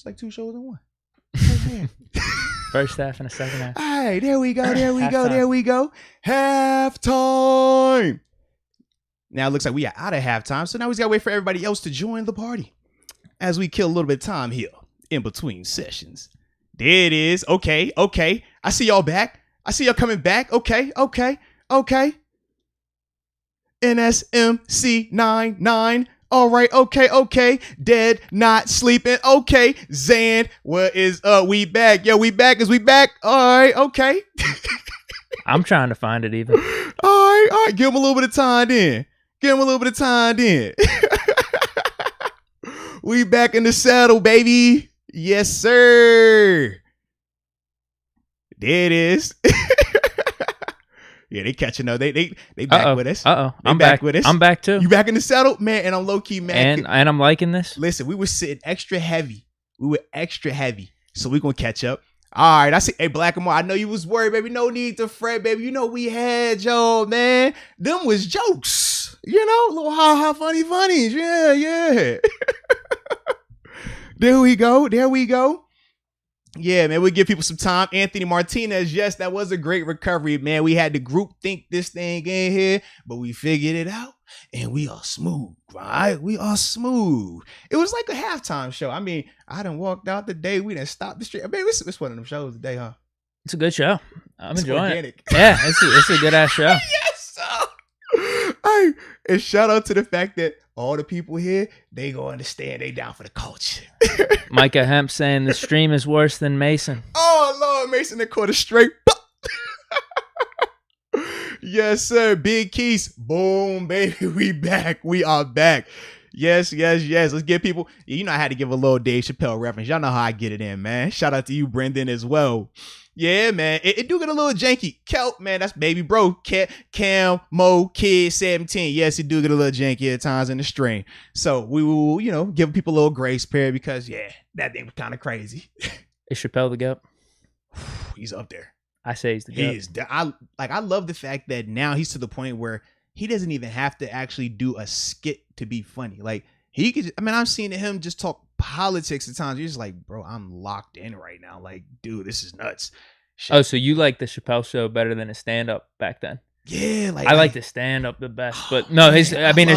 It's like 2 shows in one. Right there. First half and a second half. All right, there we go. Halftime. Now it looks like we are out of halftime, so now we just gotta wait for everybody else to join the party as we kill a little bit of time here in between sessions. There it is. Okay. I see y'all back. I see y'all coming back. Okay. NSMC99. All right. Okay. Dead, not sleeping. Okay. Zan, what is up? We back. Yo, we back. Is we back? All right. Okay. I'm trying to find it even. All right. Give him a little bit of time then. We back in the saddle, baby. Yes, sir. There it is. Yeah, they catching up. They back with us. I'm back with us. I'm back too. You back in the saddle, man? And I'm low key mad. And I'm liking this. Listen, we were sitting extra heavy. So we gonna catch up. All right, I see. Hey, Black and More, I know you was worried, baby. No need to fret, baby. You know we had y'all, man. Them was jokes. You know, little ha funnies. Yeah. There we go. Yeah, man, we give people some time. Anthony Martinez, yes, that was a great recovery, man. We had to group think this thing in here, but we figured it out, and we are smooth, right? We are smooth. It was like a halftime show. I mean, I done walked out the day. We done stopped the street. I mean, it's one of them shows today, huh? It's a good show. I'm enjoying organic. It. Yeah, it's a good ass show. Yes, sir. Hey, and shout out to the fact that all the people here, they gonna understand they down for the culture. Micah Hemp saying the stream is worse than Mason. Oh, Lord, Mason, they caught a straight. Yes, sir. Big Keys. Boom, baby. We back. We are back. Yes. Let's give people. You know, I had to give a little Dave Chappelle reference. Y'all know how I get it in, man. Shout out to you, Brendan, as well. Yeah, man. It do get a little janky. Kelp, man, that's baby bro. Cam, Mo, Kid, 17. Yes, it do get a little janky at times in the stream. So we will, give people a little grace period because, yeah, that thing was kind of crazy. Is Chappelle the GOAT? He's up there. I say he's the GOAT. He is. I love the fact that now he's to the point where he doesn't even have to actually do a skit to be funny. Like, he could, I'm seeing him just talk politics at times. You're just like, bro, I'm locked in right now. Like, dude, this is nuts. Oh, so you like the Chappelle show better than a stand-up back then? Yeah, I like the stand-up the best. But no, his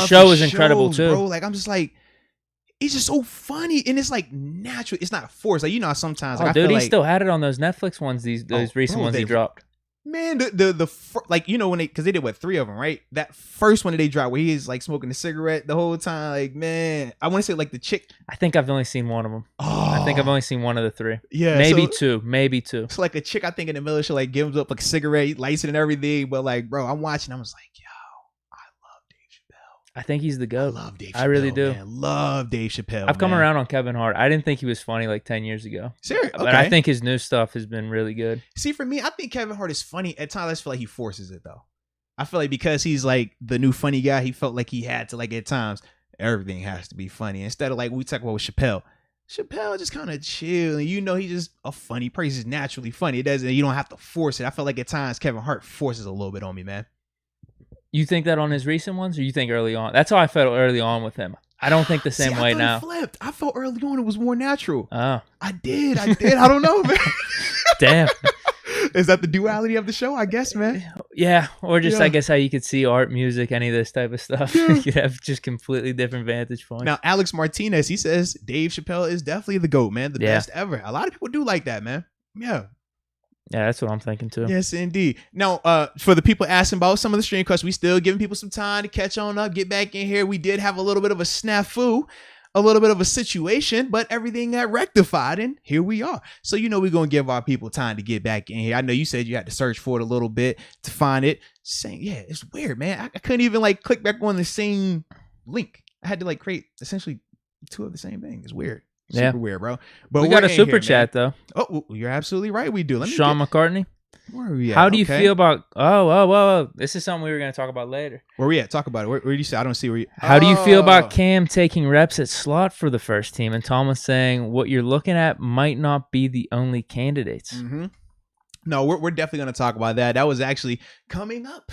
show is incredible too. Bro, like, I'm just like, he's just so funny, and it's like natural. It's not forced. Like, you know how sometimes, like, dude, he still had it on those Netflix ones. Those recent ones he dropped. Man, like, you know, when because they did 3 of them, right? That first one that they dropped where he is like smoking a cigarette the whole time, like, man, I want to say like the chick. I think I've only seen one of them. I think I've only seen one of the 3. Yeah, maybe two. It's like a chick, I think, in the middle, she like gives up like a cigarette, lights it and everything. But like, bro, I'm watching, I was like, yo, I love Dave Chappelle. I think he's the GOAT. I love Dave Chappelle. I really do. Man. Love Dave Chappelle. I've come around on Kevin Hart. I didn't think he was funny like 10 years ago. Seriously? Okay. But I think his new stuff has been really good. See, for me, I think Kevin Hart is funny. At times, I just feel like he forces it, though. I feel like because he's like the new funny guy, he felt like he had to, like, at times, everything has to be funny. Instead of like we talk about with Chappelle just kind of chill. And he's just a funny person. He's naturally funny. You don't have to force it. I feel like at times Kevin Hart forces a little bit on me, man. You think that on his recent ones, or you think early on? That's how I felt early on with him. I don't think the same way now. Flipped. I felt early on it was more natural. Oh. I did. I don't know, man. Damn. Is that the duality of the show? I guess, man. Yeah. Or just, I guess, how you could see art, music, any of this type of stuff. Yeah. You have just completely different vantage points. Now, Alex Martinez, he says Dave Chappelle is definitely the GOAT, man. The best ever. A lot of people do like that, man. Yeah. Yeah, that's what I'm thinking too. Yes, indeed. Now, for the people asking about some of the stream cuts, we still giving people some time to catch on up, get back in here. We did have a little bit of a snafu, a little bit of a situation, but everything got rectified, and here we are. So, we're going to give our people time to get back in here. I know you said you had to search for it a little bit to find it. Saying, yeah, it's weird, man. I couldn't even like click back on the same link. I had to like create essentially 2 of the same thing. It's weird. Super weird, bro. But we got a super chat, though. Oh, you're absolutely right. We do. Sean McCartney. Where are we at? How do you feel about... Oh. This is something we were going to talk about later. Where are we at? Talk about it. Where do you say? I don't see where you... How do you feel about Cam taking reps at slot for the first team? And Thomas saying what you're looking at might not be the only candidates. Mm-hmm. No, we're definitely going to talk about that. That was actually coming up.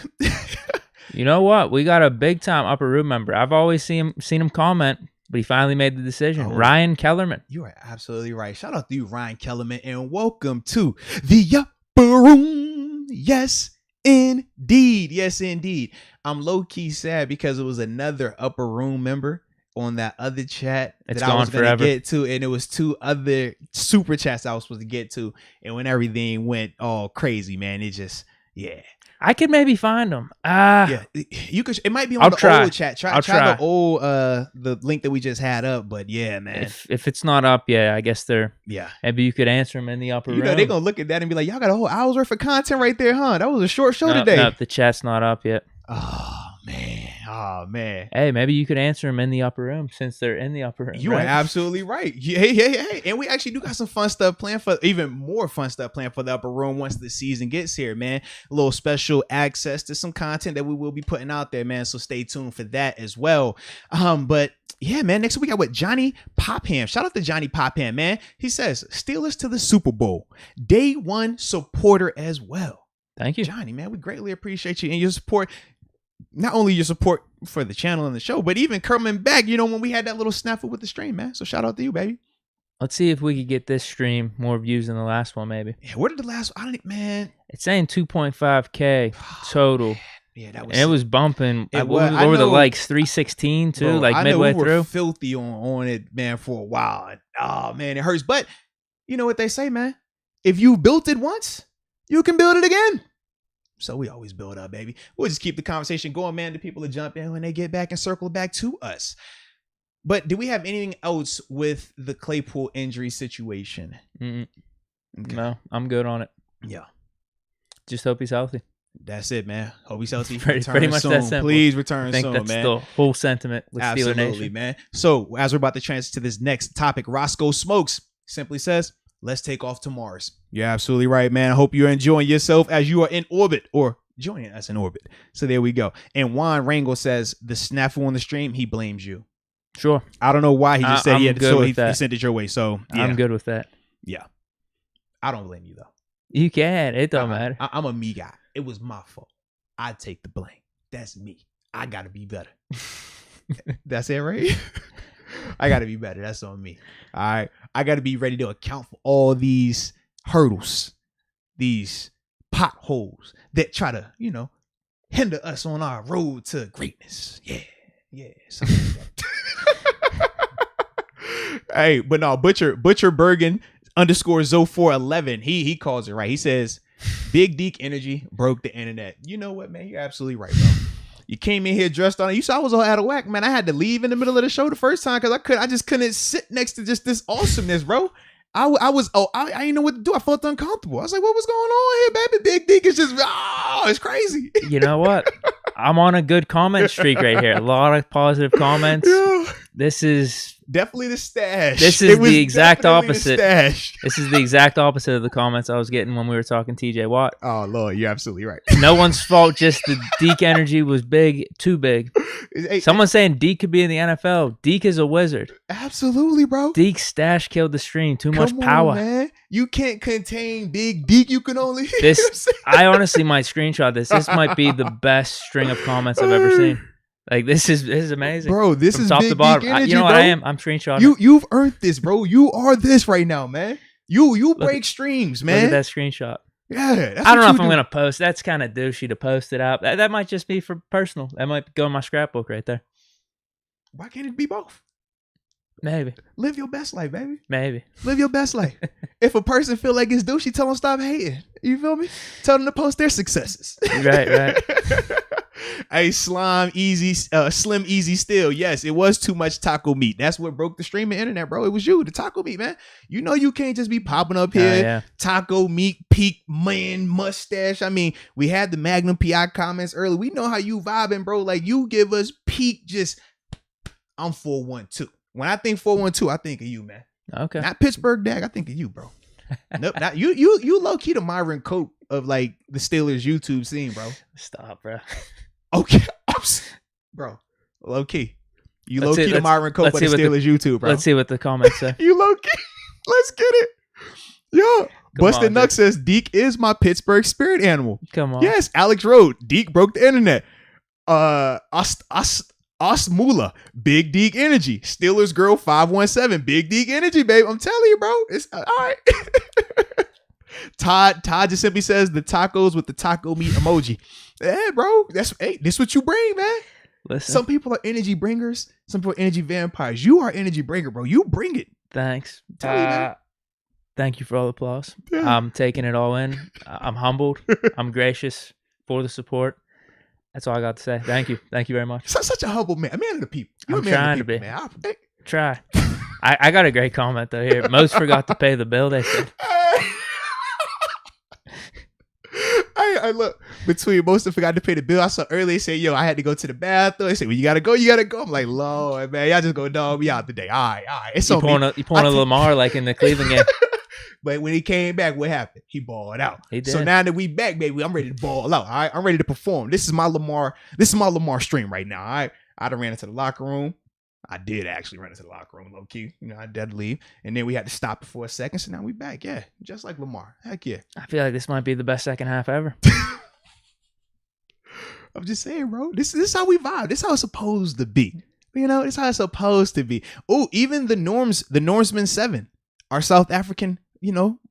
You know what? We got a big-time upper room member. I've always seen him comment. but he finally made the decision. Oh. Ryan Kellerman. You are absolutely right. Shout out to you, Ryan Kellerman, and welcome to the Upper Room. Yes, indeed. Yes, indeed. I'm low-key sad because it was another Upper Room member on that other chat It's that I was gone going to forever. get to, and it was 2 other super chats I was supposed to get to, and when everything went all crazy, man, it just, yeah. I could maybe find him. Yeah, you could. It might be on I'll the try. old chat. Try I'll try. the old the link that we just had up. But yeah, man. If it's not up, yeah, I guess they're. Yeah, Maybe you could answer them in the upper room. they're gonna look at that and be like, "Y'all got a whole hour's worth of content right there, huh? That was a short show today." No, the chat's not up yet. Oh man. Hey, maybe you could answer them in the upper room since they're in the upper room. You right? are absolutely right. Hey. And we actually do got some fun stuff planned for even more fun stuff planned for the upper room once the season gets here, man. A little special access to some content that we will be putting out there, man. So stay tuned for that as well. But yeah, man, next week we got what Johnny Popham. Shout out to Johnny Popham, man. He says, Steelers to the Super Bowl. Day 1 supporter as well. Thank you. Johnny, man, we greatly appreciate you and your support. Not only your support for the channel and the show, but even coming back, when we had that little snafu with the stream, man. So shout out to you, baby. Let's see if we could get this stream more views than the last one, maybe. Yeah, where did the last one? Man. It's saying 2.5K total. Yeah, that was. And it was bumping. It What was- were the know- likes? 316 too, Bro, like I know midway we were through. filthy on it, man, for a while. Oh man, it hurts. But you know what they say, man? If you built it once, you can build it again. So we always build up, baby. We'll just keep the conversation going, man. The people to jump in when they get back and circle back to us. But do we have anything else with the Claypool injury situation? Mm-mm. Okay. No, I'm good on it. Yeah. Just hope he's healthy. That's it, man. Hope he's healthy. Pretty Return much soon. that simple. Please return I think soon, that's man. the whole sentiment with Steeler Absolutely, Nation. man. So as we're about to transition to this next topic, Roscoe Smokes simply says, let's take off to Mars. You're absolutely right, man. I hope you're enjoying yourself as you are in orbit or joining us in orbit. So there we go. And Juan Rangel says, the snafu on the stream, he blames you. Sure. I don't know why. He just said I'm he good with he that. sent it your way. So yeah. I'm good with that. Yeah. I don't blame you, though. You can. It don't matter. I'm a me guy. It was my fault. I take the blame. That's me. I got to be better. That's it, right? I got to be better. That's on me. All right. I got to be ready to account for all these hurdles, these potholes that try to, hinder us on our road to greatness. Yeah. Something like that. Hey, but no, Butcher Bergen _0411. He calls it right. He says, Big Deke energy broke the internet. You know what, man? You're absolutely right, bro. You came in here dressed on it. You saw I was all out of whack, man. I had to leave in the middle of the show the first time because I just couldn't sit next to just this awesomeness, bro. I didn't know what to do. I felt uncomfortable. I was like, what was going on here, baby? Big Deke is just, it's crazy. You know what? I'm on a good comment streak right here. A lot of positive comments. Yeah. This is Definitely the stash. This is the exact opposite. Stash. This is the exact opposite of the comments I was getting when we were talking TJ Watt. Oh, Lord, you're absolutely right. No one's fault, just the Deke energy was too big. Hey, Someone's saying Deke could be in the NFL. Deke is a wizard. absolutely, bro. Deke's stash killed the stream. Too much Come on, power. man. You can't contain Big Deke. You can only... This, I honestly might screenshot this. This might be the best string of comments I've ever seen. Like, this is amazing. Bro, this From is top Big to bottom. Deke energy, You know what bro. I am? I'm screenshotting. You've earned this, bro. You are this right now, man. You break streams, man. Look at that screenshot. Yeah, that's I don't know what if I'm you going to post. That's kind of douchey to post it out. That might just be for personal. That might go in my scrapbook right there. Why can't it be both? Maybe. Live your best life, baby. Maybe. Live your best life. If a person feel like it's douchey, tell them stop hating. You feel me? Tell them to post their successes. Right. Hey, Slim Easy Still. Yes, it was too much taco meat. That's what broke the streaming internet, bro. It was you, the taco meat, man. You know you can't just be popping up here. Yeah. Taco meat, peak man, mustache. I mean, we had the Magnum PI comments earlier. We know how you vibing, bro. Like, you give us peak just, I'm 412. When I think 412, I think of you, man. Okay. Not Pittsburgh Dag. I think of you, bro. Nope. Not you low key the Myron Cope of like the Steelers YouTube scene, bro. Stop, bro. Okay, bro. Low key. You low key the Myron Cope of the Steelers YouTube, bro. Let's see what the comments say. You low key. Let's get it. Yeah. Busted Nuck says Deke is my Pittsburgh spirit animal. Come on. Yes, Alex Road. Deke broke the internet. Osmula, Big Deke energy. Steelers girl 517, Big Deke energy, babe. I'm telling you, bro. It's all right. Todd just simply says the tacos with the taco meat emoji. Yeah, bro. This what you bring, man. Listen. Some people are energy bringers. Some people are energy vampires. You are energy bringer, bro. You bring it. Thanks. Tell you, man. Thank you for all the applause. Yeah. I'm taking it all in. I'm humbled. I'm gracious for the support. That's all I got to say. Thank you. Thank you very much. Such a humble man. A man of the people. You're I'm a man trying of the to people, be. man. Try. I got a great comment though here. Most forgot to pay the bill, they said. I look between most of forgot to pay the bill. I saw earlier they say, yo, I had to go to the bathroom. They say, well, you gotta go. I'm like, Lord, man, y'all just go dog me out today. All right. It's you on pulling a Lamar like in the Cleveland game. But when he came back, what happened? He balled out. He did. So now that we back, baby, I'm ready to ball out. All right, I'm ready to perform. This is my Lamar stream right now. All right, I done ran into the locker room. I did actually run into the locker room, low key. You know, I did leave, and then we had to stop it for a second. So now we back. Yeah, just like Lamar. Heck yeah. I feel like this might be the best second half ever. I'm just saying, bro. This is how we vibe. This is how it's supposed to be. You know, this is how it's supposed to be. Oh, even the Norseman 7, our South African,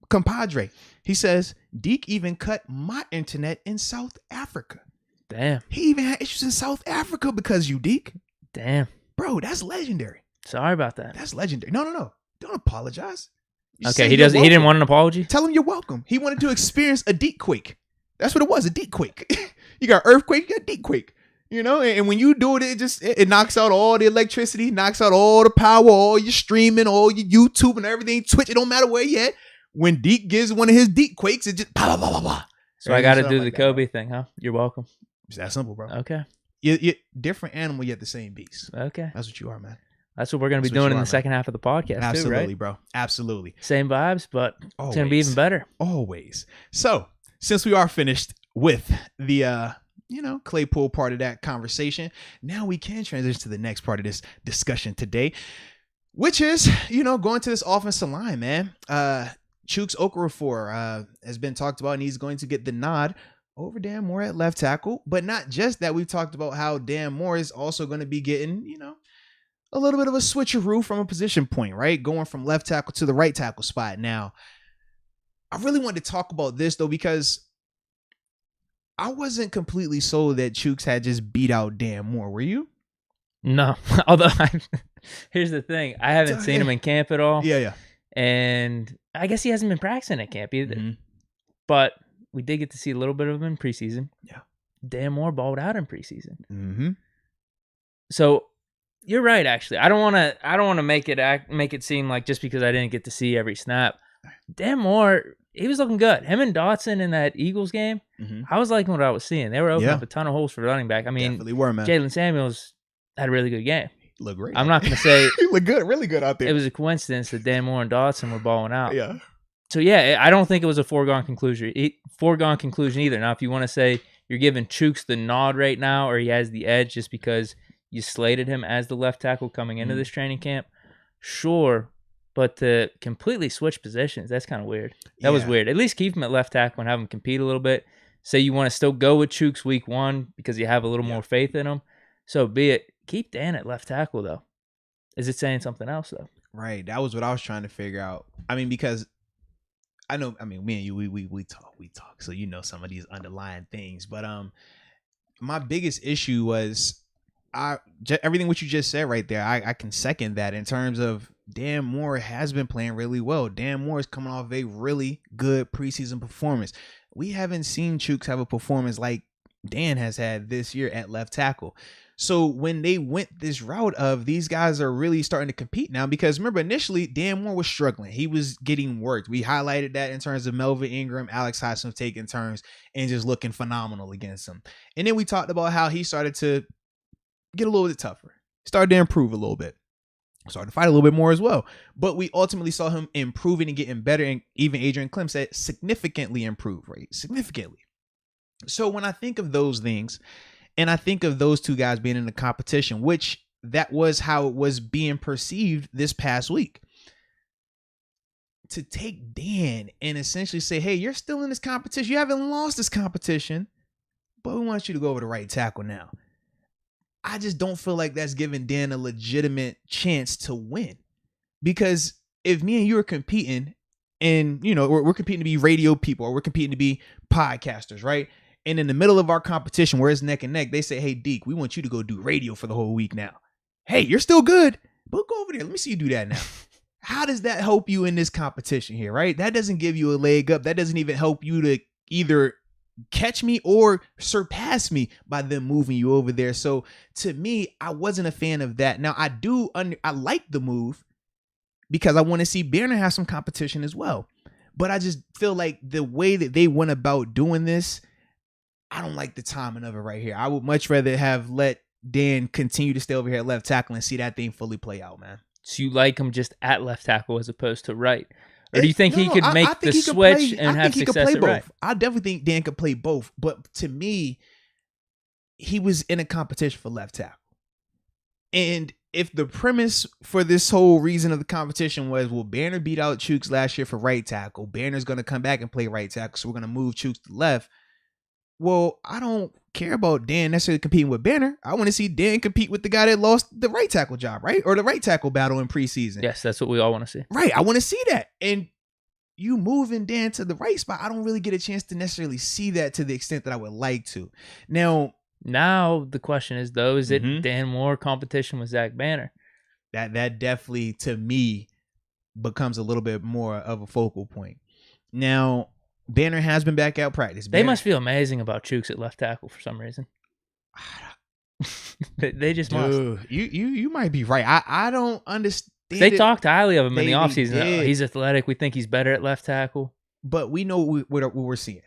compadre. He says, Deke even cut my internet in South Africa. Damn. He even had issues in South Africa because you, Deke. Damn. Bro, that's legendary. Sorry about that. That's legendary. No. Don't apologize. Okay, he didn't want an apology? Tell him you're welcome. He wanted to experience a Deke quake. That's what it was, a Deke quake. You got earthquake, you got Deke quake. And when you do it, it knocks out all the electricity, knocks out all the power, all your streaming, all your YouTube and everything, Twitch. It don't matter where you at. When Deke gives one of his Deke quakes, it just blah, blah, blah, blah. So I got to do the Kobe thing, huh? You're welcome. It's that simple, bro. Okay. You're different animal, yet the same beast. Okay. That's what you are, man. That's what we're going to be doing in the second half of the podcast, Absolutely, too, right? bro. Absolutely. Same vibes, but Always. It's going to be even better. Always. So, since we are finished with the Claypool part of that conversation, now we can transition to the next part of this discussion today, which is, going to this offensive line, man. Chuks Okorafor has been talked about, and he's going to get the nod over Dan Moore at left tackle. But not just that, we've talked about how Dan Moore is also going to be getting, a little bit of a switcheroo from a position point, right? Going from left tackle to the right tackle spot. Now, I really wanted to talk about this, though, because I wasn't completely sold that Chuks had just beat out Dan Moore. Were you? No. Although, here's the thing. I haven't seen him in camp at all. Yeah. And I guess he hasn't been practicing at camp either. Mm-hmm. But we did get to see a little bit of him in preseason. Yeah. Dan Moore balled out in preseason. Mm-hmm. So you're right, actually. I don't want to make it seem like just because I didn't get to see every snap. Dan Moore, he was looking good. Him and Dotson in that Eagles game, I was liking what I was seeing. They were opening up a ton of holes for running back. I mean, definitely were, man. Jalen Samuels had a really good game. He looked great. I'm not going to say he looked good, really good out there. It was a coincidence that Dan Moore and Dotson were balling out. Yeah. So yeah, I don't think it was a foregone conclusion either. Now, if you want to say you're giving Chuks the nod right now, or he has the edge just because you slated him as the left tackle coming into this training camp, sure. But to completely switch positions, that's kind of weird. That was weird. At least keep him at left tackle and have him compete a little bit. Say you want to still go with Chuks week 1 because you have a little more faith in him. So be it. Keep Dan at left tackle, though. Is it saying something else, though? Right. That was what I was trying to figure out. I mean, because me and you, we talk. So some of these underlying things. But my biggest issue was everything what you just said right there. I can second that in terms of Dan Moore has been playing really well. Dan Moore is coming off a really good preseason performance. We haven't seen Chuks have a performance like Dan has had this year at left tackle. So when they went this route of these guys are really starting to compete now, because remember initially Dan Moore was struggling. He was getting worked. We highlighted that in terms of Melvin Ingram, Alex Highsmith taking turns and just looking phenomenal against him. And then we talked about how he started to get a little bit tougher, started to improve a little bit, started to fight a little bit more as well. But we ultimately saw him improving and getting better. And even Adrian Clem said significantly improved, right? Significantly. So when I think of those things, and I think of those two guys being in the competition, which that was how it was being perceived this past week. To take Dan and essentially say, hey, you're still in this competition. You haven't lost this competition, but we want you to go over the right tackle now. I just don't feel like that's giving Dan a legitimate chance to win. Because if me and you are competing and, you know, we're competing to be radio people or we're competing to be podcasters, right? And in the middle of our competition where it's neck and neck, they say, hey, Deke, we want you to go do radio for the whole week now. Hey, you're still good, but go over there. Let me see you do that now. How does that help you in this competition here, right? That doesn't give you a leg up. That doesn't even help you to either catch me or surpass me by them moving you over there. So to me, I wasn't a fan of that. Now I like the move because I want to see Banner have some competition as well. But I just feel like the way that they went about doing this, I don't like the timing of it right here. I would much rather have let Dan continue to stay over here at left tackle and see that thing fully play out, man. So you like him just at left tackle as opposed to right? Or do you think he could make the switch and have success at right? I definitely think Dan could play both. But to me, he was in a competition for left tackle. And if the premise for this whole reason of the competition was, well, Banner beat out Chuks last year for right tackle, Banner's going to come back and play right tackle, so we're going to move Chuks to left. Well, I don't care about Dan necessarily competing with Banner. I want to see Dan compete with the guy that lost the right tackle job, right? Or the right tackle battle in preseason. Yes, that's what we all want to see. Right. I want to see that. And you moving Dan to the right spot, I don't really get a chance to necessarily see that to the extent that I would like to. Now the question is, though, is it Dan Moore competition with Zach Banner? That definitely, to me, becomes a little bit more of a focal point. Now, Banner has been back out practice. They must feel amazing about Chuks at left tackle for some reason. They just must. You might be right. I don't understand. They talked highly of him in the offseason. He's athletic. We think he's better at left tackle. But we know what we're seeing.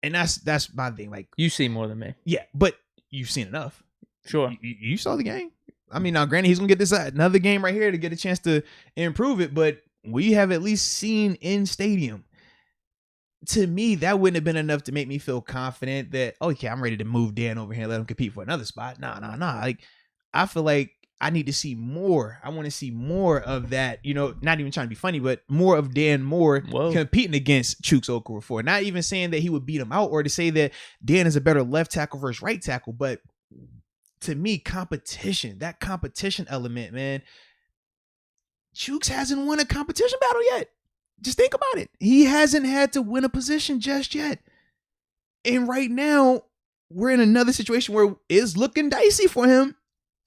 And that's my thing. Like, you see more than me. Yeah, but you've seen enough. Sure. You saw the game. I mean, now, granted, he's going to get this another game right here to get a chance to improve it. But we have at least seen in stadium. To me, that wouldn't have been enough to make me feel confident that, okay, I'm ready to move Dan over here and let him compete for another spot. Nah. Like, I feel like I need to see more. I want to see more of that, you know, not even trying to be funny, but more of Dan Moore competing against Chuks Okorafor. Not even saying that he would beat him out or to say that Dan is a better left tackle versus right tackle, but to me, competition, that competition element, man. Chuks hasn't won a competition battle yet. Just think about it. He hasn't had to win a position just yet. And right now, we're in another situation where it's looking dicey for him.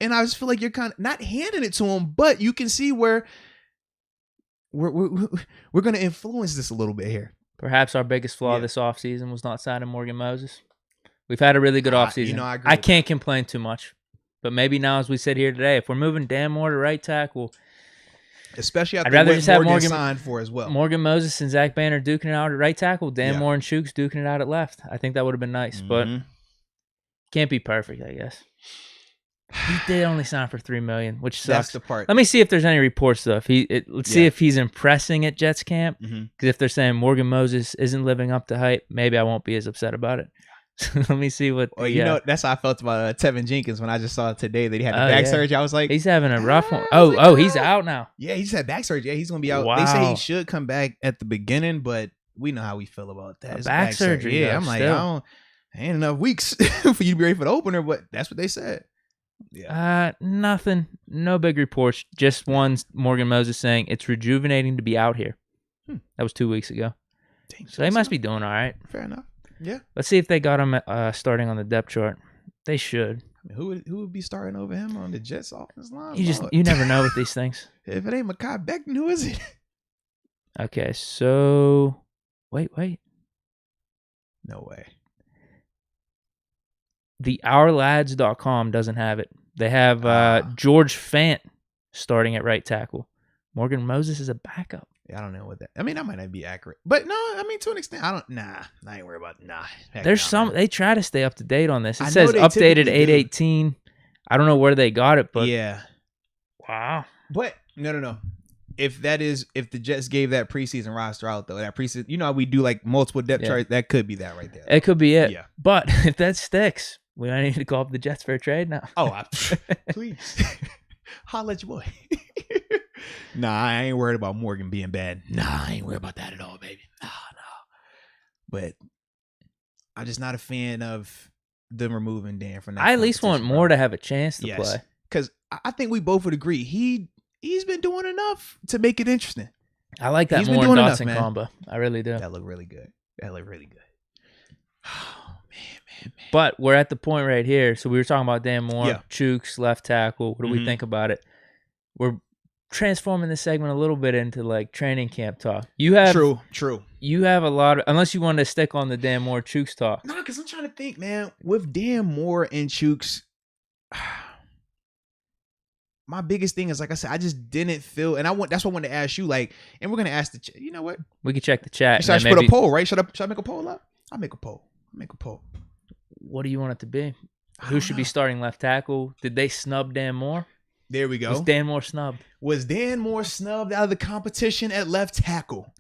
And I just feel like you're kind of not handing it to him, but you can see where we're going to influence this a little bit here. Perhaps our biggest flaw this offseason was not signing Morgan Moses. We've had a really good offseason. You know, I agree. I can't complain too much. But maybe now, as we sit here today, if we're moving Dan Moore to right tackle, especially I'd rather just have Morgan signed for as well. Morgan Moses and Zach Banner duking it out at right tackle, Dan Moore and Chuks duking it out at left. I think that would have been nice, but can't be perfect, I guess. He did only sign for $3 million, which sucks. That's the part. Let me see if there's any reports though. Let's see if he's impressing at Jets camp. Because if they're saying Morgan Moses isn't living up to hype, maybe I won't be as upset about it. Let me see what. Well, you know, that's how I felt about Tevin Jenkins when I just saw today that he had the back surgery. I was like, he's having a rough one. Oh, he's out now. Yeah, he just had back surgery. Yeah, he's gonna be out. Wow. They say he should come back at the beginning, but we know how we feel about that. Back surgery. Yeah, I'm like, ain't enough weeks for you to be ready for the opener, but that's what they said. Yeah. Nothing. No big reports. Just one. Morgan Moses saying it's rejuvenating to be out here. That was 2 weeks ago. Dang, so they must be doing all right. Fair enough. Yeah. Let's see if they got him starting on the depth chart. They should. I mean, who would be starting over him on the Jets offense line? You never know with these things. If it ain't Mekhi Becton, who is it? Okay, so wait. No way. The OurLads.com doesn't have it. They have George Fant starting at right tackle. Morgan Moses is a backup. I don't know what that. I mean, that might not be accurate, but no. I mean, to an extent, I ain't worried about. There's some. They try to stay up to date on this. It says updated 8/18. I don't know where they got it, but yeah. Wow. But no. If the Jets gave that preseason roster out though, that preseason, you know how we do like multiple depth charts, that could be that right there. It could be it. Yeah. But if that sticks, we might need to call up the Jets for a trade now. Oh, please. Holla at your boy. Nah, I ain't worried about Morgan being bad. Nah, I ain't worried about that at all, baby. No. But I'm just not a fan of them removing Dan from that. I at least want competition, more bro. to have a chance to Yes. play. Because I think we both would agree he's been doing enough to make it interesting. I like that He's been more doing Dotson enough, man. combo. I really do. That looked really good. Oh, man. But we're at the point right here. So we were talking about Dan Moore, Yeah. Chuks, left tackle. What do we think about it? We're transforming this segment a little bit into like training camp talk. You have True. You have a lot of, unless you want to stick on the Dan Moore Chuks talk. Nah, because I'm trying to think, man. With Dan Moore and Chuks, my biggest thing is, like I said, I just didn't feel, and that's what I wanted to ask you. Like, and we're gonna ask you know what? We could check the chat. Should I put a poll, right? Should I make a poll up? I'll make a poll. What do you want it to be? I Who don't should know. be starting left tackle? Did they snub Dan Moore? There we go. Was Dan Moore snubbed? Was Dan Moore snubbed out of the competition at left tackle?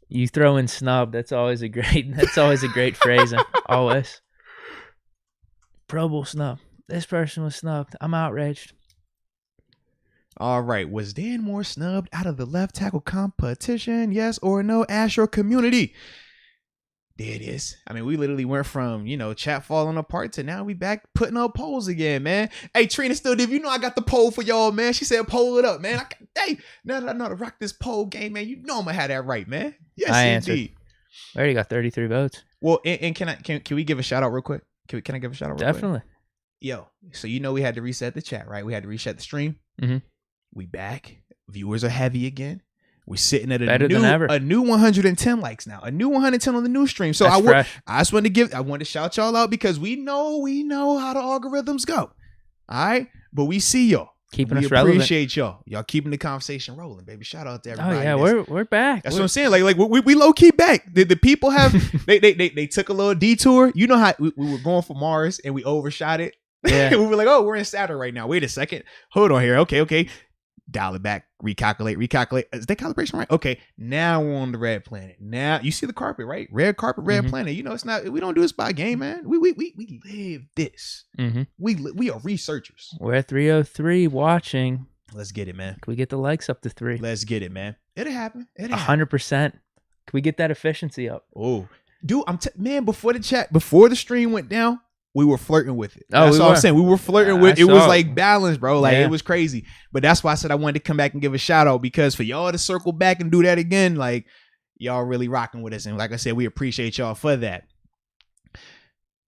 You throw in snub. That's always a great phrasing. Always. Pro Bowl snub. This person was snubbed. I'm outraged. All right. Was Dan Moore snubbed out of the left tackle competition? Yes or no? Ask your community. There it is. I mean, we literally went from, chat falling apart to now we back putting up polls again, man. Hey, Trina still did. You know I got the poll for y'all, man. She said poll it up, man. Now that I know how to rock this poll game, man, you know I'm gonna have that right, man. Yes, I indeed. I already got 33 votes. Well, and can we give a shout out real quick? Can I give a shout out real Definitely. quick? Yo, so we had to reset the chat, right? We had to reset the stream. Mm-hmm. We back. Viewers are heavy again. We're sitting at Better than ever. a new 110 likes now. A new 110 on the new stream. So That's I just wanted to shout y'all out because we know how the algorithms go. All right? But we see y'all. Keeping we us relevant. appreciate y'all. Y'all keeping the conversation rolling, baby. Shout out to everybody. Oh yeah, we're back. That's what I'm saying. Like we low key back. The people have they took a little detour. You know how we were going for Mars and we overshot it. Yeah. We were like, oh, we're in Saturn right now. Wait a second. Hold on here. Okay. Dial it back. Recalculate. Is that calibration right? Okay. Now we're on the red planet. Now you see the carpet, right? Red carpet, red planet. It's not. We don't do this by game, man. We live this. Mm-hmm. We are researchers. We're at 303 watching. Let's get it, man. Can we get the likes up to 3? Let's get it, man. It'll happen. 100%. Can we get that efficiency up? Oh, dude, man. Before the stream went down, we were flirting with it. Oh, That's all I'm saying. We were flirting with it. It was like balance, bro. Like it was crazy. But that's why I said I wanted to come back and give a shout out because for y'all to circle back and do that again, like y'all really rocking with us. And like I said, we appreciate y'all for that.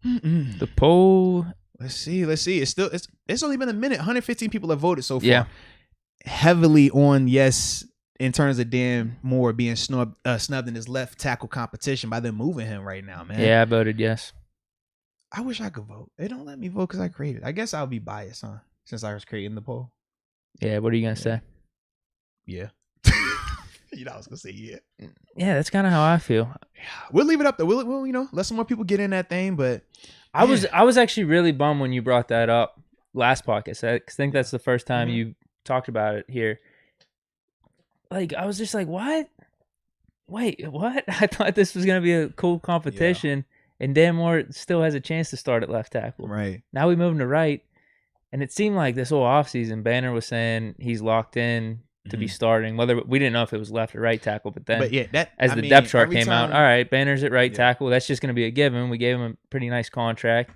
The poll. Let's see. It's only been a minute. 115 people have voted so far. Yeah. Heavily on yes in terms of Dan Moore being snubbed in his left tackle competition by them moving him right now, man. Yeah, I voted yes. I wish I could vote. They don't let me vote because I created. I guess I'll be biased, huh? Since I was creating the poll. Yeah, what are you going to say? Yeah. I was going to say yeah. Yeah, that's kind of how I feel. We'll leave it up there. We'll let some more people get in that thing, but I was actually really bummed when you brought that up last podcast. I think that's the first time you talked about it here. Like, I was just like, what? Wait, what? I thought this was going to be a cool competition. Yeah. And Dan Moore still has a chance to start at left tackle. Right. Now we move him to right. And it seemed like this whole offseason, Banner was saying he's locked in to be starting. Whether we didn't know if it was left or right tackle, but then as the depth chart came out, all right, Banner's at right tackle. That's just going to be a given. We gave him a pretty nice contract.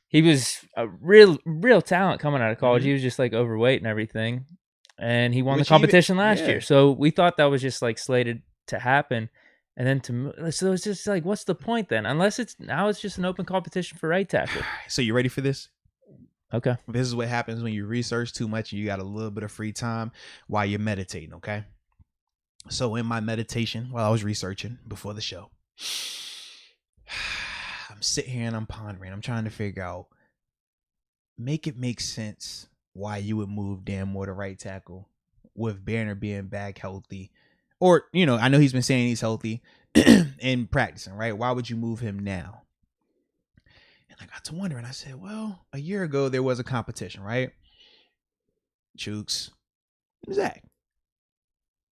He was a real talent coming out of college. He was just like overweight and everything. And he won the competition last year. So we thought that was just like slated to happen. And then so it's just like, what's the point then? Unless it's just an open competition for right tackle. So you ready for this? Okay. This is what happens when you research too much and you got a little bit of free time while you're meditating, okay? So in my meditation, while I was researching before the show, I'm sitting here and I'm pondering. I'm trying to figure out, make sense why you would move Dan Moore to right tackle with Banner being back healthy. Or, I know he's been saying he's healthy and practicing, right? Why would you move him now? And I got to wondering. I said, well, a year ago, there was a competition, right? Chuks and Zach.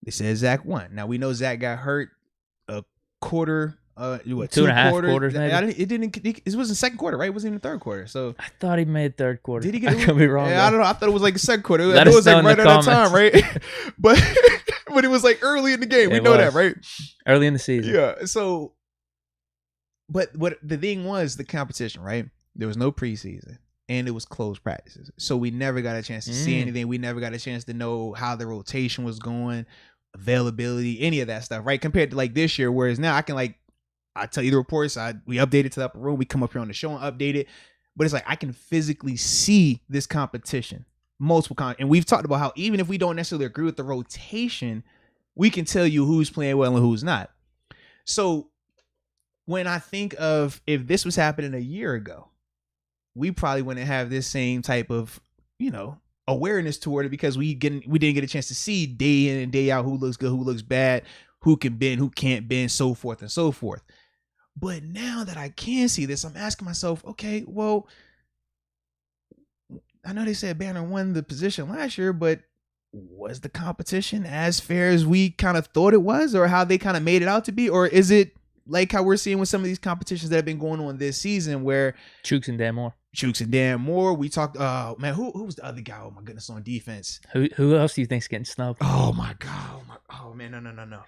They said Zach won. Now, we know Zach got hurt a quarter, 2.5 quarters, maybe? It was the second quarter, right? It wasn't even the third quarter. So I thought he made third quarter. Did he get I could be wrong. Yeah, I don't know. I thought it was like the second quarter. Let it us was know like in right the at that time, comments. right? But it was like early in the game. We know that, right? Early in the season. Yeah. So, but what the thing was, the competition, right? There was no preseason. And it was closed practices. So we never got a chance to see anything. We never got a chance to know how the rotation was going, availability, any of that stuff, right? Compared to like this year, whereas now I can I tell you the reports, we updated to the upper room, we come up here on the show and update it. But it's like I can physically see this competition, and we've talked about how even if we don't necessarily agree with the rotation, we can tell you who's playing well and who's not. So when I think of if this was happening a year ago, we probably wouldn't have this same type of, awareness toward it because we didn't get a chance to see day in and day out who looks good, who looks bad, who can bend, who can't bend, so forth and so forth. But now that I can see this, I'm asking myself, okay, well, I know they said Banner won the position last year, but was the competition as fair as we kind of thought it was, or how they kind of made it out to be? Or is it like how we're seeing with some of these competitions that have been going on this season where Chuks and Dan Moore, we talked, man, who was the other guy? Oh my goodness, on defense. Who else do you think's getting snubbed? Oh my God. Oh man, no.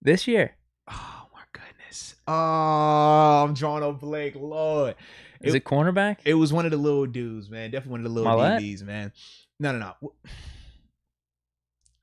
This year. Oh my goodness. Oh, I'm drawing a blank, Lord. Is it cornerback? It was one of the little dudes, man. Definitely one of the little DBs, man. No.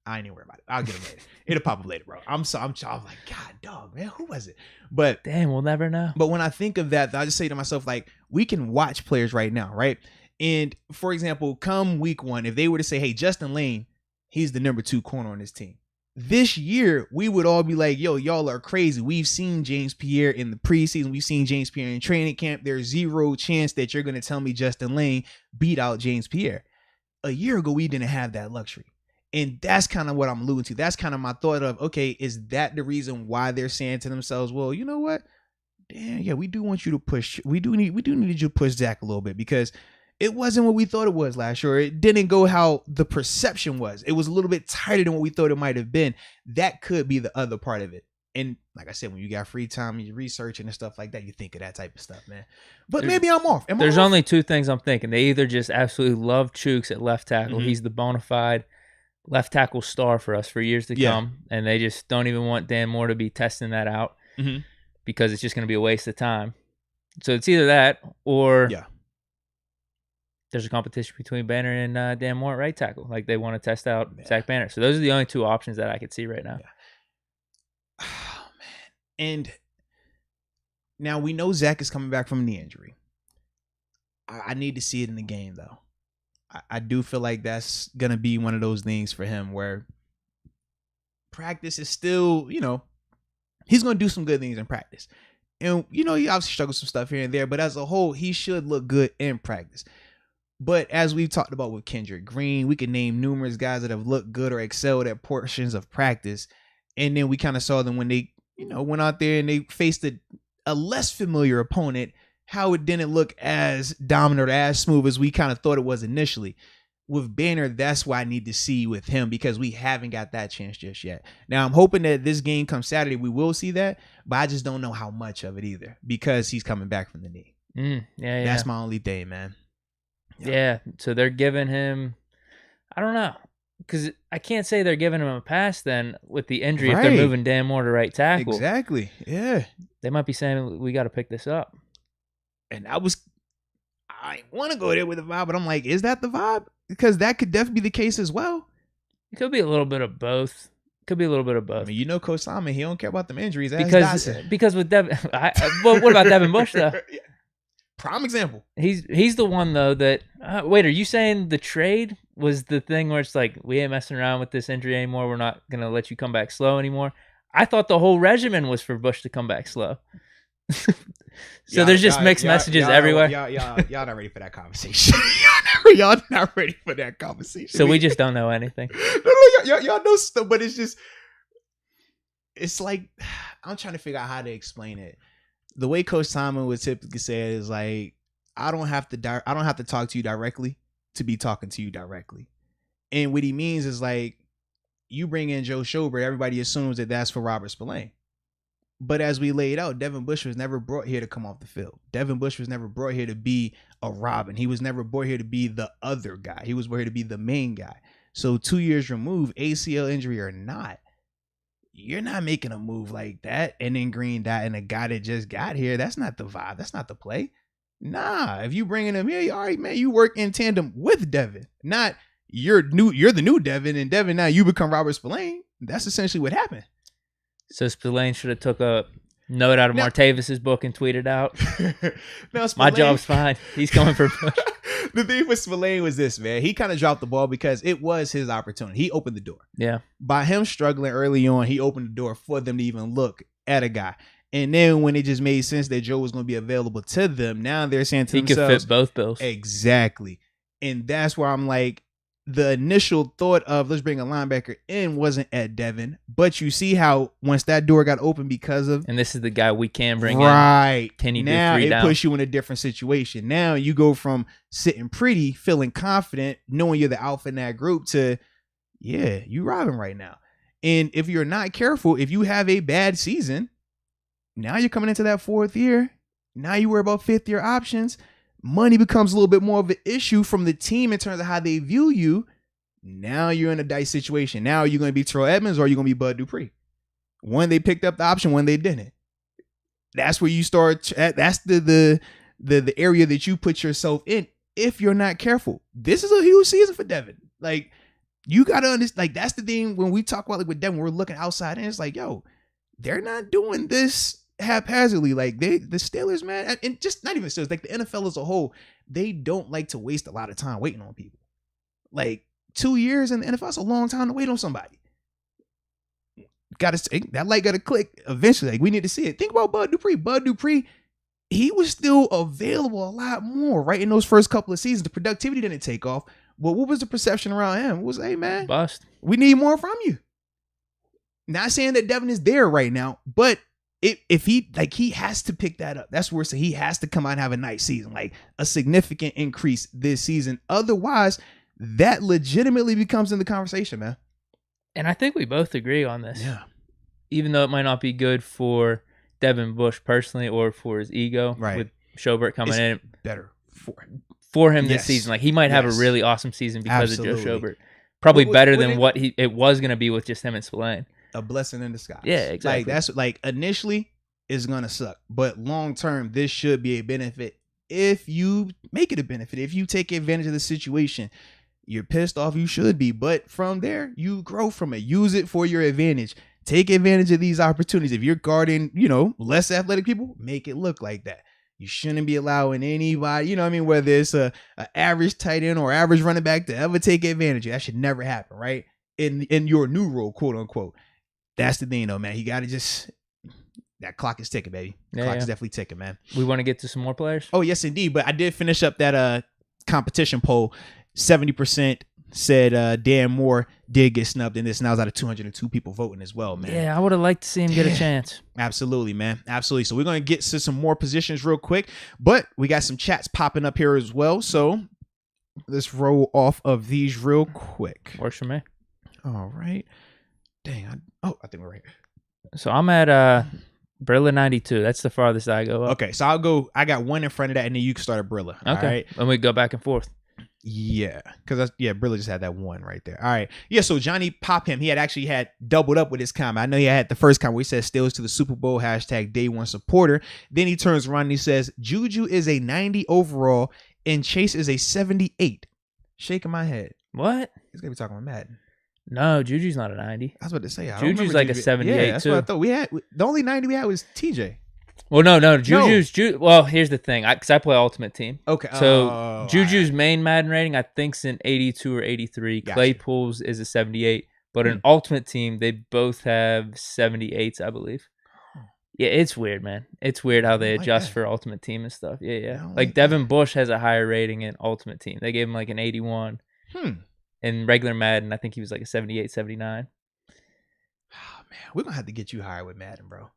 I ain't even worried about it. I'll get him later. It'll pop up later, bro. I'm like, God, dog, man, who was it? But damn, we'll never know. But when I think of that, I just say to myself, like, we can watch players right now, right? And for example, come week 1, if they were to say, hey, Justin Lane, he's the number 2 corner on this team. This year, we would all be like, yo, y'all are crazy. We've seen James Pierre in the preseason. We've seen James Pierre in training camp. There's zero chance that you're going to tell me Justin Lane beat out James Pierre. A year ago, we didn't have that luxury. And that's kind of what I'm alluding to. That's kind of my thought of, okay, is that the reason why they're saying to themselves, well, you know what? Damn, yeah, we do want you to push. We do need you to push Zach a little bit because it wasn't what we thought it was last year. It didn't go how the perception was. It was a little bit tighter than what we thought it might have been. That could be the other part of it. And like I said, when you got free time and you're researching and stuff like that, you think of that type of stuff, man. But maybe I'm off. There's only 2 things I'm thinking. They either just absolutely love Chuks at left tackle. Mm-hmm. He's the bona fide left tackle star for us for years to come. And they just don't even want Dan Moore to be testing that out because it's just going to be a waste of time. So it's either that or there's a competition between Banner and Dan Moore at right tackle. Like they want to test out Zach Banner. So those are the only 2 options that I could see right now. Yeah. Oh, man. And now we know Zach is coming back from knee injury. I need to see it in the game, though. I do feel like that's going to be one of those things for him where practice is still, he's going to do some good things in practice. And, he obviously struggles some stuff here and there, but as a whole, he should look good in practice. But as we've talked about with Kendrick Green, we can name numerous guys that have looked good or excelled at portions of practice. And then we kind of saw them when they, went out there and they faced a less familiar opponent, how it didn't look as dominant or as smooth as we kind of thought it was initially. With Banner, that's why I need to see with him because we haven't got that chance just yet. Now, I'm hoping that this game comes Saturday, we will see that, but I just don't know how much of it either because he's coming back from the knee. Yeah. That's my only thing, man. Yeah, so they're giving him, I don't know, because I can't say they're giving him a pass then with the injury if they're moving Dan Moore to right tackle. Exactly, yeah. They might be saying, we got to pick this up. And I want to go there with the vibe, but I'm like, is that the vibe? Because that could definitely be the case as well. It could be a little bit of both. I mean, Coach Simon, he don't care about them injuries. Because with Devin, what about Devin Bush though? Prime example. He's the one though that. Wait, are you saying the trade was the thing where it's like we ain't messing around with this injury anymore? We're not gonna let you come back slow anymore. I thought the whole regimen was for Bush to come back slow. So there's just mixed messages everywhere. Y'all not ready for that conversation. y'all not ready for that conversation. So we just don't know anything. No, y'all know stuff, but it's like I'm trying to figure out how to explain it. The way Coach Simon would typically say it is like, I don't have to talk to you directly to be talking to you directly. And what he means is like, you bring in Joe Schobert, everybody assumes that that's for Robert Spillane. But as we laid out, Devin Bush was never brought here to come off the field. Devin Bush was never brought here to be a Robin. He was never brought here to be the other guy. He was brought here to be the main guy. So 2 years removed, ACL injury or not, you're not making a move like that and then Green Dot and a guy that just got here. That's not the vibe. That's not the play. Nah, if you bringing him here, all right, man, you work in tandem with Devin. Not you're the new Devin, and Devin now you become Robert Spillane. That's essentially what happened. So Spillane should have took a note out of Martavis's book and tweeted out. Now, my job's fine. He's coming for Bush. The thing with Spillane was this, man. He kind of dropped the ball because it was his opportunity. He opened the door. Yeah. By him struggling early on, he opened the door for them to even look at a guy. And then when it just made sense that Joe was going to be available to them, now they're saying to themselves, he could fit both bills. Exactly. And that's where I'm like, the initial thought of let's bring a linebacker in wasn't at Devin, but you see how once that door got open because of, and this is the guy we can bring right. in. Can you now do 3 it down? puts you in a different situation. Now you go from sitting pretty, feeling confident, knowing you're the alpha in that group to, yeah, you robbing right now. And if you're not careful, if you have a bad season, now you're coming into that 4th year. Now you worry about 5th year options. Money becomes a little bit more of an issue from the team in terms of how they view you. Now you're in a dice situation. Now are you going to be Terrell Edmonds or are you going to be Bud Dupree? One, they picked up the option, one they didn't. That's where you start. That's the area that you put yourself in if you're not careful. This is a huge season for Devin. Like, you got to understand. Like, that's the thing when we talk about like with Devin, we're looking outside and it's like, yo, they're not doing this haphazardly. Like the Steelers, man, and just not even Steelers, like the NFL as a whole, they don't like to waste a lot of time waiting on people. Like 2 years in the NFL is a long time to wait on somebody. That light got to click eventually. Like, we need to see it. Think about Bud Dupree. Bud Dupree, he was still available a lot more right in those first couple of seasons. The productivity didn't take off. Well, what was the perception around him? It was, hey man, bust. We need more from you. Not saying that Devin is there right now, but if he has to pick that up. That's where he has to come out and have a nice season, like a significant increase this season. Otherwise, that legitimately becomes in the conversation, man. And I think we both agree on this. Yeah. Even though it might not be good for Devin Bush personally or for his ego, right, with Schobert coming in, better for him this season. Like, he might have a really awesome season because of Joe Schobert. Probably better than what it was going to be with just him and Spillane. A blessing in disguise. Yeah, exactly. Like, that's like initially it's gonna suck, but long term this should be a benefit if you make it a benefit. If you take advantage of the situation, you're pissed off, you should be, but from there you grow from it. Use it for your advantage. Take advantage of these opportunities. If you're guarding, less athletic people, make it look like that. You shouldn't be allowing anybody, whether it's a average tight end or average running back to ever take advantage of. That should never happen, right? In your new role, quote unquote. That's the thing, though, man. You got to just, that clock is ticking, baby. Clock is definitely ticking, man. We want to get to some more players? Oh, yes, indeed. But I did finish up that competition poll. 70% said Dan Moore did get snubbed in this. And that was out of 202 people voting as well, man. Yeah, I would have liked to see him get a chance. Absolutely, man. Absolutely. So we're going to get to some more positions real quick. But we got some chats popping up here as well. So let's roll off of these real quick. Works for me. All right. Dang. I think we're right here. So I'm at Brilla 92. That's the farthest I go up. Okay, so I got one in front of that, and then you can start at Brilla. Okay. All right. And we go back and forth. Yeah, because Brilla just had that one right there. All right. Yeah, so Johnny Popham, he had doubled up with his comment. I know he had the first comment where he said Steelers to the Super Bowl, #day one supporter. Then he turns around and he says, Juju is a 90 overall and Chase is a 78. Shaking my head. What? He's going to be talking about Madden. No, Juju's not a 90. I was about to say. Juju's like a 78 that's too. What I thought. The only 90 we had was TJ. Well, no. Juju's. Well, here's the thing. Because I play Ultimate Team. Okay. So Juju's main Madden rating, I think's an 82 or 83. Gotcha. Claypool's is a 78. But in Ultimate Team, they both have 78s, I believe. Yeah, it's weird, man. It's weird how they adjust for Ultimate Team and stuff. Yeah. Like Devin Bush has a higher rating in Ultimate Team. They gave him like an 81. In regular Madden, I think he was like a 78, 79. Oh, man. We're going to have to get you higher with Madden, bro.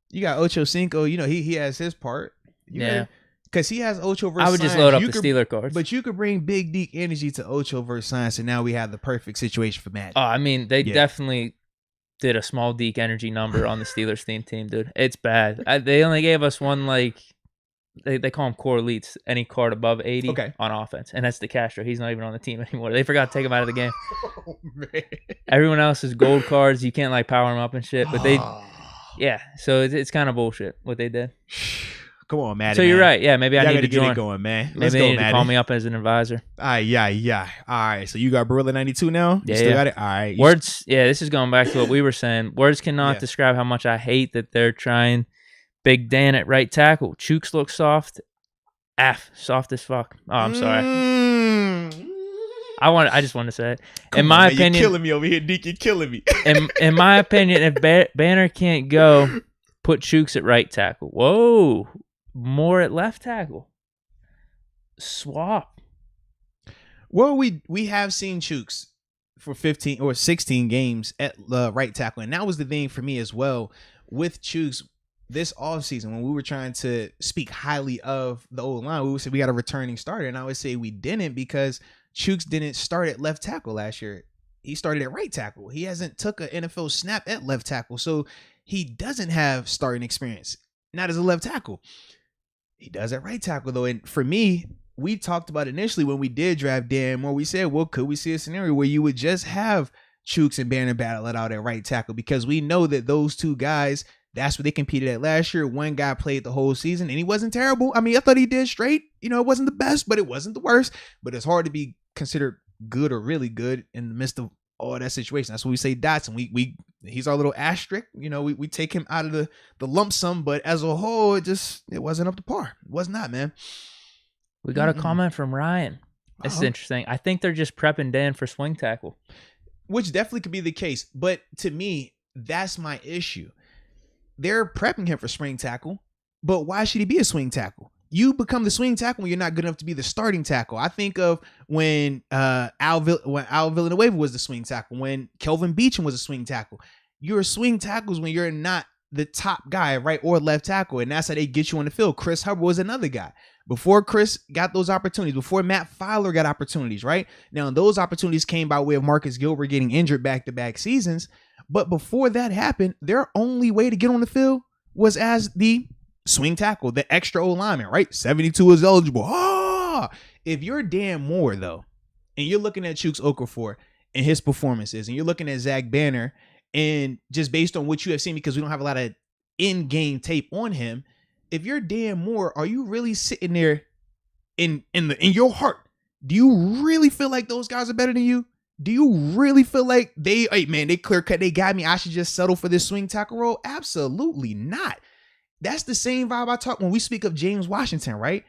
You got Ocho Cinco. He has his part. Because he has Ocho versus Science. I would just load up the Steeler cards. But you could bring Big Deke energy to Ocho versus Science, and now we have the perfect situation for Madden. Oh, I mean, they definitely did a small Deke energy number on the Steelers team, dude. It's bad. They only gave us one, like, they call them core elites, any card above 80 on offense. And that's DeCastro. He's not even on the team anymore. They forgot to take him out of the game. Oh, man. Everyone else is gold cards. You can't, like, power them up and shit. But they... Yeah, so it's kind of bullshit what they did. Come on, Maddie. So you're right. Yeah, maybe I Y'all need gotta to get join. it going, man. Maybe Let's they go, need to Maddie. call me up as an advisor. Yeah. All right. So you got Barilla 92 now? You still got it? All right. Words. Yeah, this is going back to what we were saying. Words cannot Yeah. describe how much I hate that they're trying Big Dan at right tackle. Chuks looks soft. Soft as fuck. Oh, I'm sorry. I just want to say it. In my opinion, you're killing me over here, Deke. You're killing me. in my opinion, if Banner can't go, put Chuks at right tackle. Whoa, more at left tackle. Swap. Well, we have seen Chuks for 15 or 16 games at right tackle, and that was the thing for me as well with Chuks this offseason when we were trying to speak highly of the old line. We would say we got a returning starter, and I would say we didn't because Chuks didn't start at left tackle last year. He started at right tackle. He hasn't took an NFL snap at left tackle, so he doesn't have starting experience. Not as a left tackle. He does at right tackle though, and for me, we talked about initially when we did draft Dan Moore, we said, well, could we see a scenario where you would just have Chuks and Banner battle it out at right tackle? Because we know that those two guys, that's what they competed at last year. One guy played the whole season, and he wasn't terrible. I mean, I thought he did straight. You know, it wasn't the best, but it wasn't the worst. But it's hard to be considered good or really good in the midst of all that situation. That's what we say Dotson. He's our little asterisk. You know, we take him out of the lump sum, but as a whole, it wasn't up to par. It was not, man. We got a comment from Ryan. This is interesting. I think they're just prepping Dan for swing tackle. Which definitely could be the case. But to me, that's my issue. They're prepping him for swing tackle, but why should he be a swing tackle? You become the swing tackle when you're not good enough to be the starting tackle. I think of when Al Villanueva was the swing tackle, when Kelvin Beachum was a swing tackle. You're swing tackles when you're not the top guy, right, or left tackle, and that's how they get you on the field. Chris Hubbard was another guy. Before Chris got those opportunities, before Matt Filer got opportunities, right? Now, those opportunities came by way of Marcus Gilbert getting injured back-to-back seasons. But before that happened, their only way to get on the field was as the swing tackle, the extra O-lineman, right? 72 is eligible. If you're Dan Moore, though, and you're looking at Chuks Okafor and his performances, and you're looking at Zach Banner, and just based on what you have seen, because we don't have a lot of in-game tape on him, if you're Dan Moore, are you really sitting there in your heart? Do you really feel like those guys are better than you? Do you really feel like they clear cut, they got me, I should just settle for this swing tackle role? Absolutely not. That's the same vibe I talk when we speak of James Washington, right?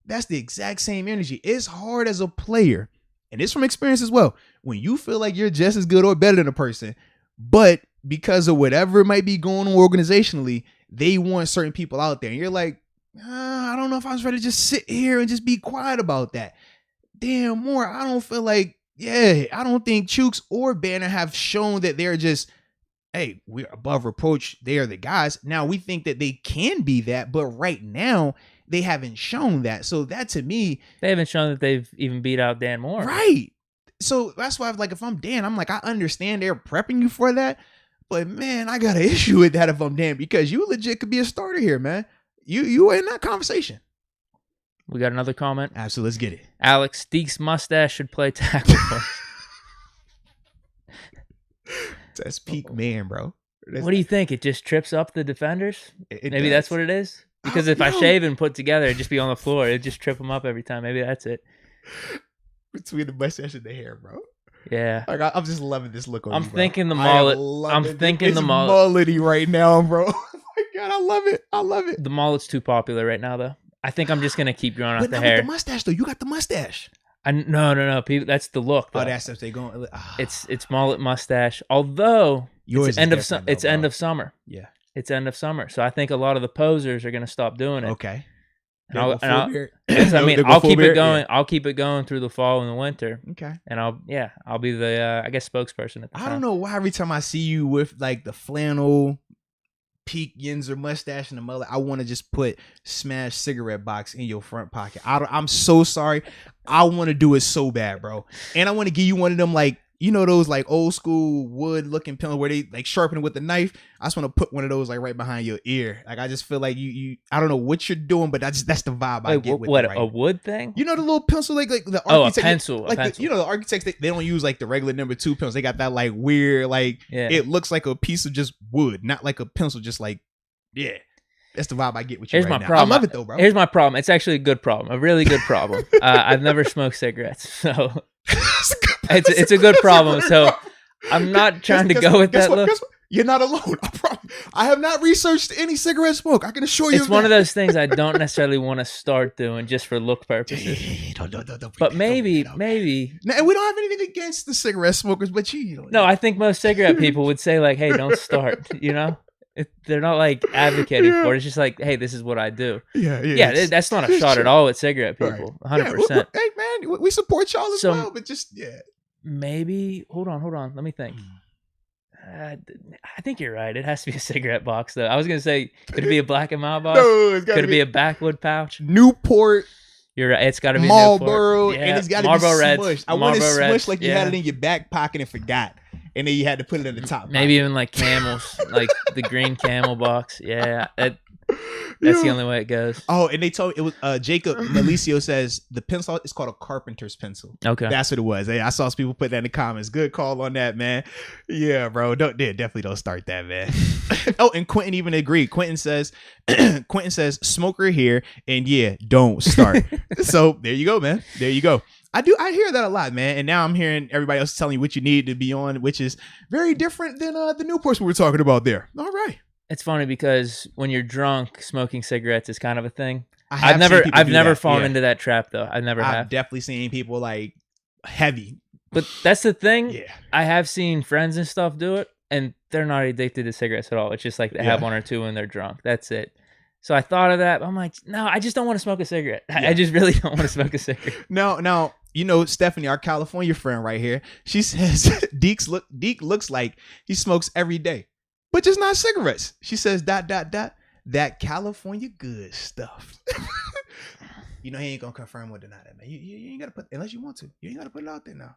That's the exact same energy. It's hard as a player, and it's from experience as well, when you feel like you're just as good or better than a person, but because of whatever might be going on organizationally, they want certain people out there. And you're like, I don't know if I was ready to just sit here and just be quiet about that. Dan Moore, I don't feel like, I don't think Chuks or Banner have shown that they're just, hey, we're above reproach. They are the guys. Now we think that they can be that, but right now they haven't shown that. So that to me, they haven't shown that they've even beat out Dan Moore. Right. So that's why if I'm Dan, I'm like, I understand they're prepping you for that. But man, I got an issue with that if I'm Dan, because you legit could be a starter here, man. You are in that conversation. We got another comment. Absolutely, let's get it. Alex, Deke's mustache should play tackle first. That's peak man, bro. What do you think? It just trips up the defenders? Maybe that's what it is? Because if I know. shave and put together, it'd just be on the floor. It'd just trip them up every time. Maybe that's it. Between the mustache and the hair, bro. Yeah. Like, I'm just loving this look on I'm you, bro. thinking the mullet. I'm thinking the mullet. Mullety right now, bro. Oh my God, I love it. I love it. The mullet's too popular right now, though. I think I'm just gonna keep growing out the not hair. with the mustache, though. You got the mustache. No. People, that's the look. Though. Oh, that's if they going. It's mullet mustache. Although yours end of summer. Yeah, it's end of summer. So I think a lot of the posers are gonna stop doing it. Okay. I'll keep it going. Yeah. I'll keep it going through the fall and the winter. Okay. And I'll be the spokesperson at the time. I don't know why every time I see you with like the flannel peak Yinzer mustache and the mullet, I want to just put smashed cigarette box in your front pocket. I'm so sorry. I want to do it so bad, bro. And I want to give you one of them, like, you know, those like old school wood looking pencils where they like sharpen it with a knife. I just want to put one of those like right behind your ear. Like, I just feel like you I don't know what you're doing, but that's the vibe I get with what, it. Right? A wood thing? You know, the little pencil, like the architect, a pencil. Like a pencil. You know, the architects, they don't use like the regular number 2 pencils. They got that like weird, like it looks like a piece of just wood, not like a pencil, just like, yeah. That's the vibe I get with you Here's right my now. problem. I love it though, bro. Here's my problem. It's actually a good problem, a really good problem. I've never smoked cigarettes, so it's a good problem. So I'm not trying to go with that look. You're not alone. I have not researched any cigarette smoke. I can assure you. It's one of those things I don't necessarily want to start doing just for look purposes. But maybe. And we don't have anything against the cigarette smokers, but No, I think most cigarette people would say like, "Hey, don't start." You know, they're not like advocating for it. It's just like, "Hey, this is what I do." Yeah. That's not a shot at all at cigarette people. 100%. Hey, man, we support y'all as well, but just maybe. Hold on. Let me think. I think you're right. It has to be a cigarette box, though. I was gonna say, could it be a Black and Mild box? No, could it be a backwood pouch? Newport. You're right. It's got to be Marlboro, Newport. and it's got to be smushed. I want it smushed like you had it in your back pocket and forgot, and then you had to put it in the top. Maybe even like Camels, like the green Camel box. Yeah, that's the only way it goes. Oh, and they told me it was Jacob Malicio says the pencil is called a carpenter's pencil. Okay, that's what it was. Hey, I saw some people put that in the comments. Good call on that, man. Yeah, bro. Definitely don't start that, man. Oh, and Quentin even agreed. Quentin says smoker here, and yeah, don't start. So there you go, man. There you go. I hear that a lot, man. And now I'm hearing everybody else telling you what you need to be on, which is very different than the Newports we were talking about there. All right. It's funny because when you're drunk, smoking cigarettes is kind of a thing. I've never fallen into that trap though. I've definitely seen people like heavy. But that's the thing. Yeah. I have seen friends and stuff do it, and they're not addicted to cigarettes at all. It's just like they have one or two when they're drunk. That's it. So I thought of that. But I'm like, no, I just don't want to smoke a cigarette. Yeah. I just really don't want to smoke a cigarette. Now, Stephanie, our California friend right here, she says Deke looks like he smokes every day, but just not cigarettes. She says ... that California good stuff. He ain't gonna confirm or deny that, man. You ain't gotta put, unless you want to. You ain't gotta put it out there now,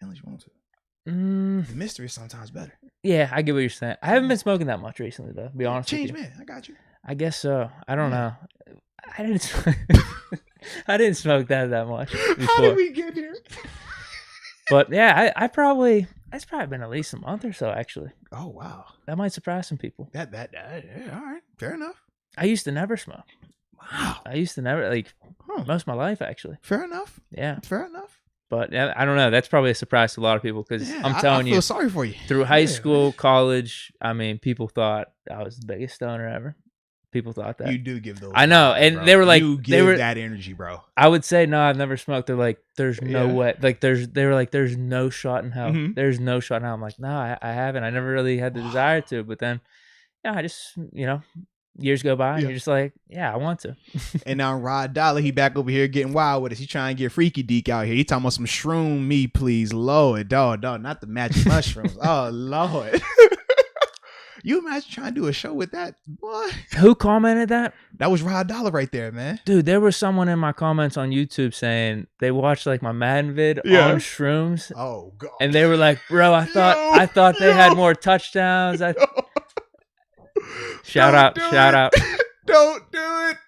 unless you want to. The mystery is sometimes better. Yeah, I get what you're saying. I haven't been smoking that much recently, though. To be honest with you. Man, I got you. I guess so. I don't know. I didn't smoke that much before. How did we get here? But yeah, it's probably been at least a month or so, actually. Oh wow, that might surprise some people. Yeah, all right, fair enough. I used to never smoke. Wow, I used to never most of my life, actually. Fair enough. Yeah, fair enough. But I don't know. That's probably a surprise to a lot of people because I'm telling you, I feel sorry for you. Through high school, college, I mean, people thought I was the biggest stoner ever. People thought that. You do give those. I know, and bro. They were like, you give that energy, bro. I would say no, I've never smoked. They're like, there's no way. Like they were like, there's no shot in hell. Mm-hmm. There's no shot in hell. I'm like, no, I haven't. I never really had the desire to. But then, I just years go by, and you're just like, yeah, I want to. And now Rod Dollar, he back over here getting wild with us. He trying to get freaky Deke out here. He talking about some shroom me, please, Lord, dog, not the magic mushrooms. Oh Lord. You imagine trying to do a show with that, boy? Who commented that? That was Rod Dollar right there, man. Dude, there was someone in my comments on YouTube saying they watched like my Madden vid on shrooms. Oh god. And they were like, "Bro, I thought they had more touchdowns." Shout out. Don't do it.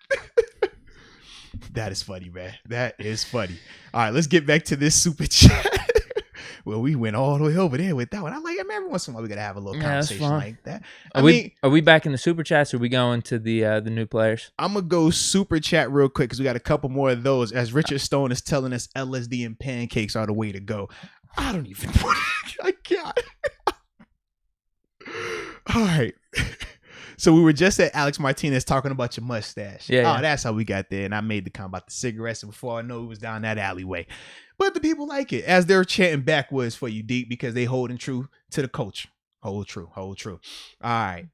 That is funny, man. That is funny. All right, let's get back to this super chat. Well, we went all the way over there with that one. I like it. Every once in a while, we gotta have a little conversation like that. Are we back in the super chats, or are we going to the new players? I'm gonna go super chat real quick because we got a couple more of those. As Richard Stone is telling us, LSD and pancakes are the way to go. I don't even. I can't. All right. So we were just at Alex Martinez talking about your mustache. Yeah. That's how we got there. And I made the comment about the cigarettes. And before I know it was down that alleyway. But the people like it as they're chanting backwards for you, Deke, because they holding true to the culture. Hold true. All right.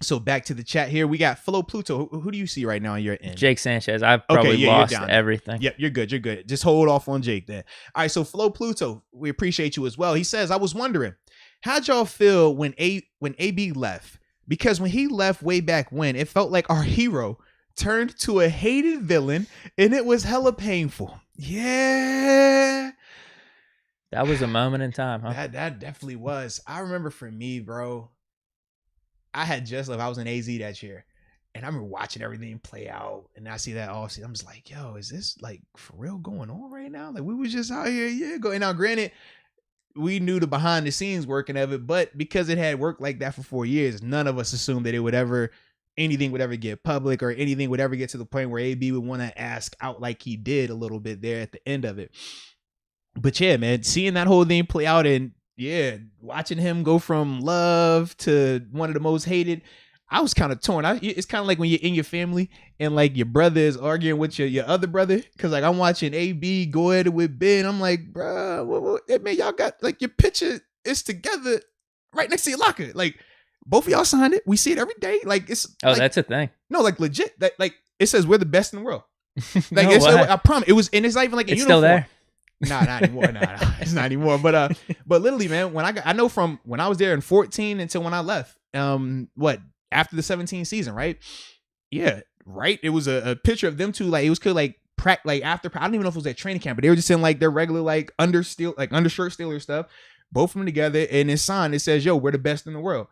So back to the chat here. We got Flo Pluto. Who do you see right now on your end? Jake Sanchez. I've probably lost everything. Yep, you're good. Just hold off on Jake then. All right, so Flo Pluto, we appreciate you as well. He says, I was wondering, how'd y'all feel when AB left? Because when he left way back when, it felt like our hero turned to a hated villain, and it was hella painful. Yeah. That was a moment in time, huh? That definitely was. I remember for me, bro, I had just left. I was in AZ that year. And I remember watching everything play out. And I see that offseason. I'm just like, yo, is this like for real going on right now? Like we was just out here a year ago. And now granted, we knew the behind the scenes working of it, but because it had worked like that for 4 years, none of us assumed that it would ever anything would ever get public or anything would ever get to the point where AB would want to ask out like he did a little bit there at the end of it. But yeah, man, seeing that whole thing play out and yeah, watching him go from love to one of the most hated, I was kind of torn. It's kind of like when you're in your family and like your brother is arguing with your other brother. Cause like I'm watching AB go at it with Ben. I'm like, bro, man, y'all got like your picture is together right next to your locker. Like both of y'all signed it. We see it every day. Like it's like, that's a thing. No, like legit. That like it says we're the best in the world. Like No, I promise. It was, and it's not even like a it's uniform. still there. Nah, not anymore. Nah, it's not anymore. But literally, man, when I know from when I was there in 14 until when I left, after the 17 season, right? Yeah, right. It was a picture of them two. Like it was cool. Like after I don't even know if it was at training camp, but they were just in like their regular like undershirt Steelers stuff. Both of them together, and it's signed. It says, "Yo, we're the best in the world."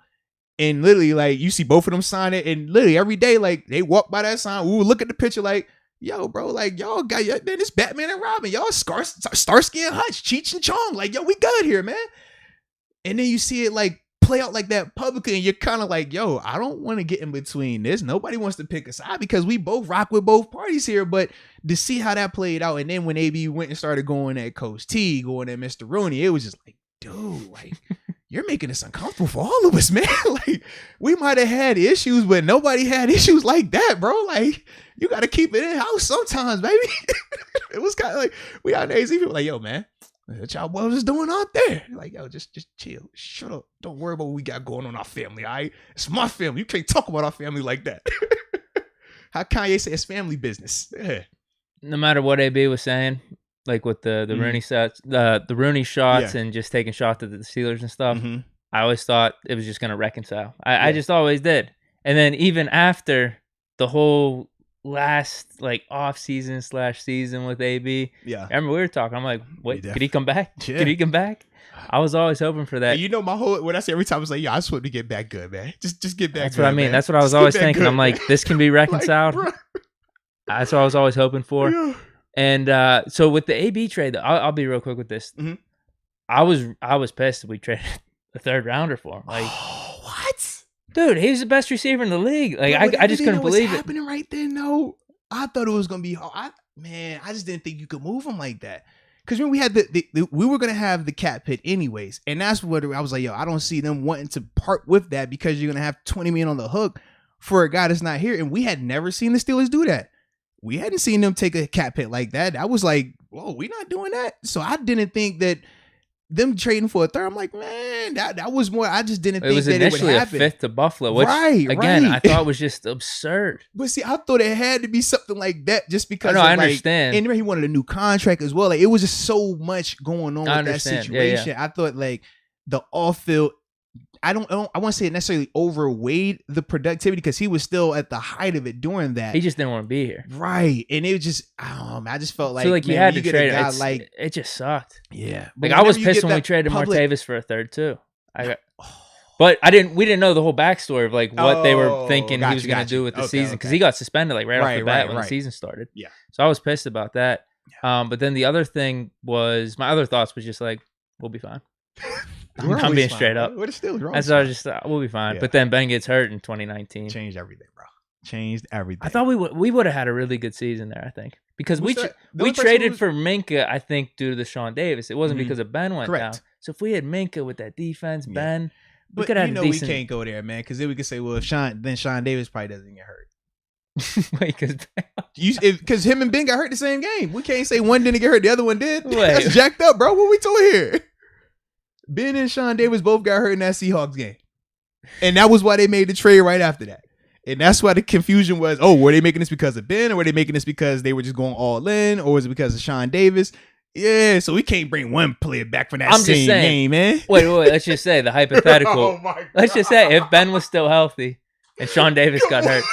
And literally, like you see both of them sign it, and literally every day, like they walk by that sign. Ooh, look at the picture, like. Yo, bro, like y'all got man, this Batman and Robin, y'all Starsky and Hutch, Cheech and Chong, like yo, we good here, man. And then you see it like play out like that publicly, and you're kind of like, yo, I don't want to get in between this. Nobody wants to pick a side because we both rock with both parties here. But to see how that played out, and then when AB went and started going at Coach T, going at Mr. Rooney, it was just like, dude, like. You're making this uncomfortable for all of us, man. Like, we might have had issues, but nobody had issues like that, bro. Like, you got to keep it in house sometimes, baby. It was kind of like, we out there, people like, yo, man, what y'all boys is doing out there? Like, yo, just chill. Shut up. Don't worry about what we got going on in our family, all right? It's my family. You can't talk about our family like that. How Kanye say it's family business. Yeah. No matter what AB was saying, like with the Rooney shots, the Rooney shots, and just taking shots at the Steelers and stuff. Mm-hmm. I always thought it was just going to reconcile. I just always did. And then even after the whole last like off season / season with AB, I remember we were talking. I'm like, wait, could he come back? Yeah. Could he come back? I was always hoping for that. And you know, what I say every time I was like, I just want to get back good, man. Just get back. That's what I mean. Man. That's what I was always thinking. Good, I'm like, this can be reconciled. Like, that's what I was always hoping for. Yeah. And so with the AB trade, I'll be real quick with this. Mm-hmm. I was pissed that we traded a third rounder for him. Like, what? Dude, he's the best receiver in the league. Like, I just couldn't believe it. Happening right then, no. I thought it was gonna be hard. I just didn't think you could move him like that. Because when we had we were gonna have the cap hit anyways, and that's what I was like, yo, I don't see them wanting to part with that because you're gonna have $20 million on the hook for a guy that's not here, and we had never seen the Steelers do that. We hadn't seen them take a cap hit like that. I was like, whoa, we're not doing that. So I didn't think that them trading for a third. I'm like, man, that was more. I just didn't think that it would happen. It was initially a fifth to Buffalo, which again, I thought was just absurd. But see, I thought it had to be something like that just because. I understand. And he wanted a new contract as well. Like it was just so much going on with that situation. Yeah. I thought like the off field. I want to say it necessarily overweighed the productivity because he was still at the height of it during that. He just didn't want to be here. Right. And it was just, I just felt like, so like you had to trade him. Like, it just sucked. Yeah. Like I was pissed when we traded Martavis for a third too. But we didn't know the whole backstory of like what they were thinking he was going to do with the season because he got suspended like right off the bat when the season started. Yeah. So I was pissed about that. But then the other thing was, my other thoughts was just like, we'll be fine. I'm being straight up. What is still wrong? That's why I was just we'll be fine. Yeah. But then Ben gets hurt in 2019. Changed everything, bro. Changed everything. I thought we would have had a really good season there. I think because we traded for Minka. I think due to the Sean Davis. It wasn't because of Ben went down. So if we had Minka with that defense, Ben, we could have. You know, we can't go there, man. Because then we could say, well, if Sean Davis probably doesn't get hurt. Wait, because him and Ben got hurt the same game. We can't say one didn't get hurt, the other one did. That's jacked up, bro. What we doing here? Ben and Sean Davis both got hurt in that Seahawks game. And that was why they made the trade right after that. And that's why the confusion was, were they making this because of Ben or were they making this because they were just going all in or was it because of Sean Davis? Yeah, so we can't bring one player back from that same game, man. Wait, let's just say the hypothetical. Let's just say if Ben was still healthy and Sean Davis got hurt,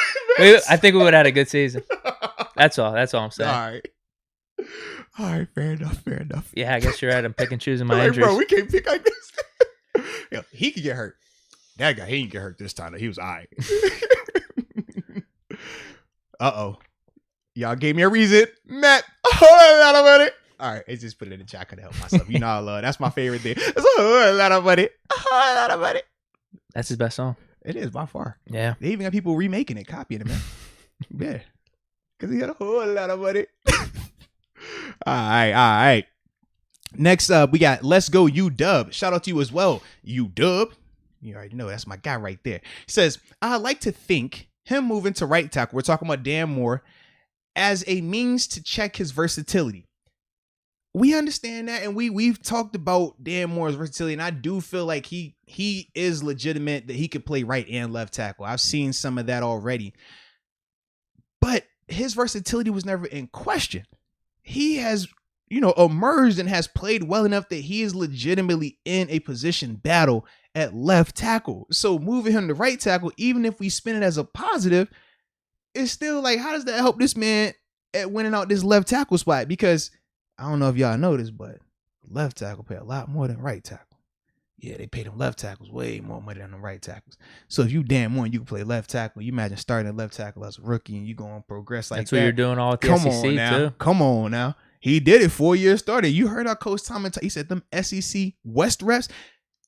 I think we would have had a good season. That's all I'm saying. All right, fair enough. Yeah, I guess you're right. I'm picking and choosing my injuries. Bro, we can't pick like this. Yo, he could get hurt. That guy, he didn't get hurt this time. He was all right. Uh-oh. Y'all gave me a reason. Matt, a whole lot of money. All right, it's just put it in the chat. I couldn't help myself. You know I love it. That's my favorite thing. It's a whole lot of money. A whole lot of money. That's his best song. It is by far. Yeah. They even got people remaking it, copying it, man. Yeah. Because he got a whole lot of money. All right. Next up, we got Let's Go UW. Shout out to you as well, UW. You already know that's my guy right there. He says, I like to think him moving to right tackle, we're talking about Dan Moore, as a means to check his versatility. We understand that, and we've talked about Dan Moore's versatility, and I do feel like he is legitimate that he could play right and left tackle. I've seen some of that already. But his versatility was never in question. He has, emerged and has played well enough that he is legitimately in a position battle at left tackle. So moving him to right tackle, even if we spin it as a positive, it's still like, how does that help this man at winning out this left tackle spot? Because I don't know if y'all know this, but left tackle pay a lot more than right tackle. Yeah, they pay them left tackles way more money than the right tackles. So if you Dan Moore and you can play left tackle, you imagine starting at left tackle as a rookie and you going to progress like that. That's what you're doing all at the SEC too. Come on now. He did it 4 years started. You heard our coach Tom, he said them SEC West reps,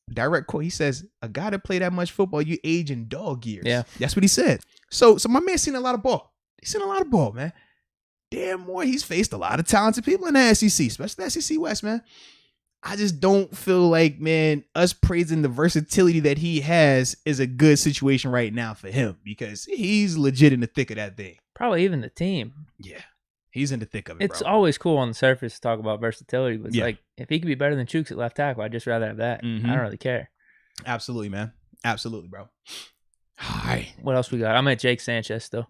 direct quote, he says, a guy that play that much football, you age in dog years. Yeah. That's what he said. So my man's seen a lot of ball. He's seen a lot of ball, man. Dan Moore, he's faced a lot of talented people in the SEC, especially the SEC West, man. I just don't feel like, man, us praising the versatility that he has is a good situation right now for him because he's legit in the thick of that thing. Probably even the team. Yeah, he's in the thick of it, It's bro. always cool on the surface to talk about versatility, but it's like, if he could be better than Chuks at left tackle, I'd just rather have that. I don't really care. Absolutely, man. Absolutely, bro. All right. What else we got? I'm at Jake Sanchez still.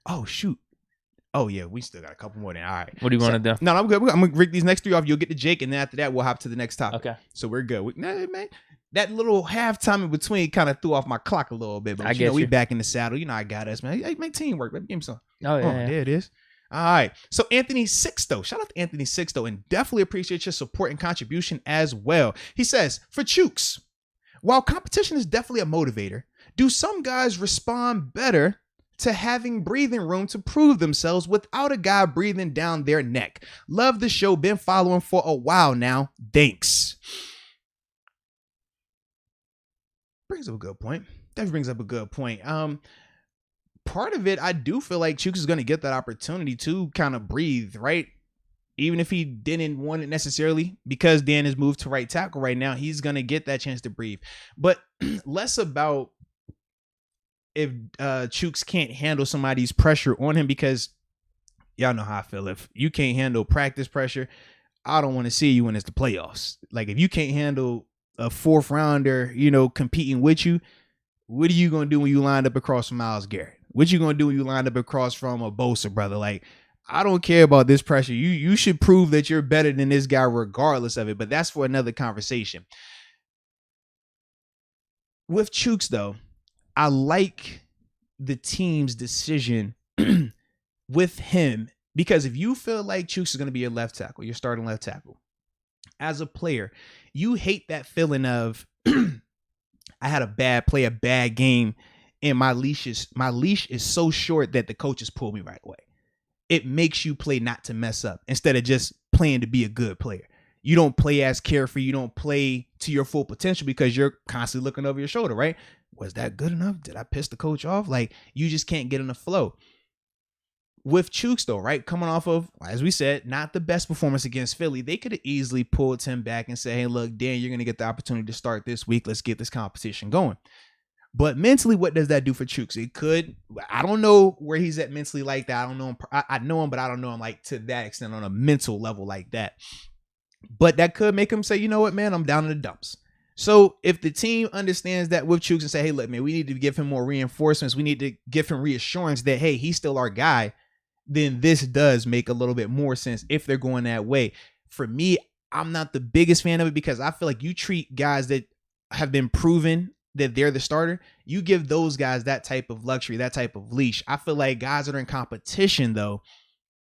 Oh, shoot. Oh, yeah, we still got a couple more than. All right. What do you want to do? No, I'm good. I'm going to rig these next three off. You'll get to Jake, and then after that, we'll hop to the next topic. Okay. So we're good. Man, that little halftime in between kind of threw off my clock a little bit. But we back in the saddle. I got us, man. Hey, make teamwork. Baby. Give me some. Oh, yeah. There it is. All right. So Anthony Sixto. Shout out to Anthony Sixto, and definitely appreciate your support and contribution as well. He says, for Chuks, while competition is definitely a motivator, do some guys respond better to having breathing room to prove themselves without a guy breathing down their neck? Love the show. Been following for a while now. Thanks. Brings up a good point. Definitely brings up a good point. Part of it, I do feel like Chuks is going to get that opportunity to kind of breathe, right? Even if he didn't want it necessarily, because Dan has moved to right tackle right now, he's going to get that chance to breathe. But less about if Chuks can't handle somebody's pressure on him, because y'all know how I feel. If you can't handle practice pressure, I don't want to see you when it's the playoffs. Like, if you can't handle a fourth rounder, competing with you, what are you going to do when you lined up across from Myles Garrett? What you going to do when you lined up across from a Bosa, brother? Like, I don't care about this pressure. You should prove that you're better than this guy regardless of it, but that's for another conversation. With Chuks, though, I like the team's decision with him, because if you feel like Chuks is going to be your left tackle, you're starting left tackle, as a player, you hate that feeling of I had a bad game, and my leash is so short that the coaches pull me right away. It makes you play not to mess up instead of just playing to be a good player. You don't play as carefree. You don't play to your full potential because you're constantly looking over your shoulder, right? Was that good enough? Did I piss the coach off? Like, you just can't get in the flow. With Chuks, though, right, coming off of, as we said, not the best performance against Philly, they could have easily pulled him back and said, hey, look, Dan, you're going to get the opportunity to start this week. Let's get this competition going. But mentally, what does that do for Chuks? It could, I don't know where he's at mentally like that. I don't know him. I know him, but I don't know him like to that extent on a mental level like that. But that could make him say, you know what, man, I'm down in the dumps. So if the team understands that with Chuks and say, hey, look, man, we need to give him more reinforcements. We need to give him reassurance that, hey, he's still our guy. Then this does make a little bit more sense if they're going that way. For me, I'm not the biggest fan of it because I feel like you treat guys that have been proven that they're the starter, you give those guys that type of luxury, that type of leash. I feel like guys that are in competition, though,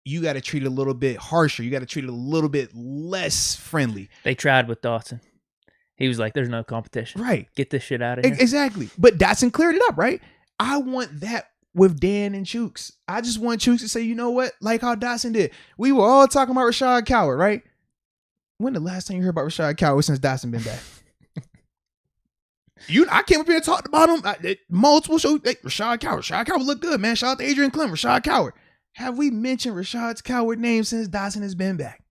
you got to treat it a little bit harsher. You got to treat it a little bit less friendly. They tried with Dawson. He was like, there's no competition. Right. Get this shit out of here. Exactly. But Dotson cleared it up, right? I want that with Dan and Chuks. I just want Chuks to say, you know what? Like how Dotson did. We were all talking about Rashad Coward, right? When the last time you heard about Rashad Coward since Dotson been back? I came up here and talked about him. Moats will show Rashad Coward. Rashad Coward look good, man. Shout out to Adrian Clem. Rashad Coward. Have we mentioned Rashad Coward's name since Dotson has been back?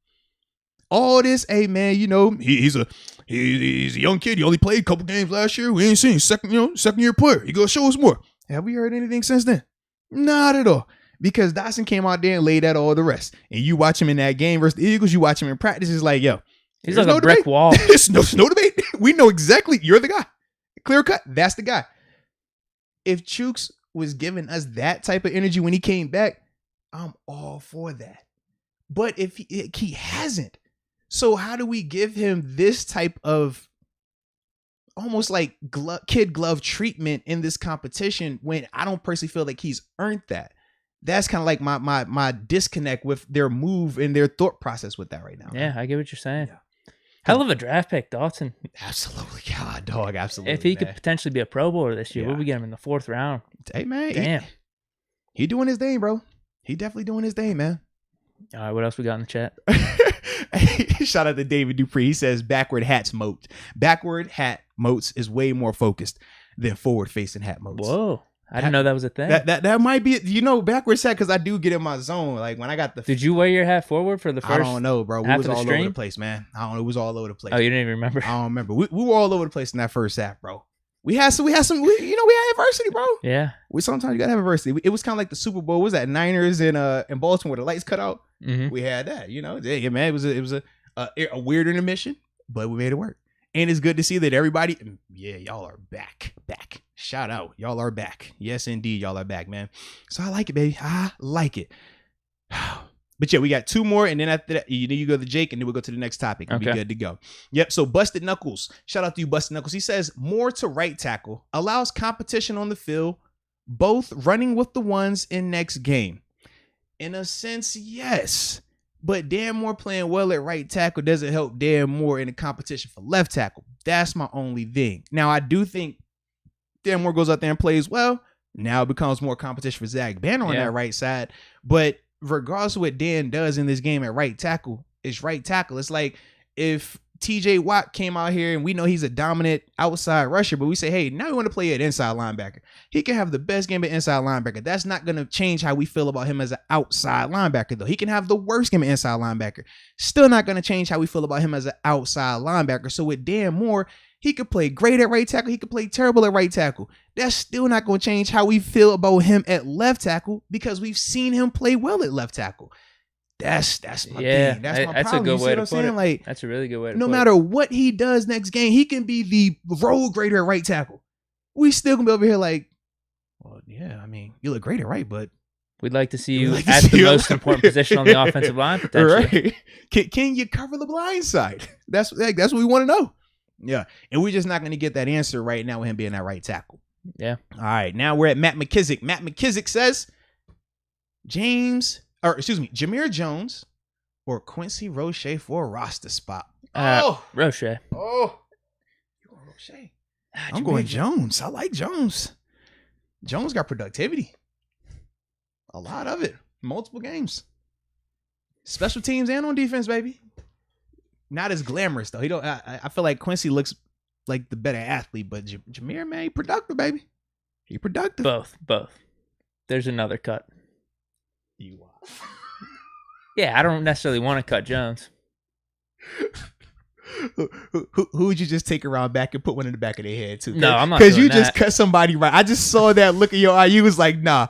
All this, hey man, he's a young kid. He only played a couple games last year. We ain't seen second year player. He gonna show us more. Have we heard anything since then? Not at all. Because Dotson came out there and laid out all the rest. And you watch him in that game versus the Eagles, you watch him in practice, it's like, yo, he's like a brick wall. There's no debate. We know exactly you're the guy. Clear cut. That's the guy. If Chuks was giving us that type of energy when he came back, I'm all for that. But if he hasn't, so how do we give him this type of almost like kid glove treatment in this competition when I don't personally feel like he's earned that? That's kind of like my disconnect with their move and their thought process with that right now. Yeah, I get what you're saying. Yeah. Hell of a draft pick, Dotson. Absolutely. God, dog, absolutely. If he could potentially be a Pro Bowler this year, we'll be getting him in the 4th round. Hey, man. Damn. He doing his thing, bro. He definitely doing his thing, man. All right, what else we got in the chat? Shout out to David Dupree. He says backward hat Moats is way more focused than forward facing hat Moats. Whoa. I didn't know that was a thing. That might be, backwards hat, because I do get in my zone. Like when I got the. Did you wear your hat forward for the first? I don't know, bro. We was all stream? over the place, man. I don't know. It was all over the place. Oh, you didn't even remember? I don't remember. We were all over the place in that first half, bro. We had some. We had adversity, bro. Yeah. Sometimes you gotta have adversity. It was kind of like the Super Bowl. What was that Niners in Baltimore where the lights cut out? Mm-hmm. We had that. Yeah, man. It was a weird intermission, but we made it work. And it's good to see that everybody, y'all are back. Shout out. Y'all are back. Yes, indeed. Y'all are back, man. So I like it, baby. I like it. But yeah, we got 2 more. And then after that, you go to Jake and then we'll go to the next topic. We'll be good to go. Yep. So Busted Knuckles. Shout out to you, Busted Knuckles. He says more to right tackle allows competition on the field, both running with the ones in next game. In a sense, yes. But Dan Moore playing well at right tackle doesn't help Dan Moore in the competition for left tackle. That's my only thing. Now, I do think Dan Moore goes out there and plays well. Now it becomes more competition for Zach Banner on that right side. But regardless of what Dan does in this game at right tackle, it's right tackle. It's like if TJ Watt came out here and we know he's a dominant outside rusher, but we say, hey, now we want to play at inside linebacker. He can have the best game at inside linebacker. That's not going to change how we feel about him as an outside linebacker, though. He can have the worst game at inside linebacker. Still not going to change how we feel about him as an outside linebacker. So with Dan Moore, he could play great at right tackle. He could play terrible at right tackle. That's still not going to change how we feel about him at left tackle because we've seen him play well at left tackle. That's my thing. That's my problem. A good way to put it. Like, that's a really good way to put it. No matter what he does next game, he can be the road grader at right tackle. We still gonna be over here like, well, yeah, I mean, you look great at right, but we'd like to see you at the most important position on the offensive line, potentially. Right. Can you cover the blind side? That's what we want to know. Yeah. And we're just not gonna get that answer right now with him being that right tackle. Yeah. All right. Now we're at Matt McKissick. Matt McKissick says Jameer Jones or Quincy Roche for a roster spot. Roche. Oh, you going Roche? I'm going Jones. I like Jones. Jones got productivity. A lot of it. Multiple games. Special teams and on defense, baby. Not as glamorous though. He don't. I feel like Quincy looks like the better athlete, but Jameer, man, he productive, baby. He productive. Both. There's another cut. You are. Yeah, I don't necessarily want to cut Jones. Who would you just take around back and put one in the back of their head too? No, I'm not. Because you just cut somebody right. I just saw that look in your eye. You was like, nah.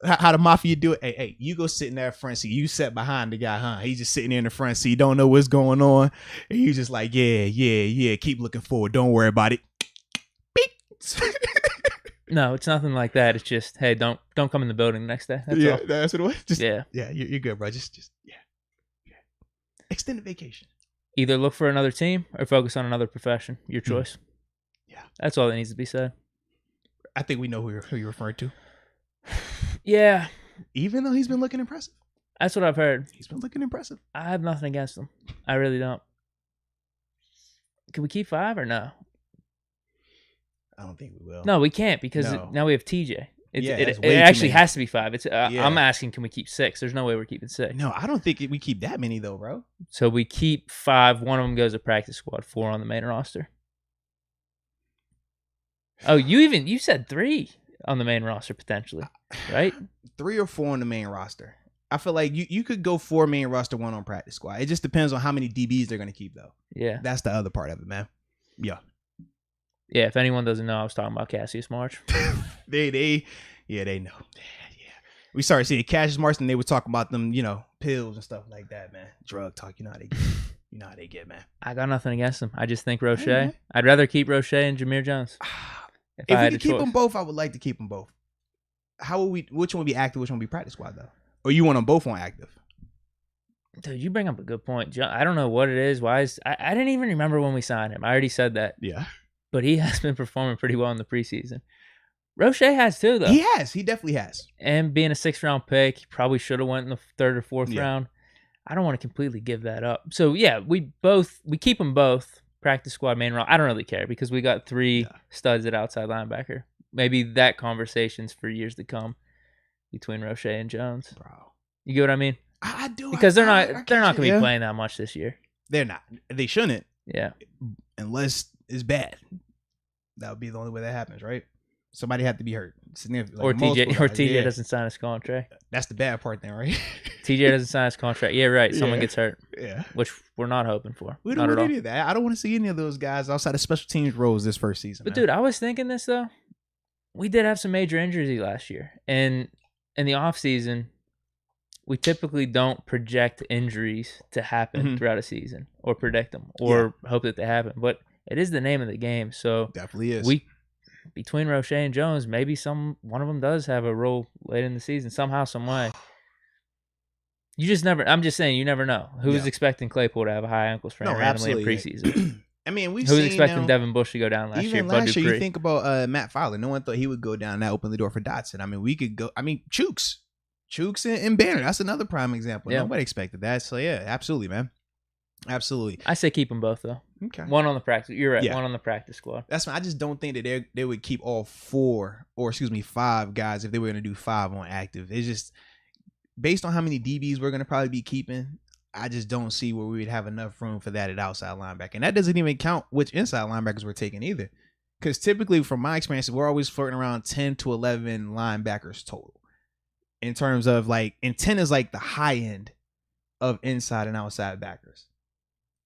How the mafia do it? Hey, you go sit in that front seat. You sat behind the guy, huh? He's just sitting there in the front seat. Don't know what's going on. And you just like, yeah. Keep looking forward. Don't worry about it. Beep. No, it's nothing like that. It's just, hey, don't come in the building the next day. That's all. That's what it was. Just, yeah, you're good, bro. Just extended vacation. Either look for another team or focus on another profession. Your choice. Yeah, that's all that needs to be said. I think we know who you're referring to. Yeah, even though he's been looking impressive. That's what I've heard. He's been looking impressive. I have nothing against him. I really don't. Can we keep 5 or no? I don't think we will. No, we can't because now we have TJ. It way actually too many. has to be 5. I'm asking, can we keep 6? There's no way we're keeping 6. No, I don't think we keep that many though, bro. So we keep 5. One of them goes to practice squad. 4 on the main roster. Oh, you said 3 on the main roster potentially, right? 3 or 4 on the main roster. I feel like you could go 4 main roster, 1 on practice squad. It just depends on how many DBs they're going to keep, though. Yeah. That's the other part of it, man. Yeah. Yeah, if anyone doesn't know, I was talking about Cassius Marsh. they know. Yeah. We started seeing Cassius Marsh, and they were talking about them, pills and stuff like that, man. Drug talk, you know how they get, man. I got nothing against them. I just think Roche. Hey, I'd rather keep Roche and Jameer Jones. If we could keep them both, I would like to keep them both. Which one would be active? Which one would be practice squad, though? Or you want them both on active? Dude, you bring up a good point. I don't know what it is. I didn't even remember when we signed him. I already said that. Yeah. But he has been performing pretty well in the preseason. Roche has too, though. He has. He definitely has. And being a 6th-round pick, he probably should have went in the 3rd or 4th round. I don't want to completely give that up. So, yeah, we keep them both. Practice squad, main roster. I don't really care because we got 3 studs at outside linebacker. Maybe that conversation's for years to come between Roche and Jones. Bro. You get what I mean? I do. Because they're not going to be playing that much this year. They're not. They shouldn't. Yeah. Unless it's bad. That would be the only way that happens, right? Somebody had to be hurt. Or TJ doesn't sign his contract. That's the bad part then, right? TJ doesn't sign his contract. Yeah, right. Someone gets hurt. Yeah. Which we're not hoping for. We don't want to do that. I don't want to see any of those guys outside of special teams roles this first season. But, dude, I was thinking this, though. We did have some major injuries last year. And in the offseason, we typically don't project injuries to happen throughout a season or predict them or hope that they happen. But it is the name of the game. So definitely is. Between Roche and Jones, maybe one of them does have a role late in the season somehow, some way. You just never. I'm just saying, you never know. Who was expecting Claypool to have a high ankle sprain randomly in preseason? I mean, who was expecting Devin Bush to go down last year? Even last year, you think about Matt Fowler. No one thought he would go down. That opened the door for Dotson. I mean, we could go. I mean, Chuks and Banner. That's another prime example. Yeah. Nobody expected that. So yeah, absolutely, man. Absolutely. I say keep them both though. Okay. 1 on the practice. You're right. 1 on the practice squad. That's fine. I just don't think that they would keep all 5 guys if they were going to do 5 on active. It's just based on how many DBs we're going to probably be keeping. I just don't see where we would have enough room for that at outside linebacker. And that doesn't even count which inside linebackers we're taking either. Because typically, from my experience, we're always flirting around 10 to 11 linebackers total. In terms of and 10 is like the high end of inside and outside backers.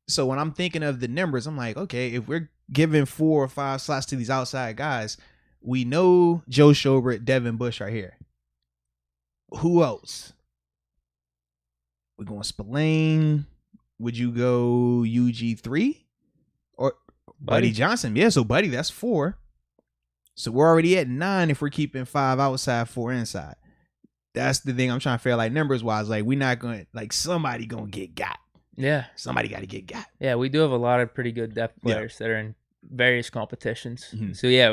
So when I'm thinking of the numbers, I'm like, okay, if we're giving 4 or 5 slots to these outside guys, we know Joe Schobert, Devin Bush are here. Who else? We're going Spillane. Would you go UG3? Or Buddy Johnson? Yeah, so Buddy, that's 4. So we're already at 9 if we're keeping 5 outside, 4 inside. That's the thing I'm trying to figure out, numbers wise. We're not going to, somebody going to get got. Yeah. Somebody got to get got. Yeah, we do have a lot of pretty good depth players that are in various competitions. Mm-hmm. So, yeah,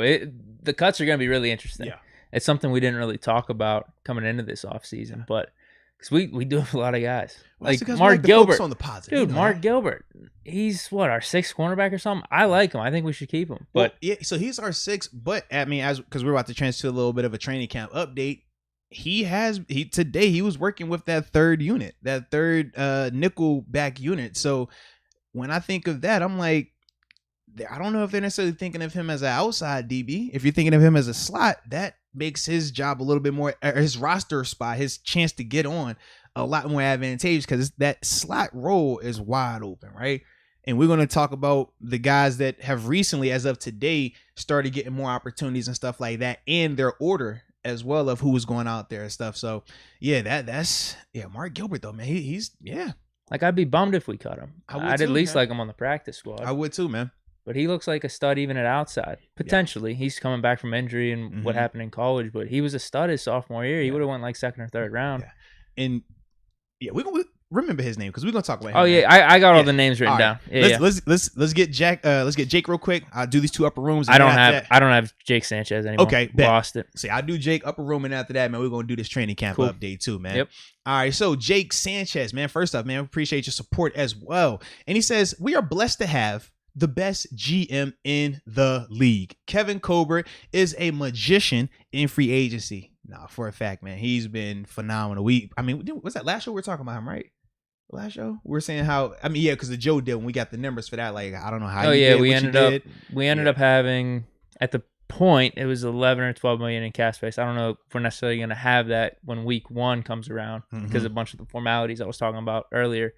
the cuts are going to be really interesting. Yeah. It's something we didn't really talk about coming into this offseason, but because we do have a lot of guys. Well, Mark Gilbert. On the positive, dude, Mark Gilbert. He's, our 6th cornerback or something? I like him. I think we should keep him. But so he's our 6th, but, because we're about to transfer a little bit of a training camp update, today he was working with that 3rd unit, that 3rd nickel back unit. So when I think of that, I'm like, I don't know if they're necessarily thinking of him as an outside DB. If you're thinking of him as a slot, that makes his job a little bit more, his roster spot, his chance to get on a lot more advantageous because that slot role is wide open, right? And we're going to talk about the guys that have recently, as of today, started getting more opportunities and stuff like that, and their order as well of who was going out there and stuff. So yeah, that's Mark Gilbert though, man. He's I'd be bummed if we cut him. I'd at least like him on the practice squad. I would too, man. But he looks like a stud even at outside. Potentially. He's coming back from injury and what happened in college, but he was a stud his sophomore year. He would have went 2nd or 3rd round. Yeah. And we're going to remember his name because we're going to talk about him. Oh yeah, I got all the names written down. Yeah, let's get Jack. Let's get Jake real quick. I'll do these 2 upper rooms. I don't have Jake Sanchez anymore. Okay, lost it. See, I'll do Jake upper room, and after that, man, we're gonna do this training camp update too, man. Yep. All right, so Jake Sanchez, man. First off, man, we appreciate your support as well. And he says we are blessed to have the best GM in the league. Kevin Colbert is a magician in free agency. Nah, for a fact, man, he's been phenomenal. Was that last show we were talking about him, right? Last show we were saying how because the Joe did when we got the numbers for that. I don't know how. We ended up having at the point, it was 11 or 12 million in cap space. I don't know if we're necessarily going to have that when week 1 comes around because of a bunch of the formalities I was talking about earlier.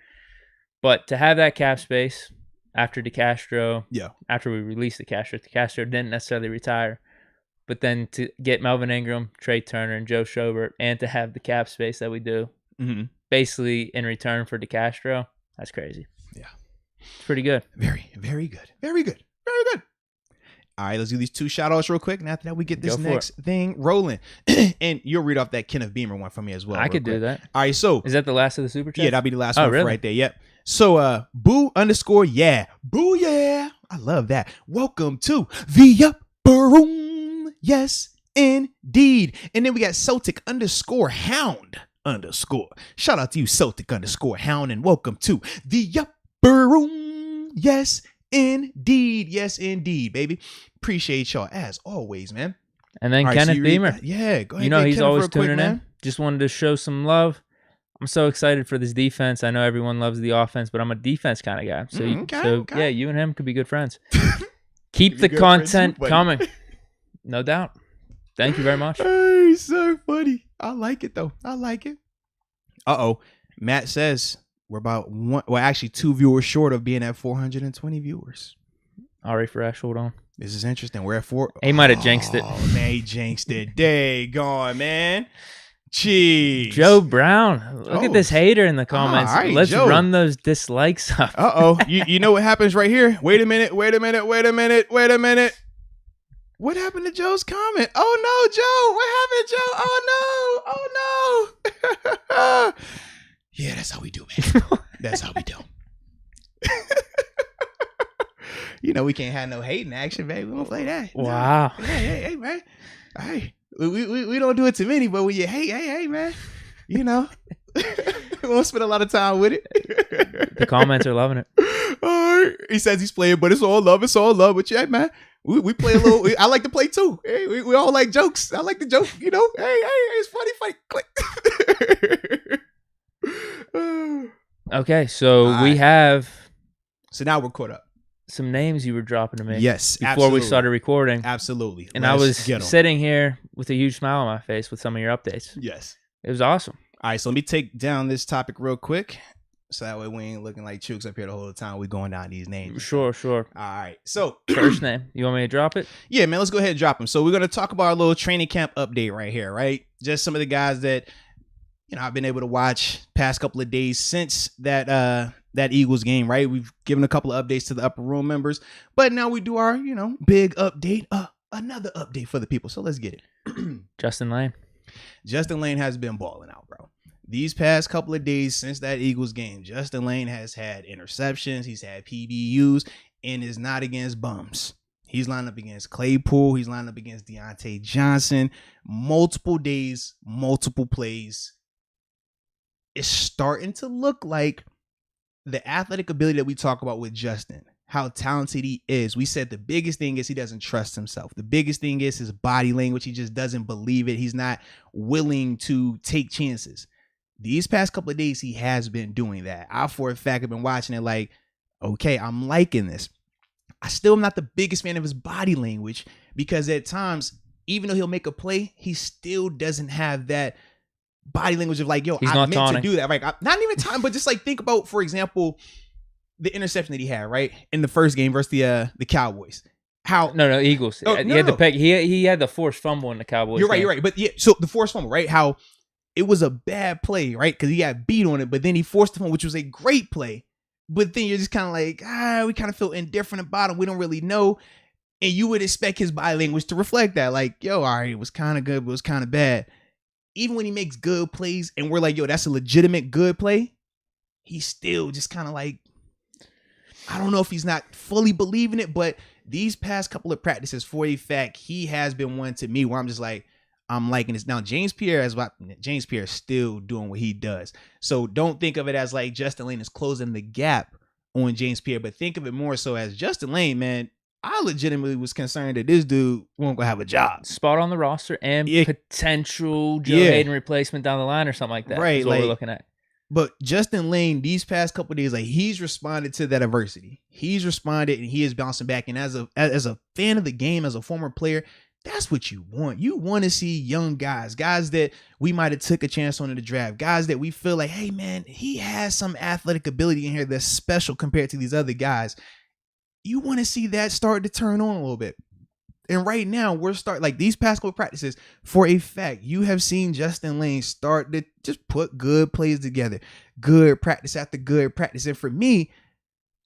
But to have that cap space after DeCastro, after we released DeCastro didn't necessarily retire. But then to get Melvin Ingram, Trey Turner, and Joe Schobert, and to have the cap space that we do, basically in return for DeCastro, that's crazy. Yeah. It's pretty good. Very, very good. Very good. Very good. All right, let's do these 2 shout-outs real quick. And after that, we get this next thing rolling. And you'll read off that Kenneth Beamer one for me as well. I could do that. All right, so. Is that the last of the Super Chat? Yeah, that'll be the last one right there. Yep. So, boo_yeah. Boo yeah. I love that. Welcome to the upper room. Yes, indeed. And then we got Celtic_hound_. Shout out to you, Celtic_hound, and welcome to the upper room. Yes, indeed. Yes, indeed, baby. Appreciate y'all as always, man. And then Kenneth Beamer. Go ahead. You know he's always tuning in. Just wanted to show some love. I'm so excited for this defense. I know everyone loves the offense, but I'm a defense kind of guy. So, yeah, you and him could be good friends. Keep the content coming. No doubt. Thank you very much. Hey, so funny. I like it, though. I like it. Matt says we're about 2 viewers short of being at 420 viewers. I'll refresh. Hold on. This is interesting. We're at 4. He might have jinxed it. Oh, man, he jinxed it. Day gone, man. Jeez. Joe Brown. Look at this hater in the comments. Right, Let's Joe. Run those dislikes up. You know what happens right here? Wait a minute. What happened to Joe's comment? Oh, no, Joe. What happened, Joe? Oh, no. Yeah, that's how we do, man. That's how we do. You know we can't have no hating action, baby. We don't play that. Wow. No. Hey, man. Hey, we don't do it to many, but when you hey, man, you know, we won't spend a lot of time with it. The comments are loving it. All right. He says he's playing, but it's all love. But yeah, man, we play a little. I like to play too. Hey, we all like jokes. I like the joke. You know, hey, it's funny. Click. Okay, so we have. So now we're caught up. Some names you were dropping to me. Yes, before we started recording. Absolutely. And I was sitting here with a huge smile on my face with some of your updates. Yes. It was awesome. All right, so let me take down this topic real quick. So that way we ain't looking like Chuks up here the whole time. We going down these names. Sure. All right. So first name. You want me to drop it? Yeah, man. Let's go ahead and drop them. So we're going to talk about our little training camp update right here, right? Just some of the guys that, you know, I've been able to watch past couple of days since that Eagles game, right? We've given a couple of updates to the upper room members, but now we do our, you know, big update, another update for the people. So let's get it. Justin Lane has been balling out, bro. These past couple of days since that Eagles game, Justin Lane has had interceptions. He's had PBUs and is not against bums. He's lined up against Claypool. He's lined up against Deontay Johnson. Multiple days, multiple plays. It's starting to look like the athletic ability that we talk about with Justin, how talented he is. We said the biggest thing is he doesn't trust himself. The biggest thing is his body language. He just doesn't believe it. He's not willing to take chances. These past couple of days, he has been doing that. I, for a fact, have been watching it like, okay, I'm liking this. I still am not the biggest fan of his body language because at times, even though he'll make a play, he still doesn't have that body language of like, yo, I meant to do that. Right? Not even time, but just like think about, for example, the interception that he had, right, in the first game versus the Cowboys. How? No, Eagles. He had the forced fumble in the Cowboys. You're right. But yeah, so the forced fumble, right? How it was a bad play, right? Because he got beat on it, but then he forced the fumble, which was a great play. But then you're just kind of like, we kind of feel indifferent about him. We don't really know. And you would expect his body language to reflect that. Like, yo, all right, it was kind of good, but it was kind of bad. Even when he makes good plays and we're like, yo, that's a legitimate good play, he's still just kind of like, I don't know if he's not fully believing it, but these past couple of practices, for a fact, he has been one to me where I'm just like, I'm liking this. Now, James Pierre is still doing what he does. So don't think of it as like Justin Lane is closing the gap on James Pierre, but think of it more so as Justin Lane, man. I legitimately was concerned that this dude won't go have a job. Spot on the roster and potential Joe Hayden replacement down the line or something like that. Right. Is what we're looking at. But Justin Lane, these past couple of days, like he's responded to that adversity. He's responded and he is bouncing back. And as a fan of the game, as a former player, That's what you want. You want to see young guys that we might have took a chance on in the draft, guys that we feel like, hey man, he has some athletic ability in here that's special compared to these other guys. You want to see that start to turn on a little bit. And right now we're like these past couple practices, for a fact, you have seen Justin Lane start to just put good plays together, good practice after good practice. And for me,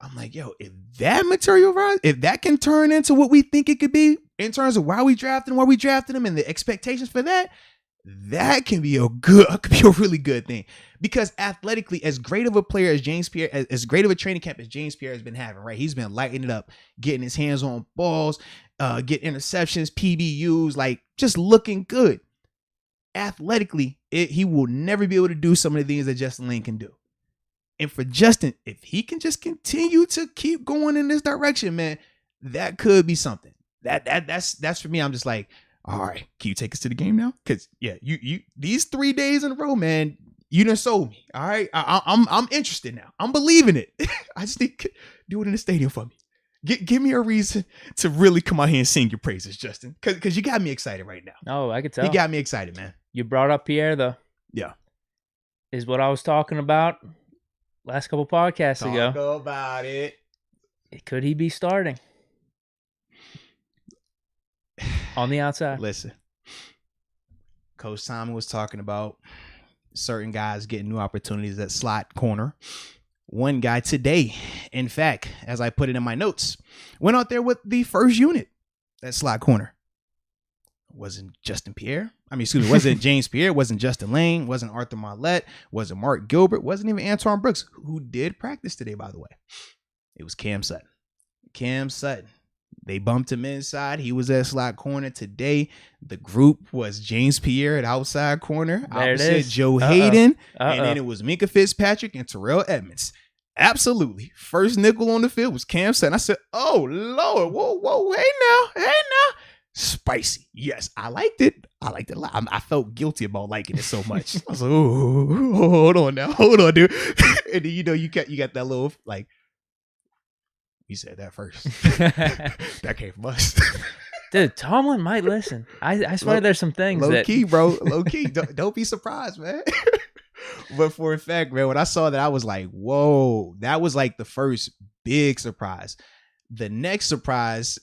I'm like, yo, if that materializes, if that can turn into what we think it could be in terms of why we drafted him and the expectations for that, that can be a really good thing. Because athletically, as great of a player as James Pierre, as great of a training camp as James Pierre has been having, right? He's been lighting it up, getting his hands on balls, get interceptions, PBUs, like just looking good. Athletically, he will never be able to do some of the things that Justin Lane can do. And for Justin, if he can just continue to keep going in this direction, man, that could be something. That's for me. I'm just like, all right, can you take us to the game now? Because yeah, you these 3 days in a row, man, you done sold me. All right, I'm interested now. I'm believing it. I just need to do it in the stadium for me. Give me a reason to really come out here and sing your praises, Justin, because you got me excited right now. Oh, I could tell. You got me excited, man. You brought up Pierre though. Yeah, is what I was talking about last couple podcasts ago. Talk about it. Could he be starting on the outside? Listen, Coach Tomlin was talking about certain guys getting new opportunities at slot corner. One guy today, in fact, as I put it in my notes, went out there with the first unit at slot corner. Wasn't Justin Pierre. Wasn't James Pierre. Wasn't Justin Lane. Wasn't Arthur Marlette. Wasn't Mark Gilbert. Wasn't even Antoine Brooks, who did practice today, by the way. It was Cam Sutton. They bumped him inside. He was at slot corner today. The group was James Pierre at outside corner. Opposite Joe Hayden. And then it was Minka Fitzpatrick and Terrell Edmonds. Absolutely. First nickel on the field was Cam Sutton. I said, oh, Lord. Whoa. Hey now. Spicy. Yes, I liked it. I liked it a lot. I felt guilty about liking it so much. I was like, oh, hold on, dude. And then, you got that little, like, you said that first. That came from us. Dude, Tomlin might listen. I swear there's some things low key, bro. Low key. Don't be surprised, man. But for a fact, man, when I saw that, I was like, whoa. That was like the first big surprise. The next surprise,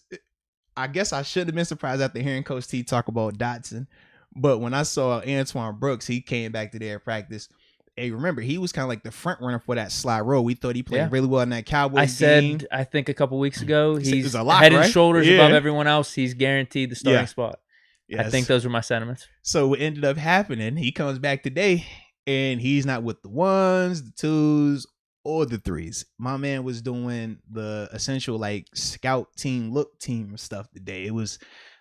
I guess I should have been surprised after hearing Coach T talk about Dotson. But when I saw Antoine Brooks, he came back to their practice. Hey, remember, he was kind of like the front runner for that slot role. We thought he played really well in that Cowboys game. I think a couple weeks ago, he's a lot, head and right? shoulders above everyone else. He's guaranteed the starting spot. Yes. I think those were my sentiments. So what ended up happening, he comes back today, and he's not with the ones, the twos, or the threes. My man was doing the essential, like, scout team, look team stuff today. It was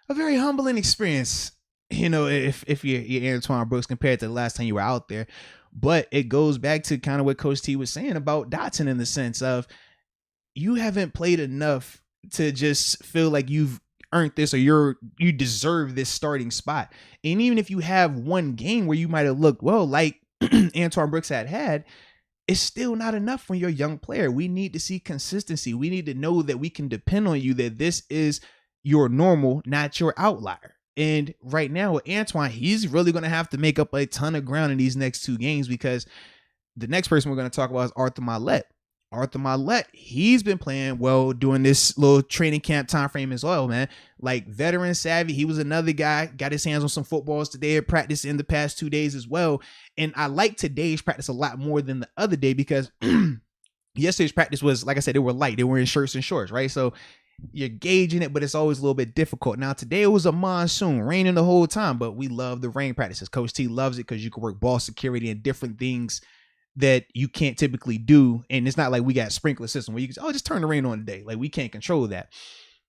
a very humbling experience, if you're Antoine Brooks compared to the last time you were out there. But it goes back to kind of what Coach T was saying about Dotson in the sense of you haven't played enough to just feel like you've earned this or you deserve this starting spot. And even if you have one game where you might have looked, well, like Antoine Brooks had, it's still not enough when you're a young player. We need to see consistency. We need to know that we can depend on you, that this is your normal, not your outlier. And right now with Antoine, he's really going to have to make up a ton of ground in these next two games because the next person we're going to talk about is Arthur Marlette. Arthur Marlette, he's been playing well during this little training camp time frame as well, man. Like veteran savvy, he was another guy, got his hands on some footballs today at practice in the past 2 days as well. And I like today's practice a lot more than the other day because yesterday's practice was, like I said, they were light. They were in shirts and shorts, right? So you're gauging it, but it's always a little bit difficult. Now, today it was a monsoon, raining the whole time, but we love the rain practices. Coach T loves it because you can work ball security and different things that you can't typically do. And it's not like we got sprinkler system where you can, just turn the rain on today. Like, we can't control that.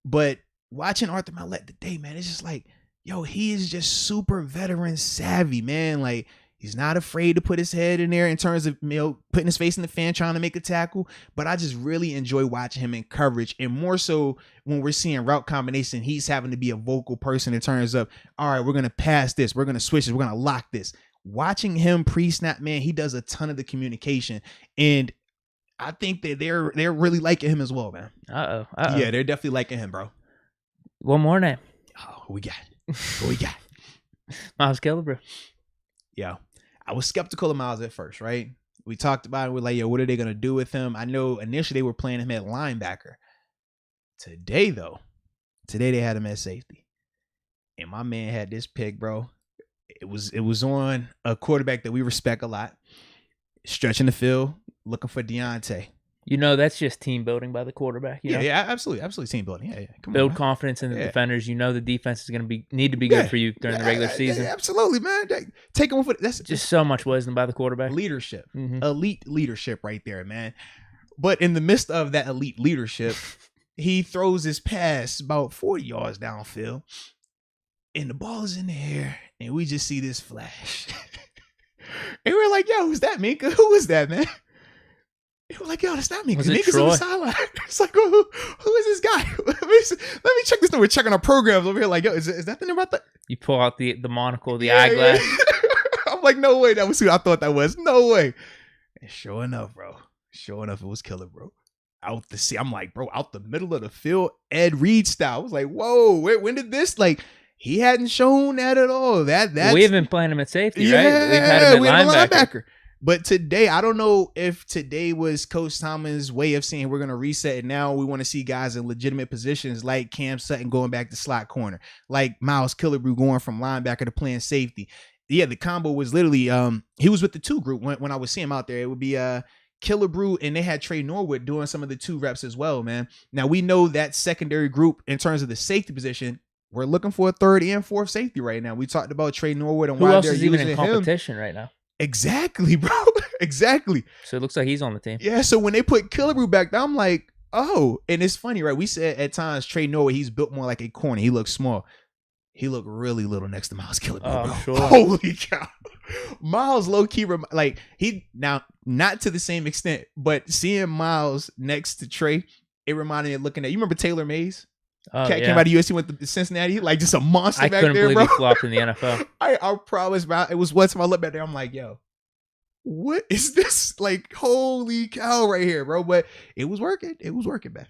But watching Arthur Marlette today, man, it's just like, yo, he is just super veteran savvy, man. Like, he's not afraid to put his head in there in terms of, putting his face in the fan, trying to make a tackle. But I just really enjoy watching him in coverage. And more so when we're seeing route combination, he's having to be a vocal person in terms of, all right, we're going to pass this. We're going to switch this. We're going to lock this. Watching him pre-snap, man, he does a ton of the communication. And I think that they're really liking him as well, man. Uh-oh. Yeah, they're definitely liking him, bro. One more name. Oh, who we got? What we got? Miles Killebrew. Yeah. I was skeptical of Miles at first, right? We talked about it. We're like, yo, what are they going to do with him? I know initially they were playing him at linebacker. Today they had him at safety. And my man had this pick, bro. It was on a quarterback that we respect a lot. Stretching the field, looking for Deontay. You know, that's just team building by the quarterback. You know? Yeah, absolutely team building. Yeah. Come Build on, confidence in the defenders. You know the defense is going to need to be good for you during the regular season. Yeah, absolutely, man. Take him for that's just so much wisdom by the quarterback. Leadership, elite leadership, right there, man. But in the midst of that elite leadership, he throws his pass about 40 yards downfield, and the ball is in the air, and we just see this flash. And we're like, yo, who's that, Minka? Who is that, man? And we're like, yo, that's not Minka. Minka's on the sideline. It's like, who is this guy? Let me check this. We're checking our programs over here. Like, yo, is that the name about that? You pull out the monocle, the eyeglass. I'm like, no way. That was who I thought that was. No way. And sure enough, it was Killer, bro. Out the sea. I'm like, bro, out the middle of the field, Ed Reed style. I was like, whoa, when did this, like, he hadn't shown that at all. We have been playing him at safety, right? We've had him at linebacker. But today, I don't know if today was Coach Tomlin's way of saying we're going to reset it now. We want to see guys in legitimate positions like Cam Sutton going back to slot corner, like Miles Killebrew going from linebacker to playing safety. Yeah, the combo was literally, he was with the 2 group when I would see him out there. It would be Killebrew, and they had Trey Norwood doing some of the 2 reps as well, man. Now, we know that secondary group in terms of the safety position, we're looking for a 3rd and 4th safety right now. We talked about Trey Norwood and who why else they're is using even in competition right now. Exactly, bro. Exactly. So it looks like he's on the team. Yeah, so when they put Killebrew back there, I'm like, oh. And it's funny, right? We said at times Trey Norwood, he's built more like a corner. He looks small. He looked really little next to Miles Killebrew, bro. Sure. Holy cow. Miles low-key, like, he, now, not to the same extent, but seeing Miles next to Trey, it reminded me of looking at, you remember Taylor Mays? Cat came out of USC, went to Cincinnati, like just a monster back there, bro. I couldn't believe he flopped in the NFL. I promise, bro. It was one time I looked back there, I'm like, yo, what is this? Like, holy cow right here, bro. But it was working. It was working, man.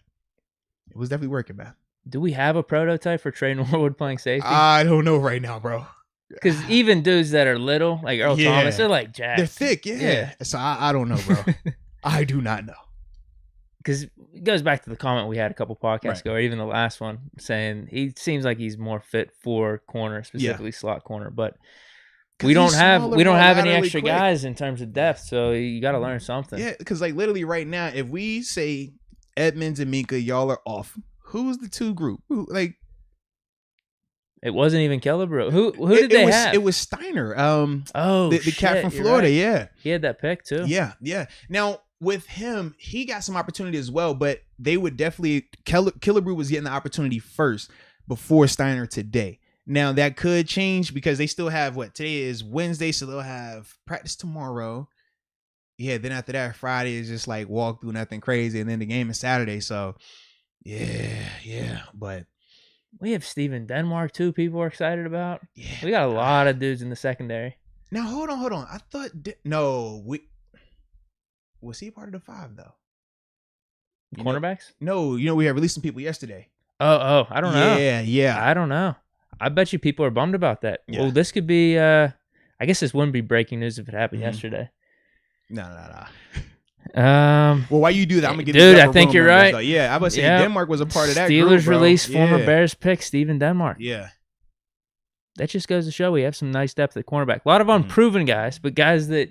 It was definitely working, man. Do we have a prototype for Trey Norwood playing safety? I don't know right now, bro. Because even dudes that are little, like Earl Thomas, they're like jacked. They're thick, yeah. So I don't know, bro. I do not know. Because it goes back to the comment we had a couple podcasts ago, or even the last one, saying he seems like he's more fit for corner, specifically slot corner. But we don't have any extra guys in terms of depth, so you got to learn something. Yeah, because like literally right now, if we say Edmonds and Minka, y'all are off. Who's the 2 group? Like, it wasn't even Killebrew. Who did they have? It was Steiner. The shit, cat from Florida. Right. Yeah, he had that pick too. Yeah. Now, with him, he got some opportunity as well, but they would definitely Killebrew was getting the opportunity first before Steiner today. Now that could change because they still have today is Wednesday, so they'll have practice tomorrow. Yeah, then after that, Friday is just like walk through, nothing crazy, and then the game is Saturday. So yeah, but we have Steven Denmark too. People are excited about. Yeah, we got a lot of dudes in the secondary. Now hold on. I thought was he part of the 5 though? Cornerbacks? No, we had released some people yesterday. Oh, I don't know. Yeah. I don't know. I bet you people are bummed about that. Yeah. Well, this could be. I guess this wouldn't be breaking news if it happened yesterday. No. Well, why you do that? I'm gonna get dude. I think you're right. Though. Yeah, I was saying Denmark was a part of that. Steelers group, released former Bears pick Steven Denmark. Yeah. That just goes to show we have some nice depth at cornerback. A lot of unproven guys, but guys that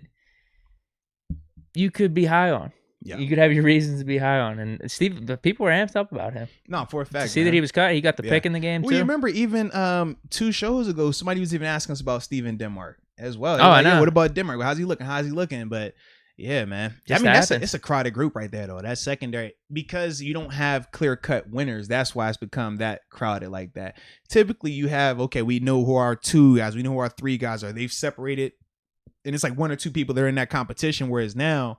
you could be high on. Yeah. You could have your reasons to be high on. And Steve, the people were amped up about him. No, for a fact. To see that he was cut, he got the pick in the game, too. Well, you remember even 2 shows ago, somebody was even asking us about Steven Denmark as well. I know. What about Denmark? How's he looking? But yeah, man. It's a crowded group right there, though. That's secondary. Because you don't have clear-cut winners, that's why it's become that crowded like that. Typically, you have, we know who our 2 guys, we know who our 3 guys are. They've separated, and it's like 1 or 2 people that are in that competition, whereas now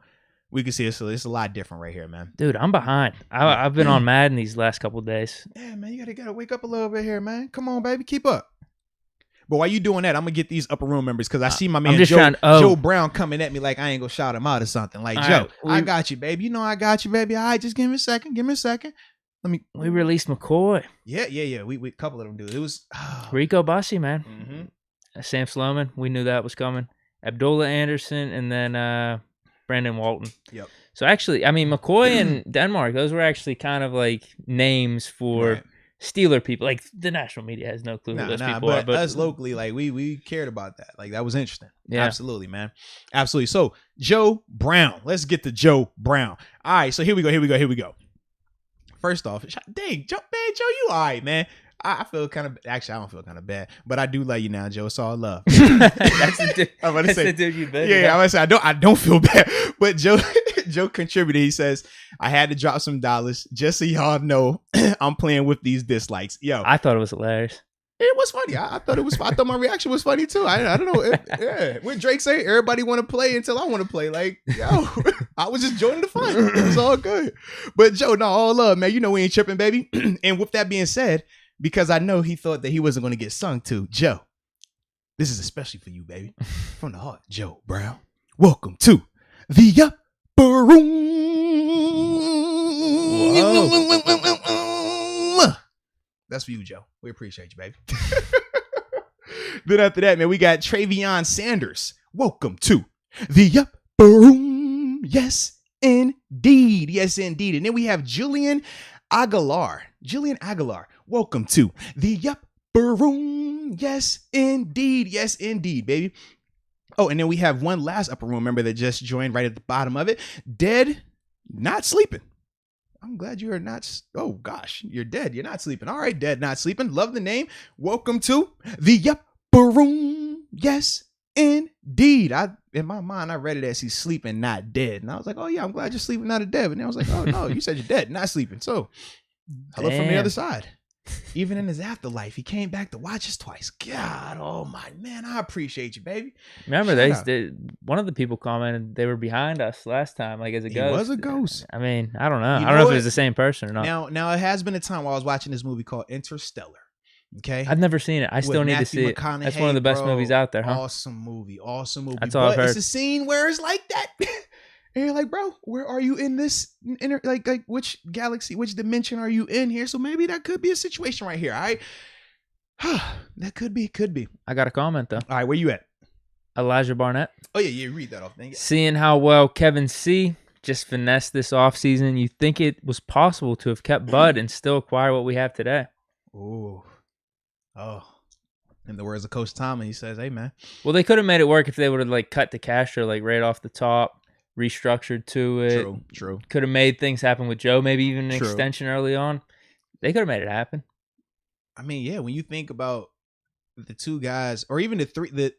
we can see it's a lot different right here, man. Dude, I'm behind. I've been on Madden these last couple of days. Yeah, man, you gotta wake up a little bit here, man. Come on, baby, keep up. But while you doing that, I'm gonna get these upper room members because I see my man Joe Brown coming at me like I ain't gonna shout him out or something. Like, Joe, I got you, baby. I got you, baby. All right, just give me a second. We released McCoy. Yeah. We a couple of them do. It was Rico Bussey, man. Mm-hmm. Sam Sloman. We knew that was coming. Abdullah Anderson, and then Brandon Walton. Yep. So actually, I mean, McCoy and Denmark, those were actually kind of like names for Steeler people. Like the national media has no clue who those people are. But us locally, like we cared about that. Like that was interesting. Yeah. Absolutely, man. Absolutely. So Joe Brown. Let's get to Joe Brown. All right. So here we go. First off, dang, Joe, you all right, man. I feel kind of, actually, I don't feel kind of bad, but I do love you now, Joe. It's all love. That's the dude you bet. Yeah, I'm gonna say I don't feel bad, but Joe contributed. He says, I had to drop some dollars just so y'all know I'm playing with these dislikes. Yo, I thought it was hilarious. It was funny. I thought it was. I thought my reaction was funny too. I don't know. When Drake say everybody want to play until I want to play, like yo, I was just joining the fun. It's all good. But Joe, no, all love, man. You know we ain't tripping, baby. And with that being said, because I know he thought that he wasn't going to get sung to, Joe, this is especially for you, baby. From the heart, Joe Brown. Welcome to the Upper Room. That's for you, Joe. We appreciate you, baby. Then after that, man, we got Travion Sanders. Welcome to the Upper Room. Yes, indeed. Yes, indeed. And then we have Julian Aguilar. Welcome to the Upper Room. Yes, indeed. Yes, indeed, baby. Oh, and then we have one last Upper Room member that just joined right at the bottom of it. Dead, not sleeping. I'm glad you are not. Oh, gosh, you're dead. You're not sleeping. All right, dead, not sleeping. Love the name. Welcome to the Upper Room. Yes, indeed. In my mind, I read it as he's sleeping, not dead. And I was like, oh, yeah, I'm glad you're sleeping, not dead. And I was like, oh, no, you said you're dead, not sleeping. So hello from the other side. Even in his afterlife, he came back to watch us twice. God, oh my man, I appreciate you, baby. Remember, one of the people commented they were behind us last time, like as a ghost. He was a ghost. I mean, I don't know. I don't know if it was the same person or not. Now it has been a time while I was watching this movie called Interstellar. Okay, I've never seen it. I still need to see it. That's one of the best movies out there, huh? Awesome movie. That's all I've heard. It's a scene where it's like that. And you're like, bro, where are you in this? Like which galaxy, which dimension are you in here? So maybe that could be a situation right here. All right. That could be. I got a comment, though. All right, where you at? Elijah Barnett. Oh, yeah, read that off. Seeing how well Kevin C. just finessed this offseason, you think it was possible to have kept Bud and still acquire what we have today? Oh. In the words of Coach Tom, he says, hey, man. Well, they could have made it work if they would have like cut the Castro like right off the top. Restructured to it. True. Could have made things happen with Joe, maybe even an extension early on. They could have made it happen. I mean, yeah, when you think about the two guys, or even the three, the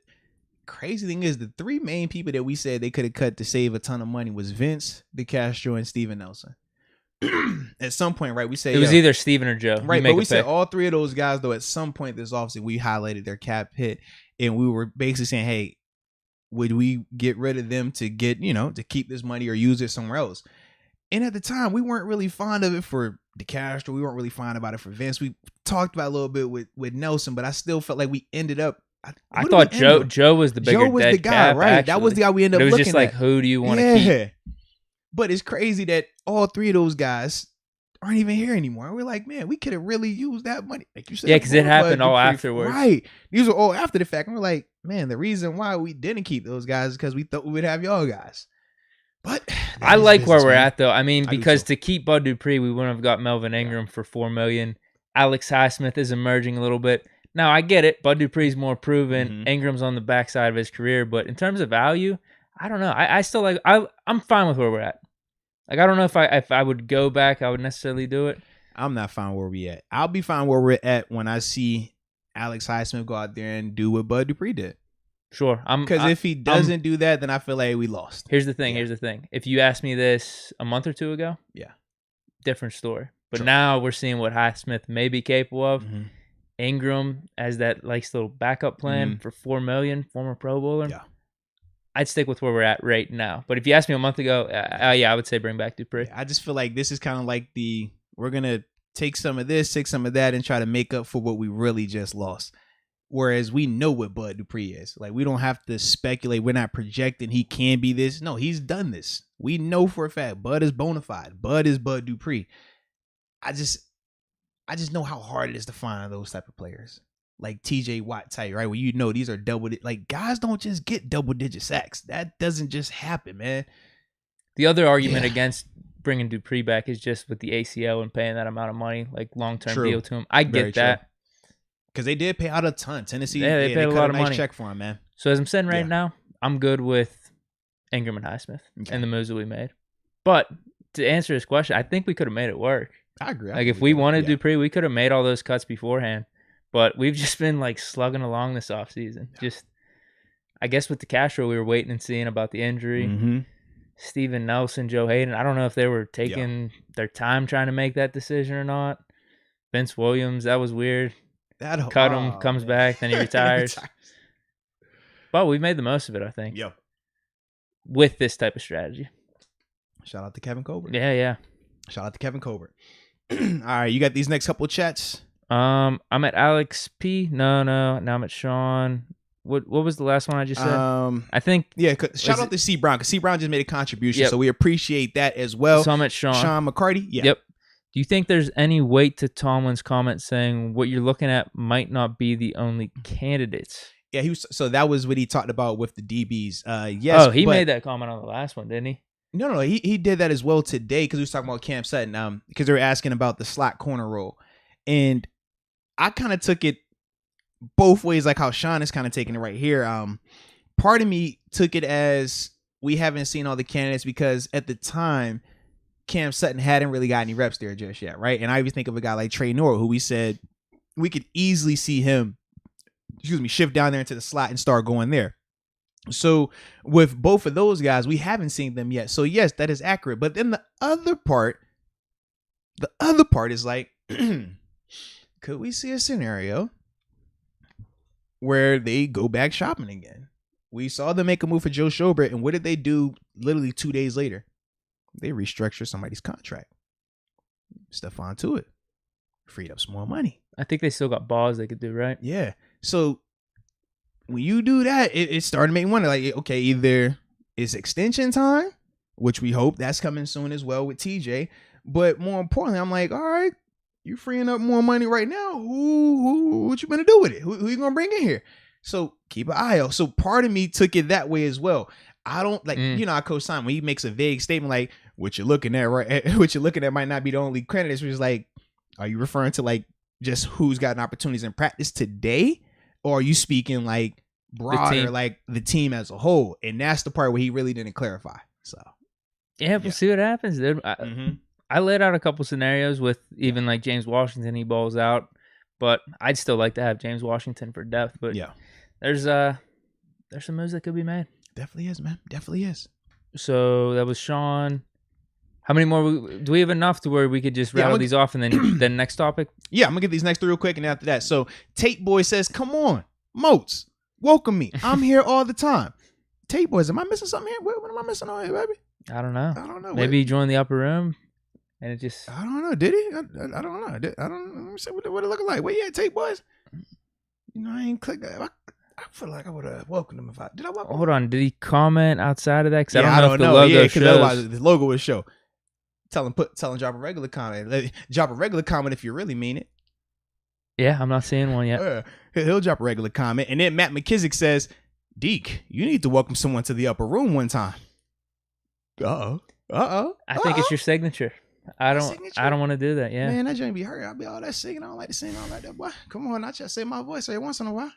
crazy thing is the three main people that we said they could have cut to save a ton of money was Vince, DeCastro, and Steven Nelson. At some point, right, we said it was either Steven or Joe. Right, but we said all three of those guys, though, at some point this offseason, we highlighted their cap hit, and we were basically saying, hey, would we get rid of them to get, to keep this money or use it somewhere else? And at the time, we weren't really fond of it for DeCastro. We weren't really fond about it for Vince. We talked about it a little bit with Nelson, but I still felt like we ended up. I thought Joe was the bigger the guy, cap, right? Actually. That was the guy we ended up looking at. It was just like, who do you want to keep? But it's crazy that all three of those guys aren't even here anymore. We're like, man, we could have really used that money. Like you said, yeah, because it happened all afterwards. Right. These were all after the fact. And we're like, man, the reason why we didn't keep those guys is because we thought we would have y'all guys. But I like where we're at, though. I mean, because to keep Bud Dupree, we wouldn't have got Melvin Ingram for $4 million. Alex Highsmith is emerging a little bit. Now, I get it. Bud Dupree's more proven. Mm-hmm. Ingram's on the backside of his career. But in terms of value, I don't know. I still like. I'm fine with where we're at. Like, I don't know if I would go back, I would necessarily do it. I'm not fine where we at. I'll be fine where we're at when I see Alex Highsmith go out there and do what Bud Dupree did. Sure. Because if he doesn't do that, then I feel like we lost. Here's the thing. If you asked me this a month or two ago, different story. But now we're seeing what Highsmith may be capable of. Mm-hmm. Ingram as that little backup plan for $4 million, former Pro Bowler. Yeah. I'd stick with where we're at right now. But if you asked me a month ago, I would say bring back Dupree. I just feel like this is kind of like we're going to take some of this, take some of that, and try to make up for what we really just lost. Whereas we know what Bud Dupree is. Like, we don't have to speculate. We're not projecting he can be this. No, he's done this. We know for a fact Bud is bona fide. Bud is Bud Dupree. I just know how hard it is to find those type of players. Like TJ Watt type, right? Where these are like guys don't just get double-digit sacks. That doesn't just happen, man. The other argument against bringing Dupree back is just with the ACL and paying that amount of money, like long-term deal to him. I get that. Because they did pay out a ton. Tennessee, they paid a lot of money. Check for him, man. So as I'm saying right now, I'm good with Ingram and Highsmith and the moves that we made. But to answer his question, I think we could have made it work. I agree. Like if we wanted Dupree, we could have made all those cuts beforehand. But we've just been like slugging along this offseason. Just, I guess with the Castro, we were waiting and seeing about the injury. Mm-hmm. Steven Nelson, Joe Hayden. I don't know if they were taking their time trying to make that decision or not. Vince Williams, that was weird. Cut him, comes back, then he retires. But we've made the most of it, I think. Yep. With this type of strategy. Shout out to Kevin Colbert. Yeah. Shout out to Kevin Colbert. All right, you got these next couple of chats? I'm at Alex P. No. Now I'm at Sean. What was the last one I just said? I think. Yeah, shout out to C. Brown, because C. Brown just made a contribution, so we appreciate that as well. So I'm at Sean McCarty. Yeah. Yep. Do you think there's any weight to Tomlin's comment saying what you're looking at might not be the only candidates? Yeah, so that was what he talked about with the DBs. Yes. Oh, he made that comment on the last one, didn't he? No, he did that as well today because he was talking about Cam Sutton. Because they were asking about the slot corner role, and I kind of took it both ways, like how Sean is kind of taking it right here. Part of me took it as we haven't seen all the candidates because at the time, Cam Sutton hadn't really got any reps there just yet, right? And I even think of a guy like Trey Norwood, who we said we could easily see him, shift down there into the slot and start going there. So with both of those guys, we haven't seen them yet. So yes, that is accurate. But then the other part is like, could we see a scenario where they go back shopping again? We saw them make a move for Joe Schobert, and what did they do literally 2 days later? They restructured somebody's contract. Stephon Tuitt freed up some more money. I think they still got balls they could do, right? Yeah. So when you do that, it's starting to make me wonder, like, okay, either it's extension time, which we hope that's coming soon as well with TJ. But more importantly, I'm like, all right, you freeing up more money right now. What you gonna do with it? Who you gonna bring in here? So keep an eye out. So part of me took it that way as well. I don't like, how Coach Simon, when he makes a vague statement like, what you're looking at, right? What you're looking at might not be the only candidates. Which is like, are you referring to like just who's gotten opportunities in practice today? Or are you speaking like broader, like the team as a whole? And that's the part where he really didn't clarify. So yeah, we'll see what happens, dude. I laid out a couple scenarios with even like James Washington, he balls out, but I'd still like to have James Washington for depth. But yeah, there's some moves that could be made. Definitely is, man. Definitely is. So that was Sean. How many more? Do we have enough to where we could just rattle these off and then next topic? Yeah, I'm going to get these next three real quick and after that. So Tate Boy says, come on, Moats, welcome me. I'm here all the time. Tate Boys, am I missing something here? What am I missing on here, baby? I don't know. Maybe he joined the upper room and it just... I don't know. Did he? I don't know. Let me see what it looking like. Where you at, Tate Boys? I ain't clicked that. I feel like I would have welcomed him if I... Did I welcome him? Hold on. Did he comment outside of that? Because I don't know if the logo shows. The logo would show. Tell him drop a regular comment. Drop a regular comment if you really mean it. Yeah, I'm not seeing one yet. He'll drop a regular comment. And then Matt McKissick says, Deke, you need to welcome someone to the upper room one time. I think it's your signature. I don't want to do that. Yeah, man, that joint be hurt. I'll be all that singing. I don't like to sing all like that, boy. Come on, I just say my voice every once in a while.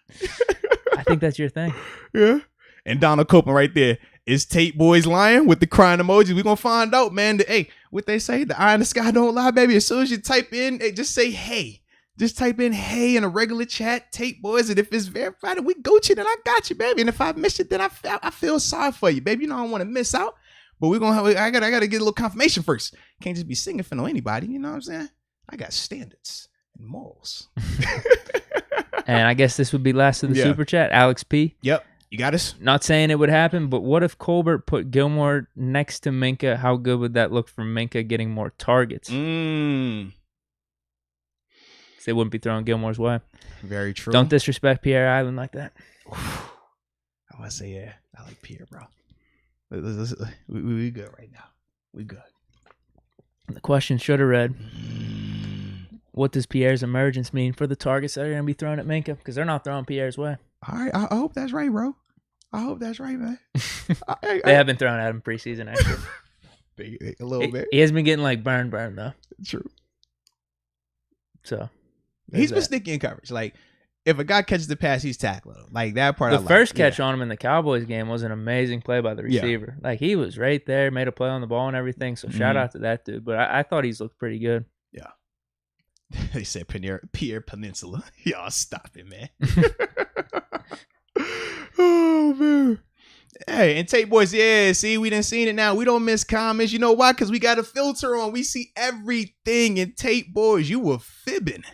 I think that's your thing. Yeah. And Donald Copeland right there. Is Tate Boys lying with the crying emojis? We're going to find out, man. Hey, what they say, the eye in the sky don't lie, baby. As soon as you type in, hey, just say, hey. Just type in, hey, in a regular chat, Tate Boys. And if it's verified, we go to you, then I got you, baby. And if I miss it, then I feel sorry for you, baby. I don't want to miss out. But we're going to have, I got to get a little confirmation first. Can't just be singing for no anybody. You know what I'm saying? I got standards and morals. And I guess this would be last of the super chat. Alex P. Yep. You got us? Not saying it would happen, but what if Colbert put Gilmore next to Minka? How good would that look for Minka getting more targets? They wouldn't be throwing Gilmore's way. Very true. Don't disrespect Pierre Island like that. I want to say, yeah, I like Pierre, bro. We good right now. We good. The question should have read, what does Pierre's emergence mean for the targets that are going to be thrown at Minkah? Because they're not throwing Pierre's way. All right, I hope that's right, bro. I hope that's right, man. They have been throwing at him preseason, actually. A little bit. He has been getting like burn, though. True. So he's been sticky in coverage. Like, if a guy catches the pass, he's tackling him. Like, that part. The first catch on him in the Cowboys game was an amazing play by the receiver. Yeah. Like, he was right there, made a play on the ball and everything. So shout out to that dude. But I thought he's looked pretty good. Yeah. They said Pierre Peninsula. Y'all stop it, man. Oh, man. Hey, and Tate boys, yeah, see, we done seen it now. We don't miss comments. You know why? Because we got a filter on. We see everything. And Tate boys, you were fibbing.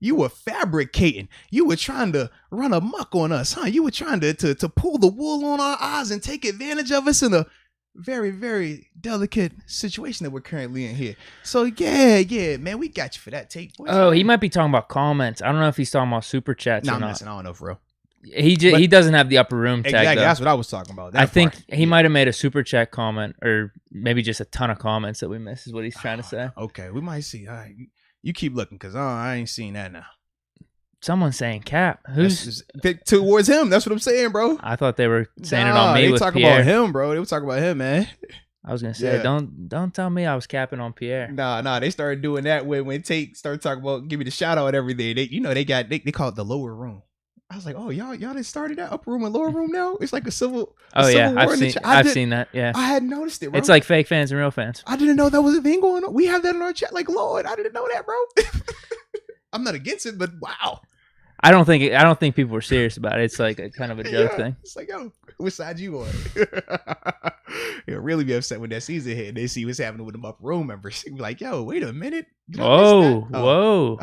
You were fabricating. You were trying to run amok on us, huh? You were trying to pull the wool on our eyes and take advantage of us in a very, very delicate situation that we're currently in here. So, yeah, man, we got you for that, Tate boys. Oh, he might be talking about comments. I don't know if he's talking about super chats or not. I don't know, for real. He doesn't have the upper room tag. Exactly, though. that's what I was talking about. I think he might have made a super chat comment, or maybe just a ton of comments that we missed is what he's trying to say. Okay, we might see. All right, you keep looking, because I ain't seen that now. Someone's saying Cap. Who's towards him? That's what I'm saying, bro. I thought they were saying it on me. They with talking Pierre. about him, bro. They were talking about him, man. I was gonna say, don't tell me I was capping on Pierre. Nah. They started doing that when Tate started talking about give me the shout out and everything. They call it the lower room. I was like, oh, y'all done started that upper room and lower room now? It's like a civil. I've seen that. Yeah, I hadn't noticed it, bro. It's like fake fans and real fans. I didn't know that was a thing going on. We have that in our chat. Like, Lord, I didn't know that, bro. I'm not against it, but wow. I don't think people were serious about it. It's like a kind of a joke thing. It's like, yo, which side you on? He'll really be upset when that season hit and they see what's happening with them upper room members. He'll be like, yo, wait a minute. Whoa.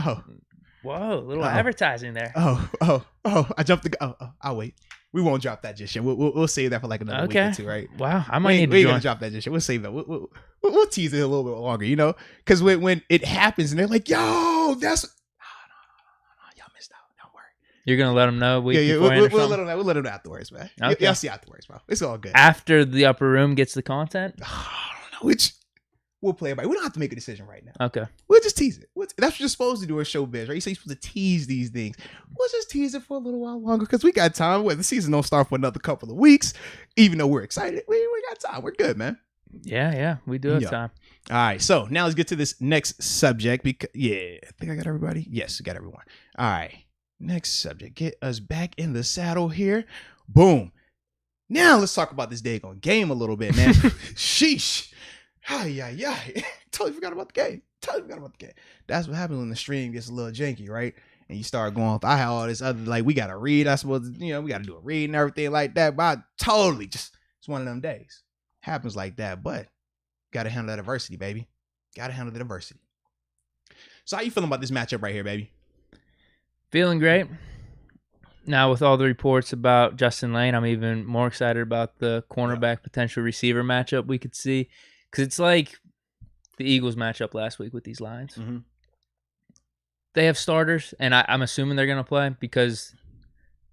Whoa, little advertising there. I jumped the gun. I'll wait. We won't drop that just yet. We'll save that for like another week or two, right? Wow, I might need to join. We're gonna drop that just yet. We'll save that. We'll tease it a little bit longer, you know? Because when it happens and they're like, yo, that's... No, y'all missed out. Don't worry. You're gonna let them know? We'll let them know. We'll let them know afterwards, man. Okay. Y'all see afterwards, bro. It's all good. After the upper room gets the content? I don't know. Which... We'll play it by. We don't have to make a decision right now. Okay. We'll just tease it. That's what you're supposed to do in showbiz, right? You say you're supposed to tease these things. We'll just tease it for a little while longer because we got time. The season don't start for another couple of weeks. Even though we're excited, we got time. We're good, man. Yeah. We do have time. All right. So now let's get to this next subject. I think I got everybody. Yes, I got everyone. All right. Next subject. Get us back in the saddle here. Boom. Now let's talk about this daggone game a little bit, man. Sheesh. Totally forgot about the game. That's what happens when the stream gets a little janky, right? And you start going off. I had all this other, like, we got to read. I suppose, we got to do a read and everything like that. But I totally it's one of them days. Happens like that. But got to handle that adversity, baby. Got to handle the adversity. So how you feeling about this matchup right here, baby? Feeling great. Now, with all the reports about Justin Lane, I'm even more excited about the cornerback potential receiver matchup we could see. Because it's like the Eagles matchup last week with these lines. Mm-hmm. They have starters, and I'm assuming they're going to play because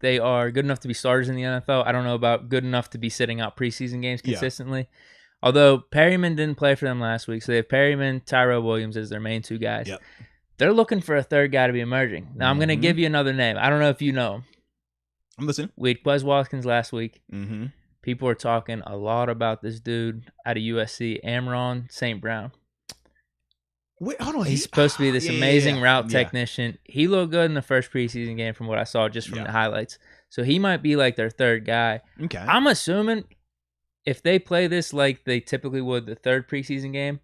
they are good enough to be starters in the NFL. I don't know about good enough to be sitting out preseason games consistently. Yeah. Although Perryman didn't play for them last week, so they have Perryman, Tyrell Williams as their main two guys. Yep. They're looking for a third guy to be emerging. Now, I'm going to give you another name. I don't know if you know him. I'm listening. We had Quez Watkins last week. Mm-hmm. People are talking a lot about this dude out of USC, Amron St. Brown. Wait, hold on. He's supposed to be this amazing route technician. He looked good in the first preseason game from what I saw just from the highlights. So he might be like their third guy. Okay. I'm assuming if they play this like they typically would the third preseason game,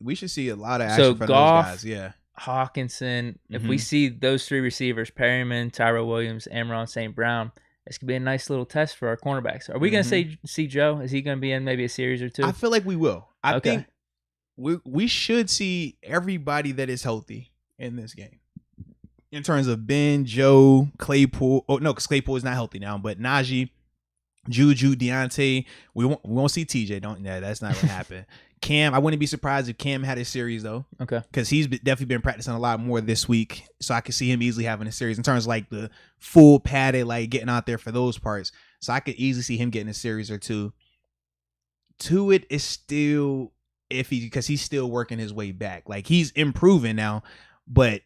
we should see a lot of action from Goff, those guys. Yeah. Hawkinson, if we see those three receivers, Perryman, Tyrell Williams, Amron St. Brown, this could be a nice little test for our cornerbacks. Are we going to see Joe? Is he going to be in maybe a series or two? I feel like we will. I think we should see everybody that is healthy in this game. In terms of Ben, Joe, Claypool. Oh, no, because Claypool is not healthy now. But Najee, Juju, Deontay. We won't see TJ. That's not going to happen. Cam, I wouldn't be surprised if Cam had a series, though. Okay. Because he's definitely been practicing a lot more this week. So I could see him easily having a series in terms of like the full padded, like getting out there for those parts. So I could easily see him getting a series or two. Tuitt is still because he's still working his way back. Like, he's improving now, but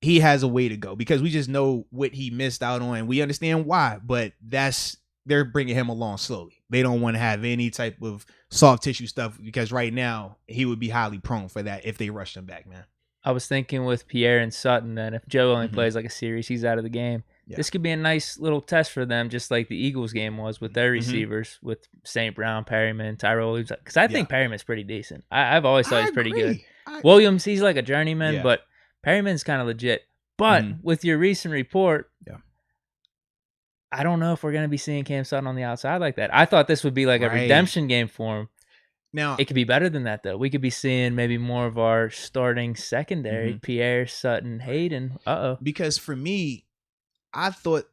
he has a way to go because we just know what he missed out on. We understand why, but they're bringing him along slowly. They don't want to have any type of soft tissue stuff because right now he would be highly prone for that if they rushed him back, man. I was thinking with Pierre and Sutton that if Joe only plays like a series, he's out of the game. Yeah. This could be a nice little test for them, just like the Eagles game was with their receivers, with St. Brown, Perryman, Tyrell Williams. Because I think Perryman's pretty decent. I've always thought he's pretty good. Williams, he's like a journeyman, but Perryman's kind of legit. But with your recent report, I don't know if we're going to be seeing Cam Sutton on the outside like that. I thought this would be like a redemption game for him. Now, it could be better than that, though. We could be seeing maybe more of our starting secondary, Pierre, Sutton, Hayden. Because for me, I thought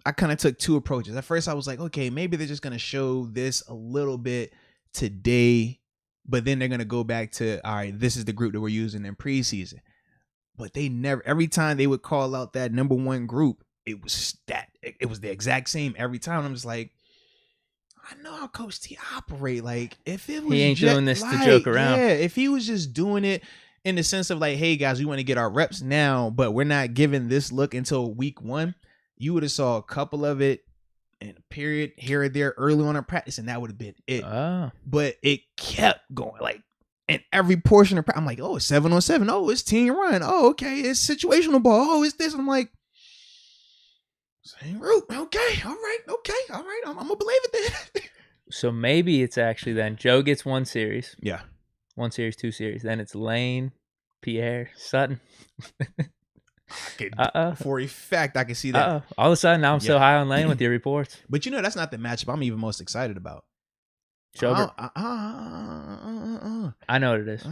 I kind of took two approaches. At first, I was like, okay, maybe they're just going to show this a little bit today, but then they're going to go back to, all right, this is the group that we're using in preseason. But they never, every time they would call out that number one group, it was the exact same every time. I'm just like, I know how Coach T operate. Like, if it was he ain't doing this to joke around. Yeah, if he was just doing it in the sense of like, hey guys, we want to get our reps now, but we're not giving this look until week 1. You would have saw a couple of it in a period here or there early on in practice, and that would have been it. But it kept going. Like, in every portion of practice, I'm like, oh, it's 7-on-7. Oh, it's team run. Oh, okay, it's situational ball. Oh, it's this. I'm like, same route. Okay, all right. I'm gonna believe it then. So maybe it's actually then Joe gets 1 series. Yeah. 1 series, 2 series. Then it's Lane, Pierre, Sutton. For a fact, I can see that. All of a sudden, now I'm so high on Lane with your reports. But you know, that's not the matchup I'm even most excited about. Schobert. I know what it is.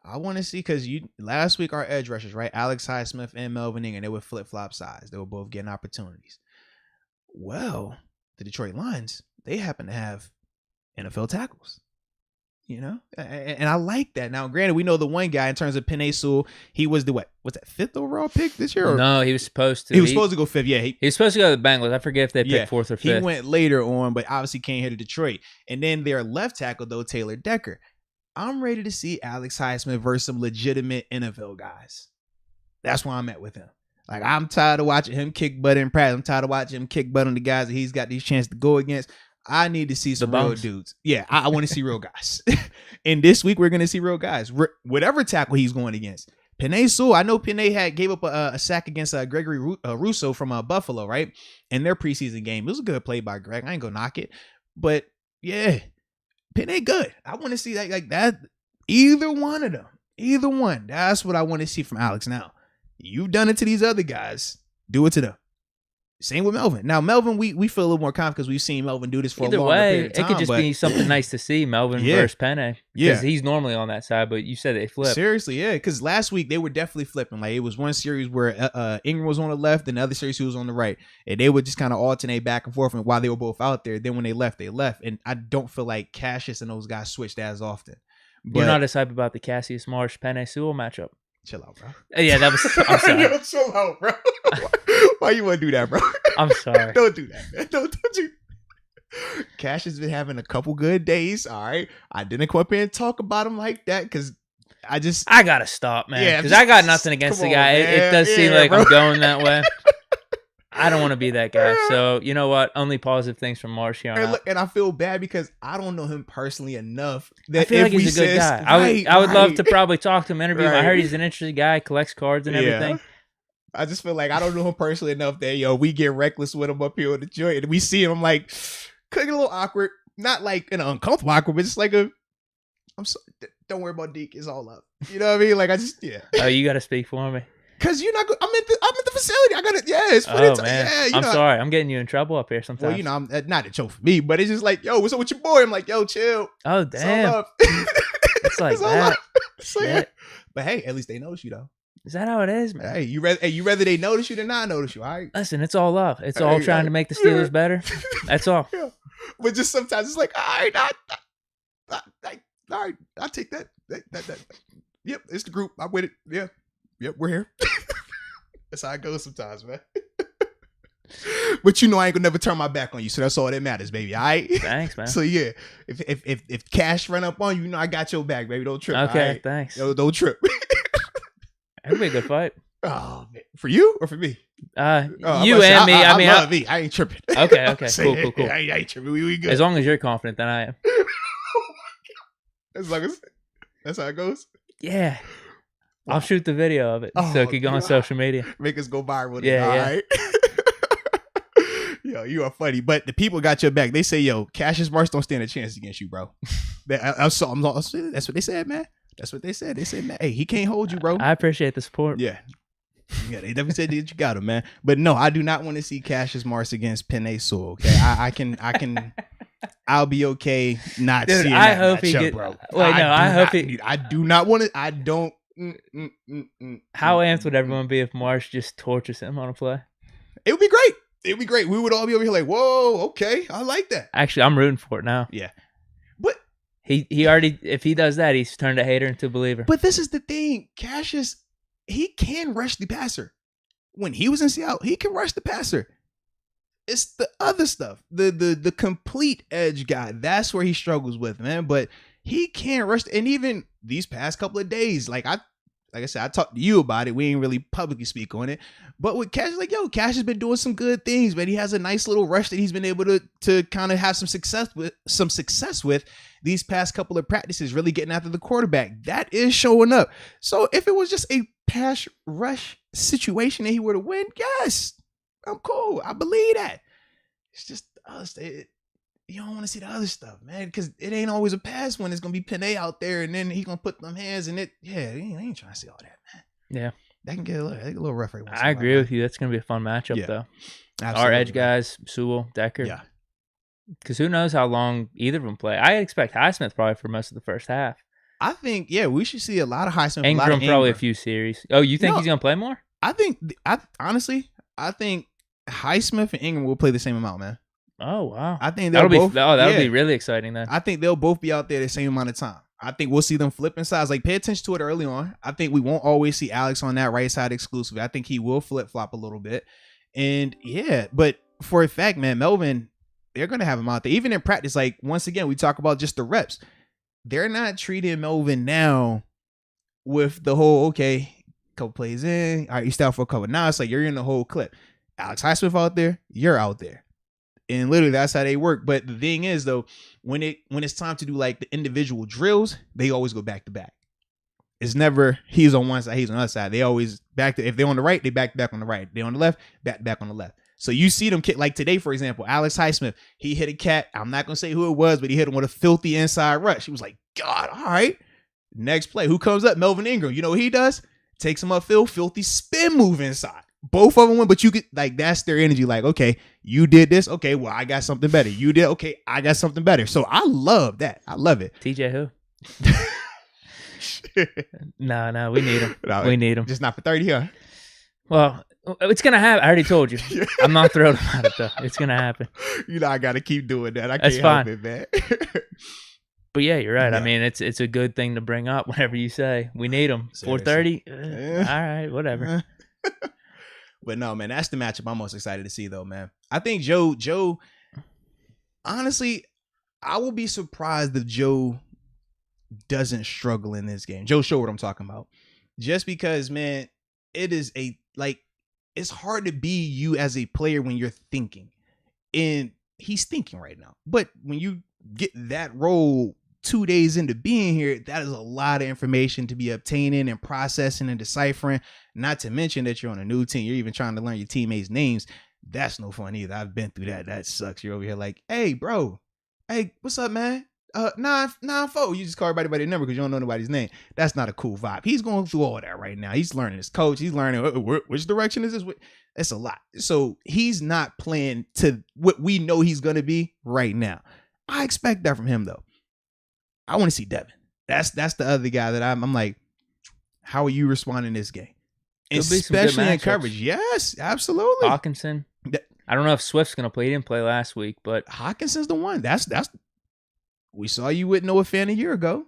I want to see, because last week our edge rushers, right? Alex Highsmith and Melvin Ingram, they were flip-flop sides. They were both getting opportunities. Well, the Detroit Lions, they happen to have NFL tackles. You know, and I like that. Now, granted, we know the one guy in terms of Penei Sewell, he was the what's that, 5th overall pick this year? No, he was supposed to. He was supposed to go 5th. Yeah, he was supposed to go to the Bengals. I forget if they picked 4th or 5th. He went later on, but obviously came here to Detroit. And then their left tackle, though, Taylor Decker. I'm ready to see Alex Highsmith versus some legitimate NFL guys. That's where I'm at with him. Like, I'm tired of watching him kick butt in practice. I'm tired of watching him kick butt on the guys that he's got these chances to go against. I need to see some real dudes. Yeah, I want to see real guys. And this week, we're going to see real guys. Whatever tackle he's going against. Penei Sewell, I know Penei gave up a sack against Gregory Rousseau from Buffalo, right? In their preseason game. It was a good play by Greg. I ain't going to knock it. But, yeah, Penei good. I want to see that, like that. Either one of them. Either one. That's what I want to see from Alex. Now, you've done it to these other guys. Do it to them. Same with Melvin. Now, Melvin, we feel a little more confident because we've seen Melvin do this for a longer period of time. It could just be something nice to see, Melvin versus Penei. Because he's normally on that side, but you said they flipped. Seriously, yeah. Because last week, they were definitely flipping. Like, it was one series where Ingram was on the left, and the other series he was on the right. And they would just kind of alternate back and forth while they were both out there. Then when they left, they left. And I don't feel like Cassius and those guys switched as often. But you're not as hype about the Cassius Marsh Penei Sewell matchup. Chill out, bro. Yeah, that was. I'm sorry. Yo, chill out, bro. Why you want to do that, bro? I'm sorry. Don't do that, man. Don't you. Cash has been having a couple good days. All right, I didn't come up here and talk about him like that because I gotta stop, man. Because I got nothing against the guy. It does seem like I'm going that way. I don't want to be that guy. So, you know what? Only positive things from Marsh here on out. And I feel bad because I don't know him personally enough. That I feel like he's a good guy. I would love to probably talk to him, interview him. I heard he's an interesting guy, collects cards and everything. I just feel like I don't know him personally enough that, we get reckless with him up here in the joint. And we see him, I'm like, could get a little awkward. Not like an uncomfortable awkward, but just like I'm sorry. Don't worry about Deke. It's all up. You know what I mean? Like, Oh, you got to speak for me. Cause you're not. I'm at the facility. I gotta. Yeah, it's funny. Oh man, I'm sorry. I'm getting you in trouble up here sometimes. Well, I'm not a joke for me, but it's just like, yo, what's up with your boy? I'm like, yo, chill. Oh damn. It's like that. But hey, at least they notice you though. Is that how it is, man? Hey, you rather they notice you than not notice you. All right. Listen, it's all love. It's all trying to make the Steelers better. That's all. Yeah. But just sometimes it's like, all right, all right, I'll take that. Yep, it's the group. I'm with it. Yeah. Yep, we're here. That's how it goes sometimes, man. But I ain't gonna never turn my back on you, so that's all that matters, baby. All right. Thanks, man. So yeah, if cash run up on you, I got your back, baby. Don't trip. Okay, right? thanks. Yo, don't trip. That'd be a good fight. Oh, man. For you or for me? You and me. I mean, love me. I ain't tripping. Okay. Cool. I ain't tripping. We good. As long as you're confident, then I am. As long as that's how it goes. Yeah. Wow. I'll shoot the video of it so it could go on social media. Make us go viral. Yeah. All right. Yo, you are funny, but the people got your back. They say, "Yo, Cassius Marsh don't stand a chance against you, bro." That's what they said, man. That's what they said. They said, "Hey, he can't hold you, bro." I appreciate the support. Yeah, they definitely said that you got him, man. But no, I do not want to see Cassius Marsh against Penei Sewell. Okay, I can. I'll be okay not Dude, seeing I that hope matchup, he get, bro. Wait, no, I hope he. I do not want to. I don't. How amped would everyone be if Marsh just tortures him on a play? It would be great. It would be great. We would all be over here like, whoa, okay, I like that. Actually, I'm rooting for it now. Yeah. But he already, if he does that, he's turned a hater into a believer. But this is the thing. Cassius, he can rush the passer. When he was in Seattle, he can rush the passer. It's the other stuff. The complete edge guy. That's where he struggles with, man. But he can rush. And even these past couple of days, like I said, I talked to you about it. We ain't really publicly speak on it. But with Cash, like, yo, Cash has been doing some good things, man. He has a nice little rush that he's been able to kind of have some success with these past couple of practices, really getting after the quarterback. That is showing up. So if it was just a pass rush situation and he were to win, yes, I'm cool. I believe that. It's just us. You don't want to see the other stuff, man, because it ain't always a pass when it's going to be Penei out there and then he's going to put them hands in it. Yeah, he ain't trying to see all that, man. Yeah. That can get a little rough. I agree with you. That's going to be a fun matchup, though. Absolutely. Our edge guys, Sewell, Decker. Yeah. Because who knows how long either of them play. I expect Highsmith probably for most of the first half. I think, we should see a lot of Highsmith. Ingram probably a few series. Oh, you think he's going to play more? I think Highsmith and Ingram will play the same amount, man. Oh, wow. I think that'll be really exciting then. I think they'll both be out there the same amount of time. I think we'll see them flipping sides. Like, pay attention to it early on. I think we won't always see Alex on that right side exclusively. I think he will flip-flop a little bit. And, but for a fact, man, Melvin, they're going to have him out there. Even in practice, like, once again, we talk about just the reps. They're not treating Melvin now with the whole, okay, couple plays in. All right, you start for a couple. Now it's like you're in the whole clip. Alex Highsmith out there, you're out there. And literally that's how they work. But the thing is, though, when it's time to do like the individual drills, they always go back to back. It's never he's on one side, he's on the other side. They always if they're on the right, they back to back on the right. They're on the left, back on the left. So you see them like today, for example, Alex Highsmith, he hit a cat. I'm not gonna say who it was, but he hit him with a filthy inside rush. He was like, God, all right. Next play, who comes up? Melvin Ingram. You know what he does? Takes him upfield, filthy spin move inside. Both of them win, but you could that's their energy. Like, okay, you did this. Okay, well, I got something better. You did. Okay, I got something better. So I love that. I love it. TJ who? No, we need him. We need him. Just not for 30, huh? Well, it's gonna happen. I already told you. I'm not thrilled about it though. It's gonna happen. I gotta keep doing that. I can't help it, man. But yeah, you're right. Yeah. I mean, it's a good thing to bring up whenever you say we need him. 430. All right, whatever. But no, man, that's the matchup I'm most excited to see, though, man. I think Joe, honestly, I will be surprised if Joe doesn't struggle in this game. Joe showed what I'm talking about. Just because, man, it is it's hard to be you as a player when you're thinking. And he's thinking right now. But when you get that role 2 days into being here, that is a lot of information to be obtaining and processing and deciphering. Not to mention that you're on a new team. You're even trying to learn your teammates' names. That's no fun either. I've been through that. That sucks. You're over here like, hey, bro. Hey, what's up, man? 994. You just call everybody by their number because you don't know nobody's name. That's not a cool vibe. He's going through all that right now. He's learning his coach. He's learning which direction is this? It's a lot. So he's not playing to what we know he's going to be right now. I expect that from him, though. I want to see Devin. That's the other guy that I'm like, how are you responding this game? Especially in coverage. Yes, absolutely. Hawkinson. I don't know if Swift's going to play. He didn't play last week, but Hawkinson's the one. That's we saw you with Noah Fan a year ago.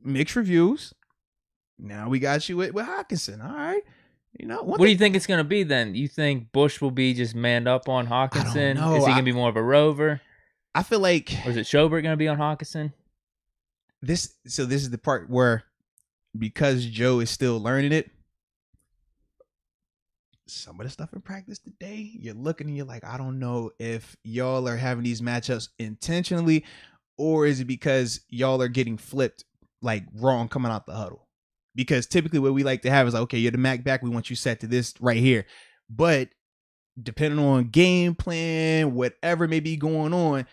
Mixed reviews. Now we got you with Hawkinson. All right. You know, What do you think it's going to be then? You think Bush will be just manned up on Hawkinson? know. Is he going to be more of a rover? I feel like Or is it Schobert going to be on Hawkinson? this is the part where, because Joe is still learning it, some of the stuff in practice today, you're looking and you're like, I don't know if y'all are having these matchups intentionally, or is it because y'all are getting flipped like wrong coming out the huddle? Because typically what we like to have is like, okay, you're the Mac back, we want you set to this right here. But depending on game plan, whatever may be going on,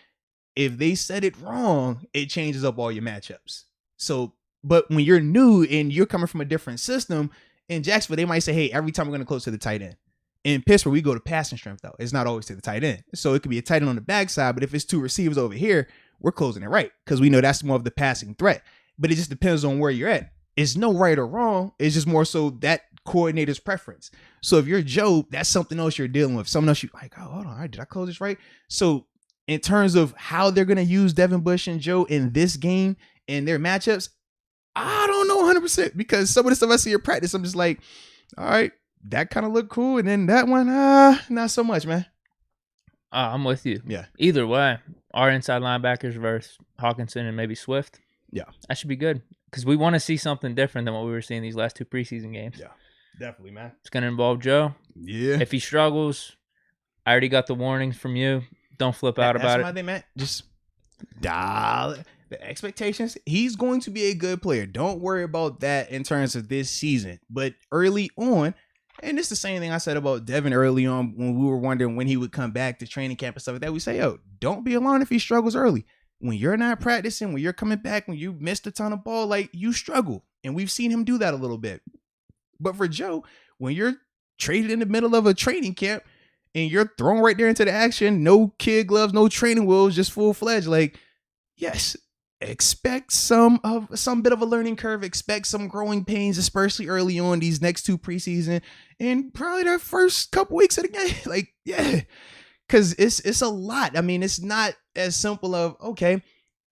if they set it wrong, it changes up all your matchups. So, but when you're new and you're coming from a different system, in Jacksonville, they might say, hey, every time we're going to close to the tight end. In Pittsburgh, we go to passing strength, though. It's not always to the tight end. So it could be a tight end on the backside, but if it's two receivers over here, we're closing it right because we know that's more of the passing threat. But it just depends on where you're at. It's no right or wrong. It's just more so that coordinator's preference. So if you're Joe, that's something else you're dealing with. Someone else, you're like, oh, hold on. All right, did I close this right? So in terms of how they're going to use Devin Bush and Joe in this game and their matchups, I don't know 100% because some of the stuff I see in practice, I'm just like, all right, that kind of looked cool. And then that one, not so much, man. I'm with you. Yeah. Either way, our inside linebackers versus Hawkinson and maybe Swift. Yeah. That should be good because we want to see something different than what we were seeing these last two preseason games. Yeah, definitely, man. It's going to involve Joe. Yeah. If he struggles, I already got the warnings from you. Don't flip out about it. That's my thing, man. Just dial the expectations. He's going to be a good player. Don't worry about that in terms of this season. But early on, and it's the same thing I said about Devin early on when we were wondering when he would come back to training camp and stuff like that. We say, yo, don't be alarmed if he struggles early. When you're not practicing, when you're coming back, when you missed a ton of ball, like you struggle. And we've seen him do that a little bit. But for Joe, when you're traded in the middle of a training camp and you're thrown right there into the action, no kid gloves, no training wheels, just full-fledged, like, yes, expect some bit of a learning curve, expect some growing pains, especially early on these next two preseason and probably their first couple weeks of the game. Like, yeah, because it's a lot. I mean, it's not as simple of, okay,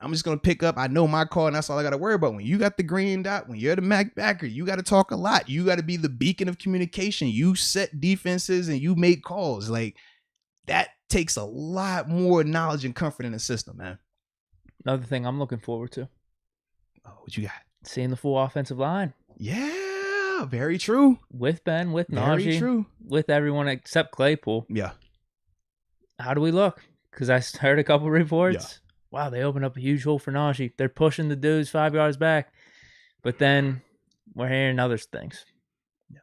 I'm just going to pick up. I know my call and that's all I got to worry about. When you got the green dot, when you're the Mac backer, you got to talk a lot. You got to be the beacon of communication. You set defenses and you make calls. Like, that takes a lot more knowledge and comfort in the system, man. Another thing I'm looking forward to. Oh, what you got? Seeing the full offensive line. Yeah, very true. With Ben, with Very Najee, true. with everyone except Claypool. Yeah. How do we look? Because I heard a couple reports. Yeah. Wow, they opened up a huge hole for Najee. They're pushing the dudes 5 yards back. But then we're hearing other things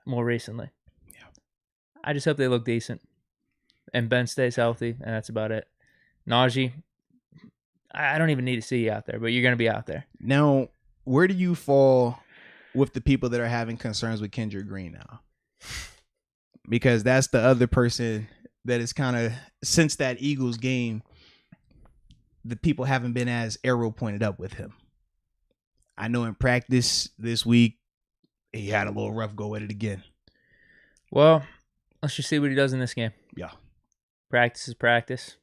more recently. Yeah. I just hope they look decent. And Ben stays healthy, and that's about it. Najee, I don't even need to see you out there, but you're going to be out there. Now, where do you fall with the people that are having concerns with Kendrick Green now? Because that's the other person that is kind of, since that Eagles game, the people haven't been as arrow pointed up with him. I know in practice this week, he had a little rough go at it again. Well, let's just see what he does in this game. Yeah. Practice is practice.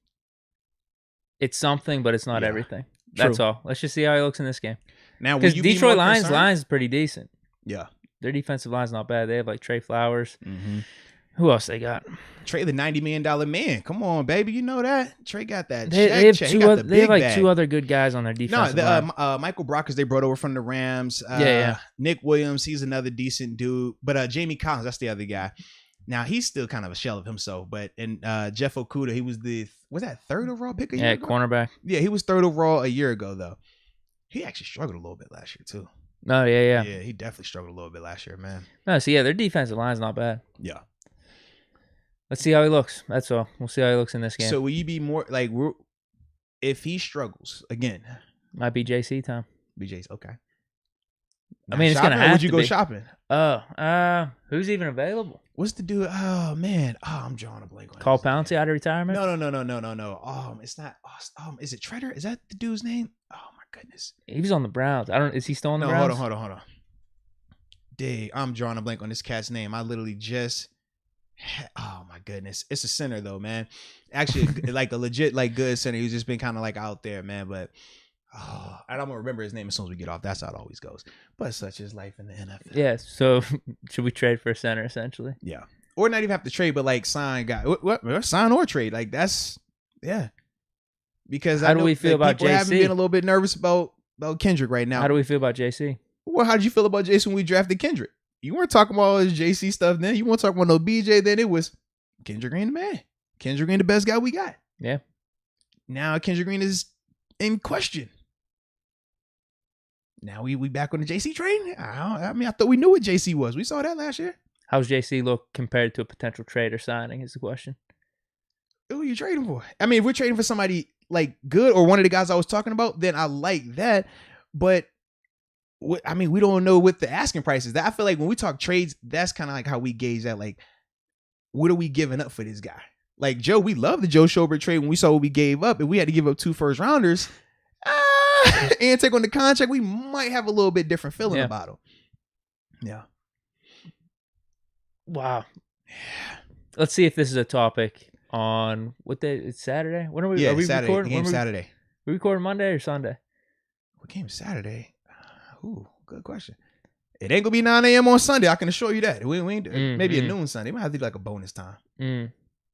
It's something, but it's not everything. True. That's all. Let's just see how he looks in this game. Now, because Detroit Lions is pretty decent. Yeah. Their defensive line's not bad. They have like Trey Flowers. Mm-hmm. Who else they got? Trey, the $90 million man. Come on, baby. You know that. Trey got that. They have like two other good guys on their defensive line. Michael Brockers, they brought over from the Rams. Yeah. Nick Williams, he's another decent dude. But Jamie Collins, that's the other guy. Now, he's still kind of a shell of himself. But Jeff Okudah, he was that third overall pick a year ago? Cornerback. Yeah, he was third overall a year ago, though. He actually struggled a little bit last year, too. Oh, yeah. Yeah, he definitely struggled a little bit last year, man. No, so yeah, their defensive line's not bad. Yeah. Let's see how he looks. That's all. We'll see how he looks in this game. So will you be more like, if he struggles again? Might be JC time. BJ's okay. I mean, it's gonna have to be. Would you go shopping? Who's even available? What's the dude? Oh man, I'm drawing a blank on. Call Pouncey out of retirement? No. It's not. Is it Treader? Is that the dude's name? Oh my goodness. He was on the Browns. Is he still on the Browns? Hold on. Dang, I'm drawing a blank on this cat's name. I literally just. Oh my goodness, it's a center though, man. Actually, like a legit, like good center. He's just been kind of like out there, man. But Oh, I don't remember his name as soon as we get off. That's how it always goes. But such is life in the NFL. Yeah. So should we trade for a center essentially? Yeah. Or not even have to trade, but like sign guy. What sign or trade? Like that's Because how do we feel about people JC? have been a little bit nervous about Kendrick right now. How do we feel about JC? Well, how did you feel about Jason when we drafted Kendrick? You weren't talking about all this JC stuff then. You weren't talking about no BJ then. It was Kendrick Green the man. Kendrick Green the best guy we got. Yeah. Now Kendrick Green is in question. Now we back on the JC train? I thought we knew what JC was. We saw that last year. How's JC look compared to a potential trade or signing is the question. Who are you trading for? I mean, if we're trading for somebody like good or one of the guys I was talking about, then I like that. But we don't know what the asking price is. I feel like when we talk trades, that's kind of like how we gauge that. Like, what are we giving up for this guy? Like Joe, we love the Joe Schobert trade when we saw what we gave up. If we had to give up 2 first rounders and take on the contract, we might have a little bit different feeling about him. Yeah. Wow. Let's see if this is a topic on what day? It's Saturday. When are we? Yeah, are we Saturday. recording? Game Saturday. We recording Monday or Sunday? What game Saturday? Ooh, good question. It ain't gonna be 9 a.m. on Sunday. I can assure you that. We ain't maybe a noon Sunday. We might have to do like a bonus time.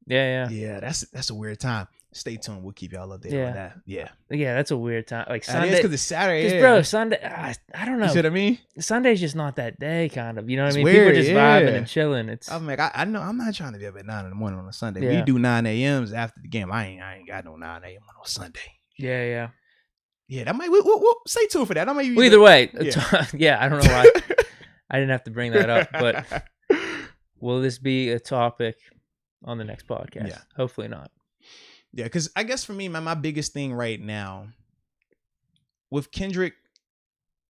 Yeah. That's a weird time. Stay tuned. We'll keep y'all updated on that. Yeah, that's a weird time. Like Sunday, because it's Saturday. Because bro, Sunday. I don't know. You see what I mean? Sunday's just not that day, kind of. You know what I mean? Weird, People are just vibing and chilling. It's. I'm like, I know. I'm not trying to be up at 9 in the morning on a Sunday. Yeah. We do 9 a.m.s after the game. I ain't got no 9 a.m. on a Sunday. Yeah. Yeah, that might. We'll stay tuned for that. I might. Well, either way, yeah. I don't know why. I didn't have to bring that up, but will this be a topic on the next podcast? Yeah. Hopefully not. Yeah, because I guess for me, my biggest thing right now with Kendrick,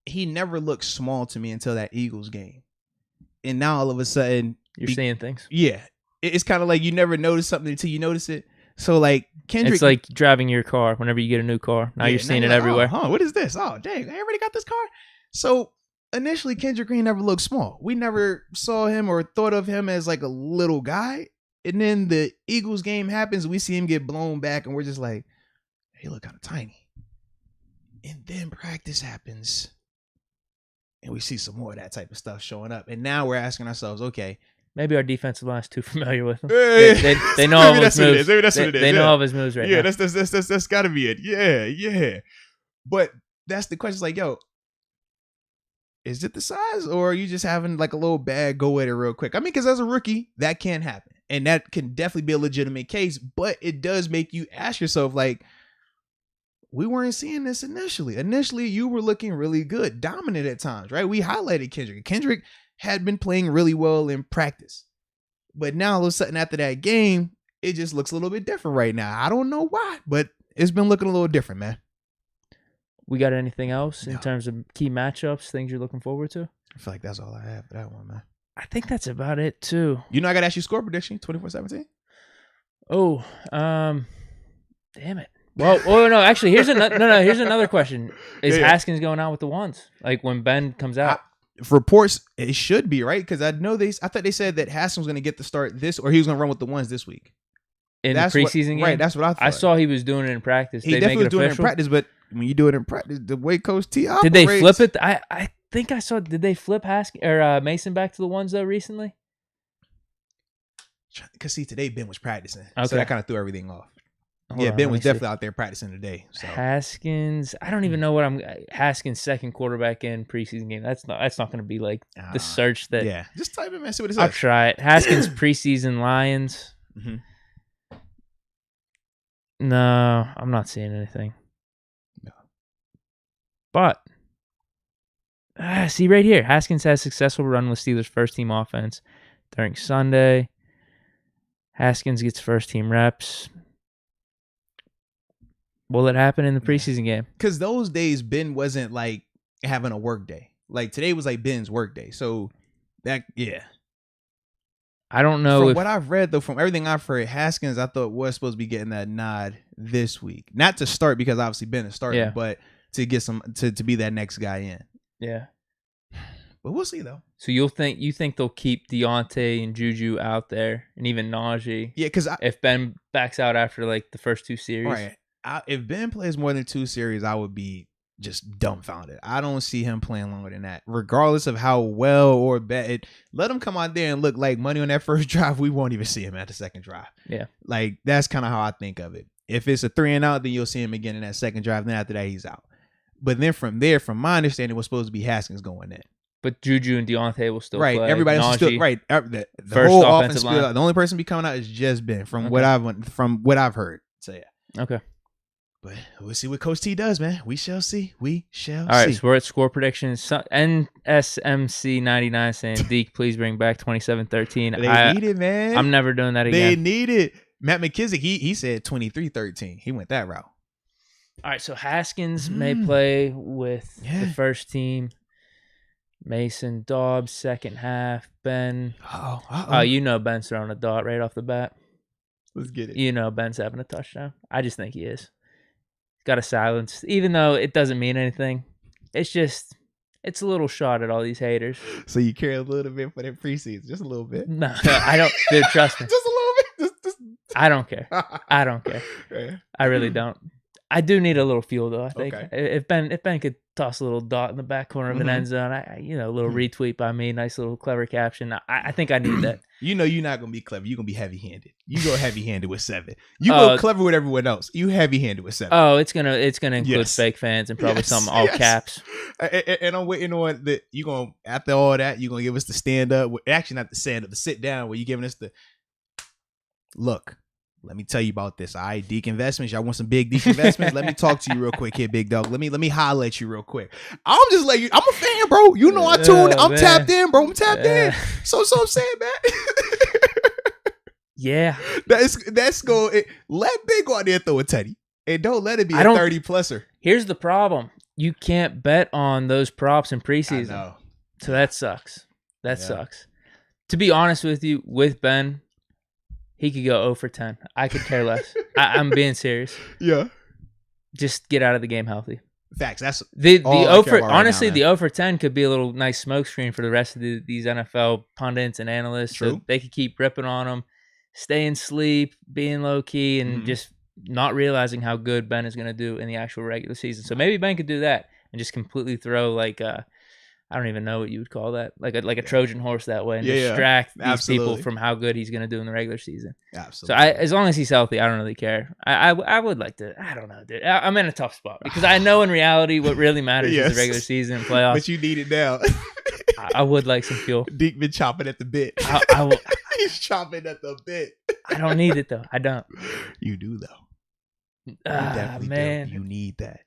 he never looked small to me until that Eagles game. And now all of a sudden... You're seeing things. Yeah. It's kind of like you never notice something until you notice it. So like Kendrick... It's like driving your car whenever you get a new car. Now you're seeing it everywhere. Oh, what is this? Oh, dang, I already got this car? So initially, Kendrick Green never looked small. We never saw him or thought of him as like a little guy. And then the Eagles game happens. We see him get blown back. And we're just like, he look kind of tiny. And then practice happens. And we see some more of that type of stuff showing up. And now we're asking ourselves, okay. Maybe our defensive line is too familiar with him. They know all of his moves. Maybe that's what it is. They know all of his moves right now. Yeah, that's got to be it. Yeah. But that's the question. It's like, yo, is it the size? Or are you just having like a little bad go at it real quick? I mean, because as a rookie, that can happen. And that can definitely be a legitimate case. But it does make you ask yourself, like, we weren't seeing this initially. Initially, you were looking really good, dominant at times, right? We highlighted Kendrick. Kendrick had been playing really well in practice. But now, all of a sudden, after that game, it just looks a little bit different right now. I don't know why, but it's been looking a little different, man. We got anything else in terms of key matchups, things you're looking forward to? I feel like that's all I have for that one, man. I think that's about it, too. You know I got to ask you score prediction, 24-17? Oh, damn it. Well, no, actually, here's another question. Is Haskins going out with the ones? Like when Ben comes out? Reports, it should be, right? Because I thought they said that Haskins was going to get the start he was going to run with the ones this week. In the preseason game? Right, that's what I thought. I saw he was doing it in practice. He definitely was doing it in practice, but when you do it in practice, the way Coach T operates... Did they flip it? I think I saw... Did they flip Haskins or Mason back to the ones, though, recently? Because, see, today Ben was practicing. Okay. So that kind of threw everything off. Hold on, Ben was definitely out there practicing today. So. Haskins, I don't even know what Haskins' second quarterback in preseason game. That's not going to be like the search that. Yeah, just type it, man. See what it says. I'll try it. Haskins preseason Lions. Mm-hmm. No, I'm not seeing anything. No. But see right here, Haskins has successful run with Steelers' first team offense during Sunday. Haskins gets first team reps. Will it happen in the preseason game? Because those days, Ben wasn't like having a work day. Like today was like Ben's work day. So that, yeah. I don't know. From what I've read, though, from everything I've heard, Haskins, I thought was supposed to be getting that nod this week. Not to start because obviously Ben is starting, but to get to be that next guy in. Yeah. But we'll see, though. So you think they'll keep Deontay and Juju out there and even Najee? Yeah, because if Ben backs out after like the first two series. Right. If Ben plays more than 2 series, I would be just dumbfounded. I don't see him playing longer than that, regardless of how well or bad. Let him come out there and look like money on that first drive. We won't even see him at the second drive. Yeah. Like, that's kind of how I think of it. If it's a 3 and out, then you'll see him again in that second drive. Then after that, he's out. But then from there, from my understanding, it was supposed to be Haskins going in. But Juju and Deontay will still right. play. Everybody's still right. The first whole offensive offense. line. The only person be coming out is just Ben from what I've heard. So yeah. Okay. But we'll see what Coach T does, man. We shall see. We shall see. All right, so we're at score predictions. NSMC99 saying, Deke, please bring back 27-13. They need it, man. I'm never doing that again. They need it. Matt McKissick, he said 23-13. He went that route. All right, so Haskins may play with the first team. Mason Dobbs, second half. Ben. Oh, you know Ben's throwing a dart right off the bat. Let's get it. You know Ben's having a touchdown. I just think he is. Got a silence, even though it doesn't mean anything. It's a little shot at all these haters. So you care a little bit for that preseason, just a little bit. No, I don't. Dude, trust me. Just a little bit. Just. I don't care. I don't care. Yeah. I really don't. I do need a little fuel though. I think Okay. if Ben could toss a little dot in the back corner of an end zone, a little retweet by me, nice little clever caption. I think I need that. You know you're not gonna be clever. You're gonna be heavy-handed. You go heavy-handed with 7. You go clever with everyone else. You heavy-handed with 7. Oh, it's gonna include fake fans and probably some all caps. And I'm waiting on that. You gonna after all that, you gonna give us the stand up. Actually, not the stand up, the sit down. Where you giving us the look. Let me tell you about this. All right, Deke Investments. Y'all want some big Deke Investments? Let me talk to you real quick here, big dog. Let me holler at you real quick. I'm just like you. I'm a fan, bro. You know I tuned. I'm tapped in, bro. I'm tapped in. So I'm saying, man. Yeah. That's going. Let Big go out there and throw a tutty, and don't let it be a 30-pluser. Here's the problem: you can't bet on those props in preseason. I know. So that sucks. That sucks. To be honest with you, with Ben. He could go 0 for 10. I could care less. I'm being serious. Yeah. Just get out of the game healthy. Facts. That's the all 0 for honestly, now, the 0 for 10 could be a little nice smokescreen for the rest of these NFL pundits and analysts. True. So they could keep ripping on them, staying asleep, being low key, and just not realizing how good Ben is going to do in the actual regular season. So maybe Ben could do that and just completely throw like I don't even know what you would call that, like a Trojan horse that way, and distract these people from how good he's going to do in the regular season. Absolutely. So as long as he's healthy, I don't really care. I would like to. I don't know, dude. I'm in a tough spot because I know in reality what really matters is the regular season and playoffs. But you need it now. I would like some fuel. Deke been chopping at the bit. He's chopping at the bit. I don't need it though. I don't. You do though. You definitely man. do. You need that.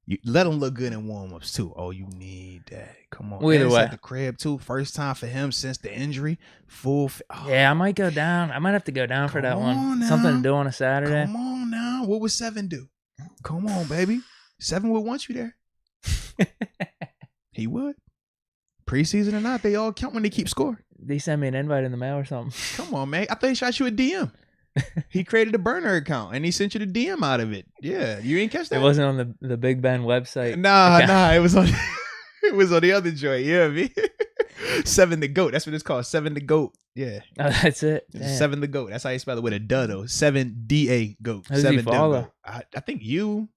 You let him look good in warm-ups too. Oh, you need that. Come on. Well, either way, at the crib too. First time for him since the injury. Yeah, I might go down. I might have to go down for that one. Now. Something to do on a Saturday. Come on now. What would 7 do? Come on, baby. 7 would want you there. He would. Preseason or not, they all count when they keep score. They send me an invite in the mail or something. Come on, man. I thought he shot you a DM. He created a burner account and he sent you the DM out of it. Yeah, you ain't catch that. It wasn't on the Big Ben website. Nah. It was on. It was on the other joint. Yeah, me. 7 the GOAT. That's what it's called. 7 the GOAT. Yeah. Oh, that's it. 7 the GOAT. That's how you spell it with a duh though. 7 DA GOAT. Who does he follow? I think you.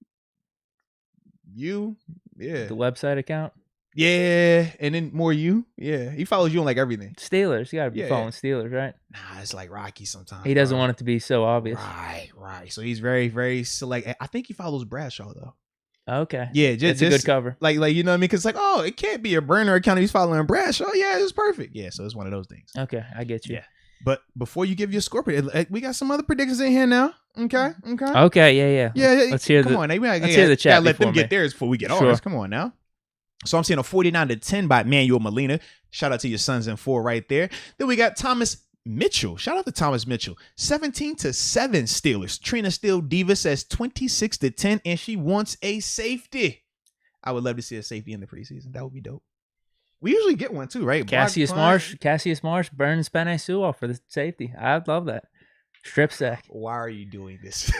Yeah. The website account. Yeah, and then more you. Yeah, he follows you on like everything. Steelers. You got to be following Steelers, right? Nah, it's like Rocky sometimes. He doesn't want it to be so obvious. Right. So he's very, very select. I think he follows Bradshaw though. Okay. Yeah, it's a good cover. Like you know what I mean? Because like, oh, it can't be a burner account if he's following Bradshaw. Yeah, it's perfect. Yeah, so it's one of those things. Okay, I get you. Yeah. But before you give your score, we got some other predictions in here now. Okay. Yeah. Let's hear Come on, let's hear the chat. Let them get theirs before we get ours. Come on now. So I'm seeing a 49-10 by Manuel Molina. Shout out to your sons in 4 right there. Then we got Thomas Mitchell. Shout out to Thomas Mitchell. 17-7 Steelers. Trina Steele Diva says 26-10, and she wants a safety. I would love to see a safety in the preseason. That would be dope. We usually get one too, right? Cassius Marsh burns Penei Sewell for the safety. I'd love that. Strip sack. Why are you doing this?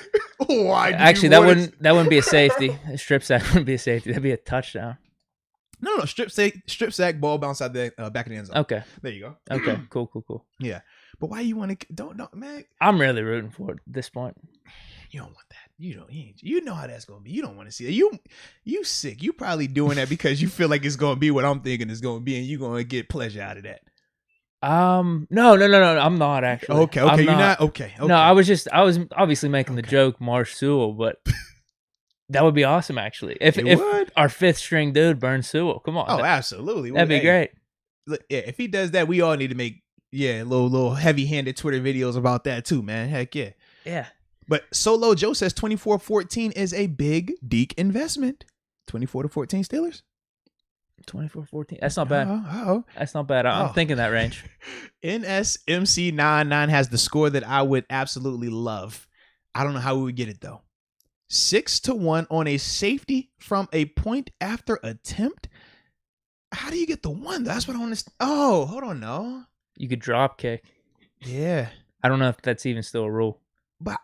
Why? Actually, that wouldn't be a safety. A strip sack wouldn't be a safety. That'd be a touchdown. No, strip sack, ball bounce out the back of the end zone. Okay. There you go. Okay, cool. Yeah. But why you want to, don't, man. I'm really rooting for it at this point. you don't want that. You know how that's gonna be. You don't want to see it. You sick. You probably doing that because you feel like it's gonna be what I'm thinking it's gonna be, and you gonna get pleasure out of that. No. I'm not actually. Okay. You're not. Okay. No, I was obviously making the joke Marsh Sewell, but that would be awesome actually. If our 5th string dude burns Sewell, come on. Oh, absolutely. That'd be great. Yeah, if he does that, we all need to make little heavy-handed Twitter videos about that too, man. Heck yeah. Yeah. But Solo Joe says 24-14 is a big Deke investment. 24-14 Steelers. 24-14. That's not bad. That's not bad. I'm Oh. thinking that range. NSMC99 has the score that I would absolutely love. I don't know how we would get it though. 6-1 on a safety from a point after attempt. How do you get the 1? That's what I want to. Oh, hold on, no. You could drop kick. Yeah, I don't know if that's even still a rule. but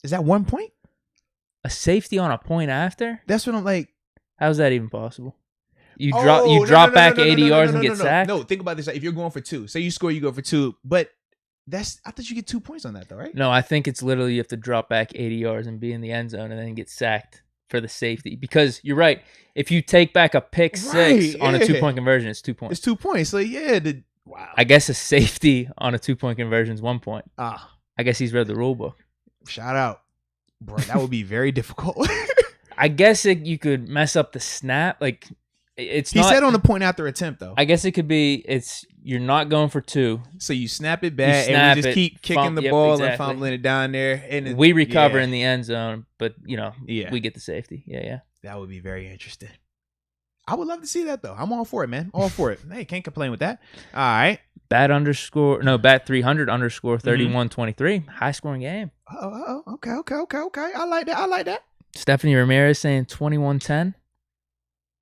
is that 1 point? A safety on a point after? That's what I'm like. How's that even possible? You drop back 80 yards and get sacked? No, think about this. Like, if you're going for 2, say you score, you go for 2. But I thought you get 2 points on that though, right? No, I think it's literally you have to drop back 80 yards and be in the end zone and then get sacked for the safety. Because you're right. If you take back a pick 6 on a 2-point conversion, it's 2 points. It's 2 points. So yeah, wow. I guess a safety on a 2-point conversion is 1 point. Ah, I guess he's read the rule book. shout out, bro. That would be very difficult. I guess you could mess up the snap. Like he said on the point after attempt though. I guess it could be you're not going for 2. So you snap it back and we just keep kicking the ball and fumbling it down there. And we recover in the end zone, but we get the safety. Yeah. That would be very interesting. I would love to see that though. I'm all for it, man. All for it. Hey, can't complain with that. All right. Bet 300 _31-23. High scoring game. Oh, okay. I like that. Stephanie Ramirez saying 21-10.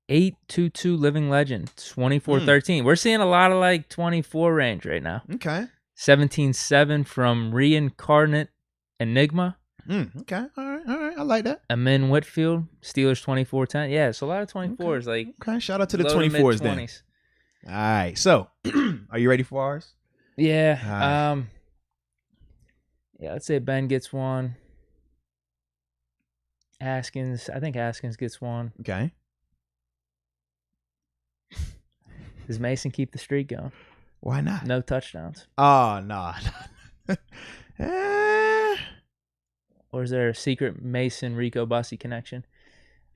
822 Living Legend 24-13. We're seeing a lot of like 24 range right now. Okay. 17-7 from Reincarnate Enigma. Okay. All right. I like that. Amin Whitfield, Steelers 24-10. Yeah, it's a lot of 24s. Okay. Shout out to the 24s then. All right. So, are you ready for ours? Yeah. Right. Yeah, let's say Ben gets one. I think Haskins gets one. Okay. Does Mason keep the streak going? Why not? No touchdowns. Oh, no. Or is there a secret Mason Rico Bussy connection?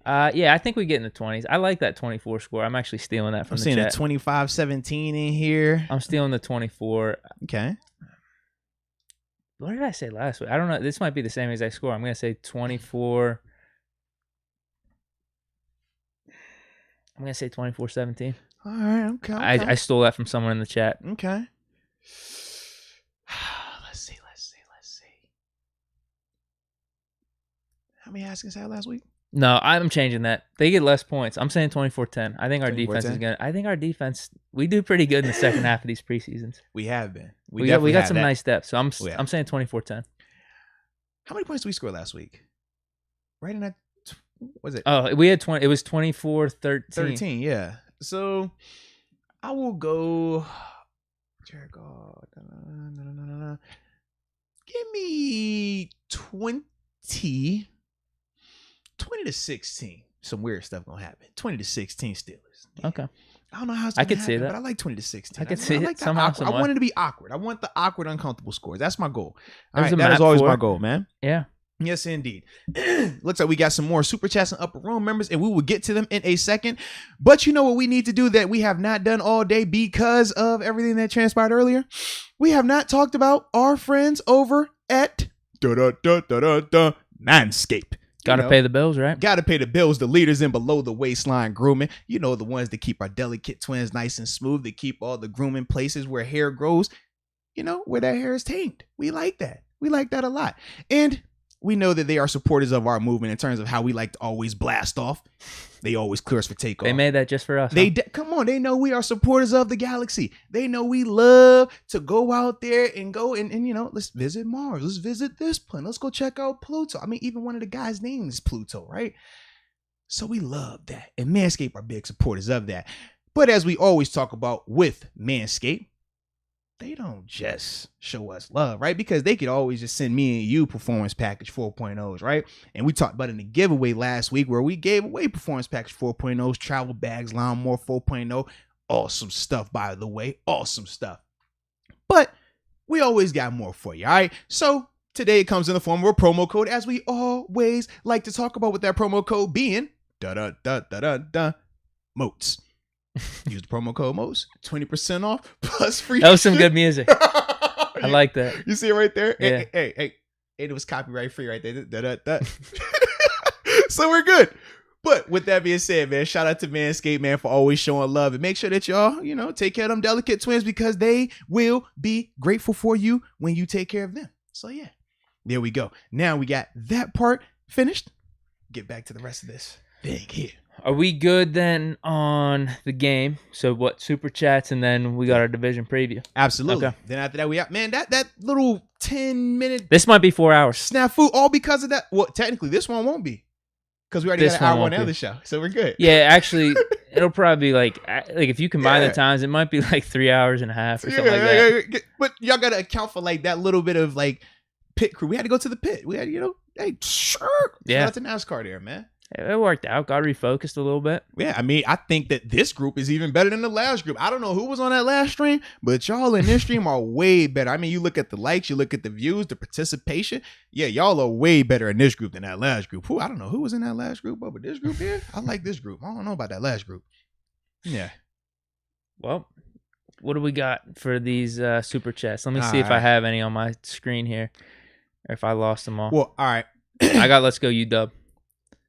Yeah, I think we get in the 20s. I like that 24 score. I'm actually stealing that from the chat. I'm seeing a 25-17 in here. I'm stealing the 24. Okay. What did I say last week? I don't know. This might be the same exact score. I'm going to say 24. I'm going to say 24-17. All right. Okay. I stole that from someone in the chat. Okay. Let's see. How many Haskins had last week? No, I'm changing that. They get less points. I'm saying 24-10. I think our 24-10? defense is going to... I think our defense... We do pretty good in the second half of these preseasons. We have been. We got some nice depth. So I'm saying 24-10. How many points did we score last week? Right in that... What was it? Oh, we had 20. It was 24-13. 13, yeah. So I will go... Jericho. Give me 20-16. Some weird stuff gonna happen. 20-16 Steelers. Yeah. Okay. I don't know how it's I gonna could happen, see that. but I like 20-16. I could see it somehow. I want it to be awkward. I want the awkward, uncomfortable scores. That's my goal. All There's right, a that is map always for my it. goal, man. Yeah. Yes, indeed. Looks like we got some more super chats and upper room members, and we will get to them in a second. But you know what we need to do that we have not done all day because of everything that transpired earlier? We have not talked about our friends over at Manscaped. Got to pay the bills, right? Got to pay the bills. The leaders in below the waistline grooming. You know, the ones that keep our delicate twins nice and smooth. That keep all the grooming places where hair grows, you know, where that hair is tamed. We like that. We like that a lot. And we know that they are supporters of our movement in terms of how we like to always blast off. They always clear us for takeoff. They made that just for us. Come on. They know we are supporters of the galaxy. They know we love to go out there and go and you know, let's visit Mars. Let's visit this planet. Let's go check out Pluto. I mean, even one of the guys' names is Pluto, right? So we love that. And Manscaped are big supporters of that. But as we always talk about with Manscaped, they don't just show us love, right? Because they could always just send me and you performance package 4.0s, right? And we talked about it in the giveaway last week where we gave away performance package 4.0s, travel bags, lawnmower 4.0. Awesome stuff, by the way. Awesome stuff. But we always got more for you, all right? So today it comes in the form of a promo code, as we always like to talk about, with that promo code being Moats. Use the promo code Moats, 20% off plus free. That was some good music. I like that. You see it right there? Yeah. Hey. It was copyright free right there. So we're good. But with that being said, man, shout out to Manscaped, man, for always showing love. And make sure that y'all, take care of them delicate twins, because they will be grateful for you when you take care of them. So yeah, there we go. Now we got that part finished. Get back to the rest of this thing here. Are we good then on the game? So what, super chats, and then we got our division preview. Absolutely. Okay. Then after that, that little 10-minute This might be 4 hours. snafu, all because of that. Well, technically, this one won't be, because we already This got an hour one on won't the be. other show, so we're good. Yeah, actually, it'll probably be like if you combine Yeah. the times, it might be like 3 hours and a half or something like that. Yeah. But y'all got to account for like that little bit of like pit crew. We had to go to the pit. We had, hey, sure. Yeah. Shout out to NASCAR there, man. It worked out. Got refocused a little bit. Yeah, I mean, I think that this group is even better than the last group. I don't know who was on that last stream, but y'all in this stream are way better. I mean, you look at the likes, you look at the views, the participation. Yeah, y'all are way better in this group than that last group. I don't know who was in that last group, but this group here, I like this group. I don't know about that last group. Yeah. Well, what do we got for these super chats? Let me All see if I right. have any on my screen here, or if I lost them all. Well, all right. I got Let's Go UW.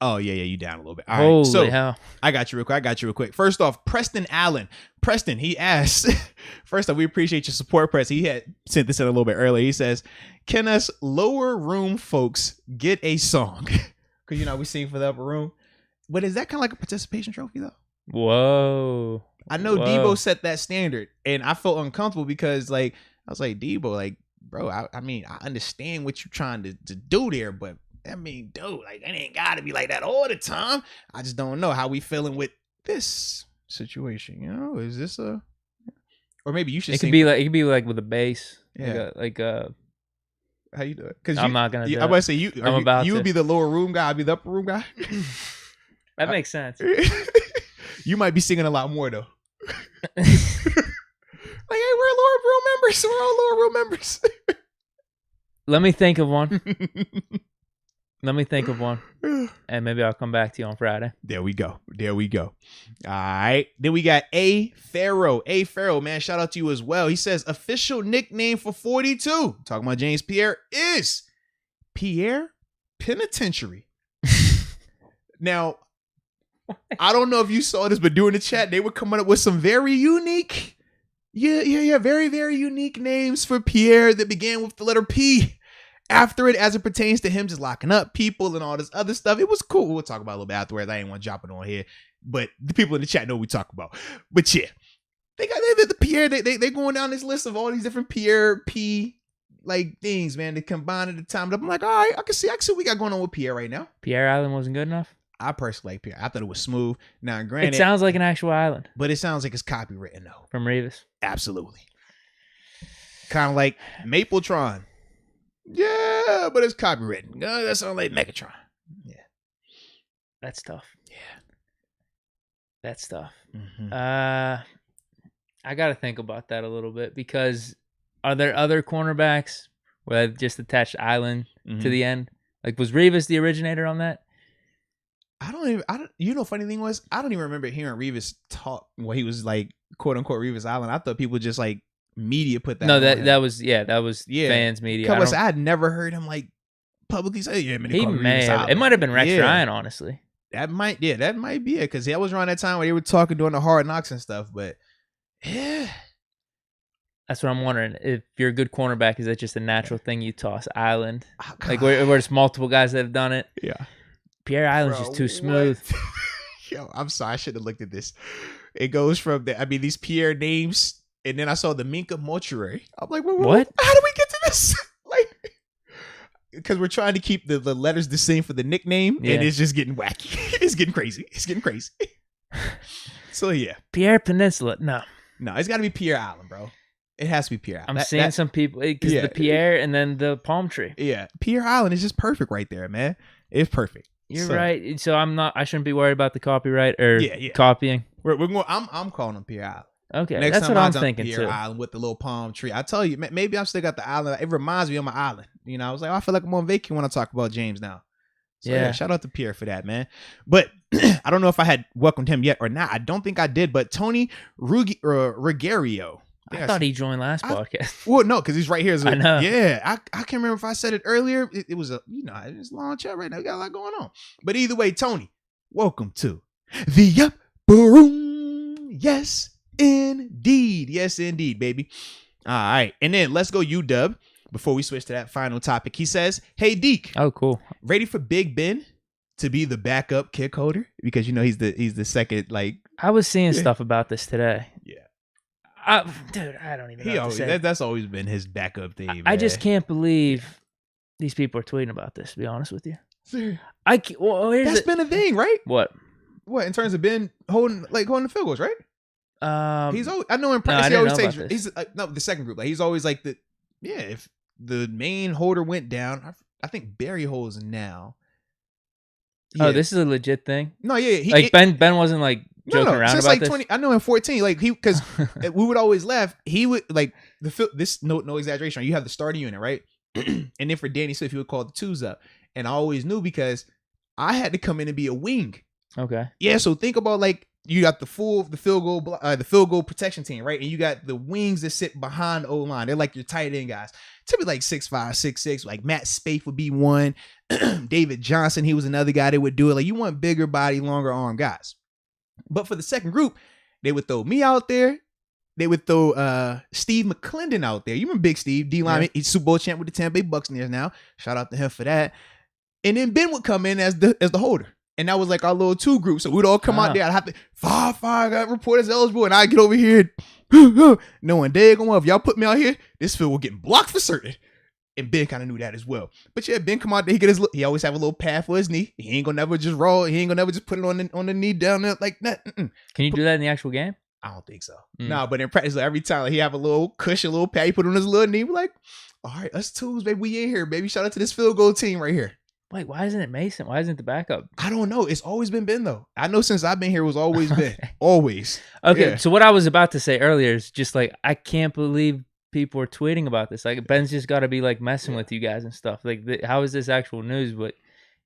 Oh, yeah, you down a little bit. All right. Holy So hell. I got you real quick. First off, Preston Allen. Preston, he asked, first off, we appreciate your support, Preston. He had sent this in a little bit earlier. He says, can us lower room folks get a song? Because, we sing for the upper room. But is that kind of like a participation trophy, though? Whoa. I know Whoa. Debo set that standard, and I felt uncomfortable because, I was like, Debo, bro, I mean, I understand what you're trying to do there, but I mean, dude, it ain't got to be like that all the time. I just don't know how we feeling with this situation. Is this or maybe you should. It could be like with a bass. Yeah. How you do it? Because I'm not gonna do I'm about to say you. I'm about you to. would be the lower room guy. I'd be the upper room guy. That makes sense. You might be singing a lot more though. Hey, we're lower room members. We're all lower room members. Let me think of one. And maybe I'll come back to you on Friday. There we go. All right. Then we got A Pharaoh. A Pharaoh, man, shout out to you as well. He says official nickname for 42, talking about James Pierre, is Pierre Penitentiary. Now, I don't know if you saw this, but during the chat, they were coming up with some very unique, very, very unique names for Pierre that began with the letter P after it, as it pertains to him just locking up people and all this other stuff. It was cool. We'll talk about it a little bit afterwards. I ain't want to drop it on here, but the people in the chat know what we talk about. But yeah, they got the Pierre. They going down this list of all these different Pierre P things, man. They combine at the time. I'm like, all right, I can see what we got going on with Pierre right now. Pierre Island wasn't good enough? I personally like Pierre. I thought it was smooth. Now, granted, It sounds like an actual island but it sounds like it's copywritten though. from Revis. Absolutely. Kind of like Mapletron. Yeah, but it's copywritten. No, that sounds like Megatron. Yeah. That's tough. Yeah. That's tough. Mm-hmm. I got to think about that a little bit, because are there other cornerbacks where they've just attached island to the end? Was Revis the originator on that? Funny thing was, I don't even remember hearing Revis talk when he was quote unquote Revis Island. I thought people just media put that. No, on that him. was fans media. I had never heard him publicly say, yeah, man, He may have. It might have been Rex Ryan, honestly. That might be it, because that was around that time where they were talking during the Hard Knocks and stuff. But yeah, that's what I'm wondering. If you're a good cornerback, is that just a natural thing you toss island? Where there's multiple guys that have done it. Yeah. Pierre Island's just too smooth. Yo, I'm sorry. I should have looked at this. It goes from these Pierre names, and then I saw the Minka Mortuary. I'm like, what? How do we get to this? Because we're trying to keep the letters the same for the nickname, and it's just getting wacky. It's getting crazy. So yeah, Pierre Peninsula. No, it's got to be Pierre Island, bro. It has to be Pierre Island. I'm seeing some people because the Pierre and then the palm tree. Yeah, Pierre Island is just perfect right there, man. It's perfect. You're right. So I shouldn't be worried about the copyright or copying. We're going. I'm calling him Pierre Island. Okay, Next that's time what I'm thinking Pierre too. Island with the little palm tree. I tell you, maybe I'm still got the island. It reminds me of my island. You know, I was like, I feel like I'm on vacation when I talk about James now. So, yeah, shout out to Pierre for that, man. But I don't know if I had welcomed him yet or not. I don't think I did. But Tony Ruggiero. I thought he joined last podcast. Well, no, because he's right here. I know. Yeah, I can't remember if I said it earlier. It was it's a long chat right now. We got a lot going on. But either way, Tony, welcome to the Up Room. Yes, indeed. Yes, indeed, baby. All right. And then let's go UW before we switch to that final topic. He says, hey, Deke. Oh, cool. Ready for Big Ben to be the backup kick holder? Because, he's the second, like. I was seeing stuff about this today. Yeah. Dude, I don't even know what to say. That's always been his backup thing. I just can't believe these people are tweeting about this, to be honest with you. That's been a thing, right? What in terms of Ben holding the field goals, right? He's always, I know in practice he always takes the second group. Like he's always like if the main holder went down, I think Barry holds now. Yeah. Oh, this is a legit thing. No, yeah, Ben wasn't like joking around since about like this. 20. I know in 14, like because we would always laugh. He would like this. No exaggeration. You have the starting unit, right? And then for Danny Swift, he would call the twos up, and I always knew because I had to come in and be a wing. Okay. Yeah. So think about like you got the field goal protection team, right? And you got the wings that sit behind the O-line. They're like your tight end guys. Typically like 6'5", 6'6". Like Matt Spaeth would be one. David Johnson, he was another guy that would do it. Like you want bigger body, longer arm guys. But for the second group, they would throw me out there. They would throw Steve McClendon out there. You remember Big Steve, D-lineman. Yeah. He's Super Bowl champ with the Tampa Bay Buccaneers now. Shout out to him for that. And then Ben would come in as the holder. And that was like our little two groups. So we'd all come out there. I'd have to, I got reporters eligible. And I'd get over here. Knowing daggone well, if y'all put me out here, this field will get blocked for certain. And Ben kind of knew that as well. But yeah, Ben come out there. He always have a little pad for his knee. He ain't gonna never just roll. He ain't gonna never just put it on the knee down there like that. Can you do that in the actual game? I don't think so. No, but in practice, like, every time he have a little cushion, a little pad, he put on his little knee. We're like, all right, us twos, baby, we in here, baby. Shout out to this field goal team right here. Wait, why isn't it Mason? Why isn't it the backup? I don't know. It's always been Ben, though. I know since I've been here, it was always Ben. Always. Okay, so what I was about to say earlier is just like, I can't believe people are tweeting about this. Like, Ben's just got to be like messing with you guys and stuff. Like, how is this actual news? But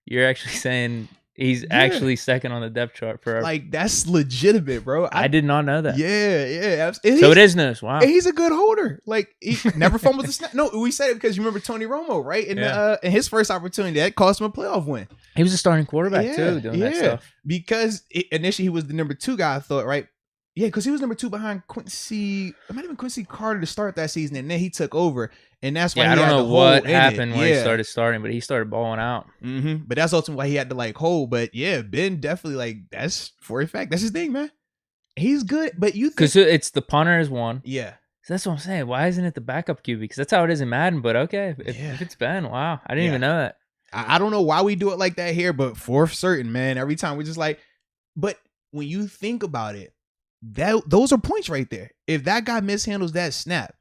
you're actually saying he's actually second on the depth chart for like that's legitimate, bro. I did not know that. Yeah. So it is news. Wow. And he's a good holder. Like he never fumbles the snap. No, we said it because you remember Tony Romo, right? In his first opportunity, that cost him a playoff win. He was a starting quarterback too, doing that stuff. Because initially he was the number 2 guy, I thought, right? Yeah, because he was number 2 behind Quincy. It might have been Quincy Carter to start that season, and then he took over, and that's why. I don't know what happened when he started starting, but he started balling out. Mm-hmm. But that's ultimately why he had to like hold. But yeah, Ben definitely like that's for a fact. That's his thing, man. He's good, but you because it's the punter is one. Yeah, so that's what I'm saying. Why isn't it the backup QB? Because that's how it is in Madden. But okay, if it's Ben, wow, I didn't even know that. I don't know why we do it like that here, but for certain, man, every time we just like. But when you think about it. Those are points right there. If that guy mishandles that snap,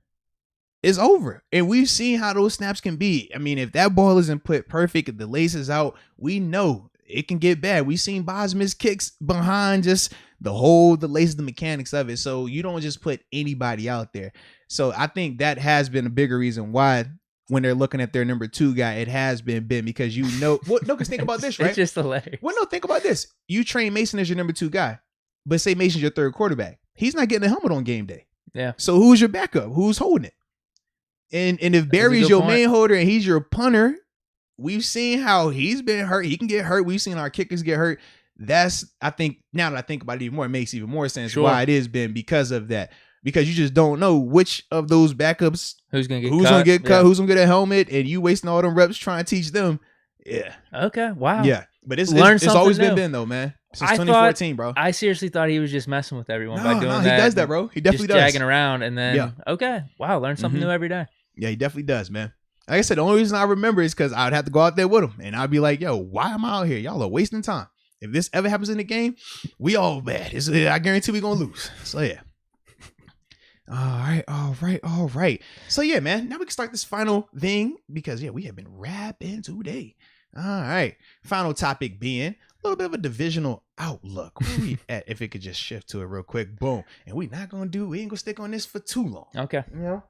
it's over. And we've seen how those snaps can be. I mean, if that ball isn't put perfect, if the lace is out, we know it can get bad. We've seen Boz miss kicks behind just the laces, the mechanics of it. So you don't just put anybody out there. So I think that has been a bigger reason why when they're looking at their number 2 guy, it has been Ben because because think about this, right? It's just hilarious. Well, no, think about this. You train Mason as your number 2 guy. But say Mason's your 3rd quarterback. He's not getting a helmet on game day. Yeah. So who's your backup? Who's holding it? And if Barry's your main holder and he's your punter, we've seen how he's been hurt. He can get hurt. We've seen our kickers get hurt. That's, I think, now that I think about it even more, it makes even more sense why it is Ben because of that. Because you just don't know which of those backups who's gonna get cut, who's gonna get a helmet, and you wasting all them reps trying to teach them. Yeah. Okay. Wow. Yeah. But it's always been Ben though, man. Since 2014, bro. I seriously thought he was just messing with everyone by doing that. He does that, bro. He definitely does. Jagging around and then, okay, wow, learn something new every day. Yeah, he definitely does, man. Like I said, the only reason I remember is because I would have to go out there with him. And I'd be like, yo, why am I out here? Y'all are wasting time. If this ever happens in the game, we all bad. I guarantee we're going to lose. So, yeah. All right. So yeah, man. Now we can start this final thing because we have been rapping today. All right. Final topic being a little bit of a divisional outlook. Where we at? If it could just shift to it real quick, boom. And we ain't gonna stick on this for too long. Okay. You know?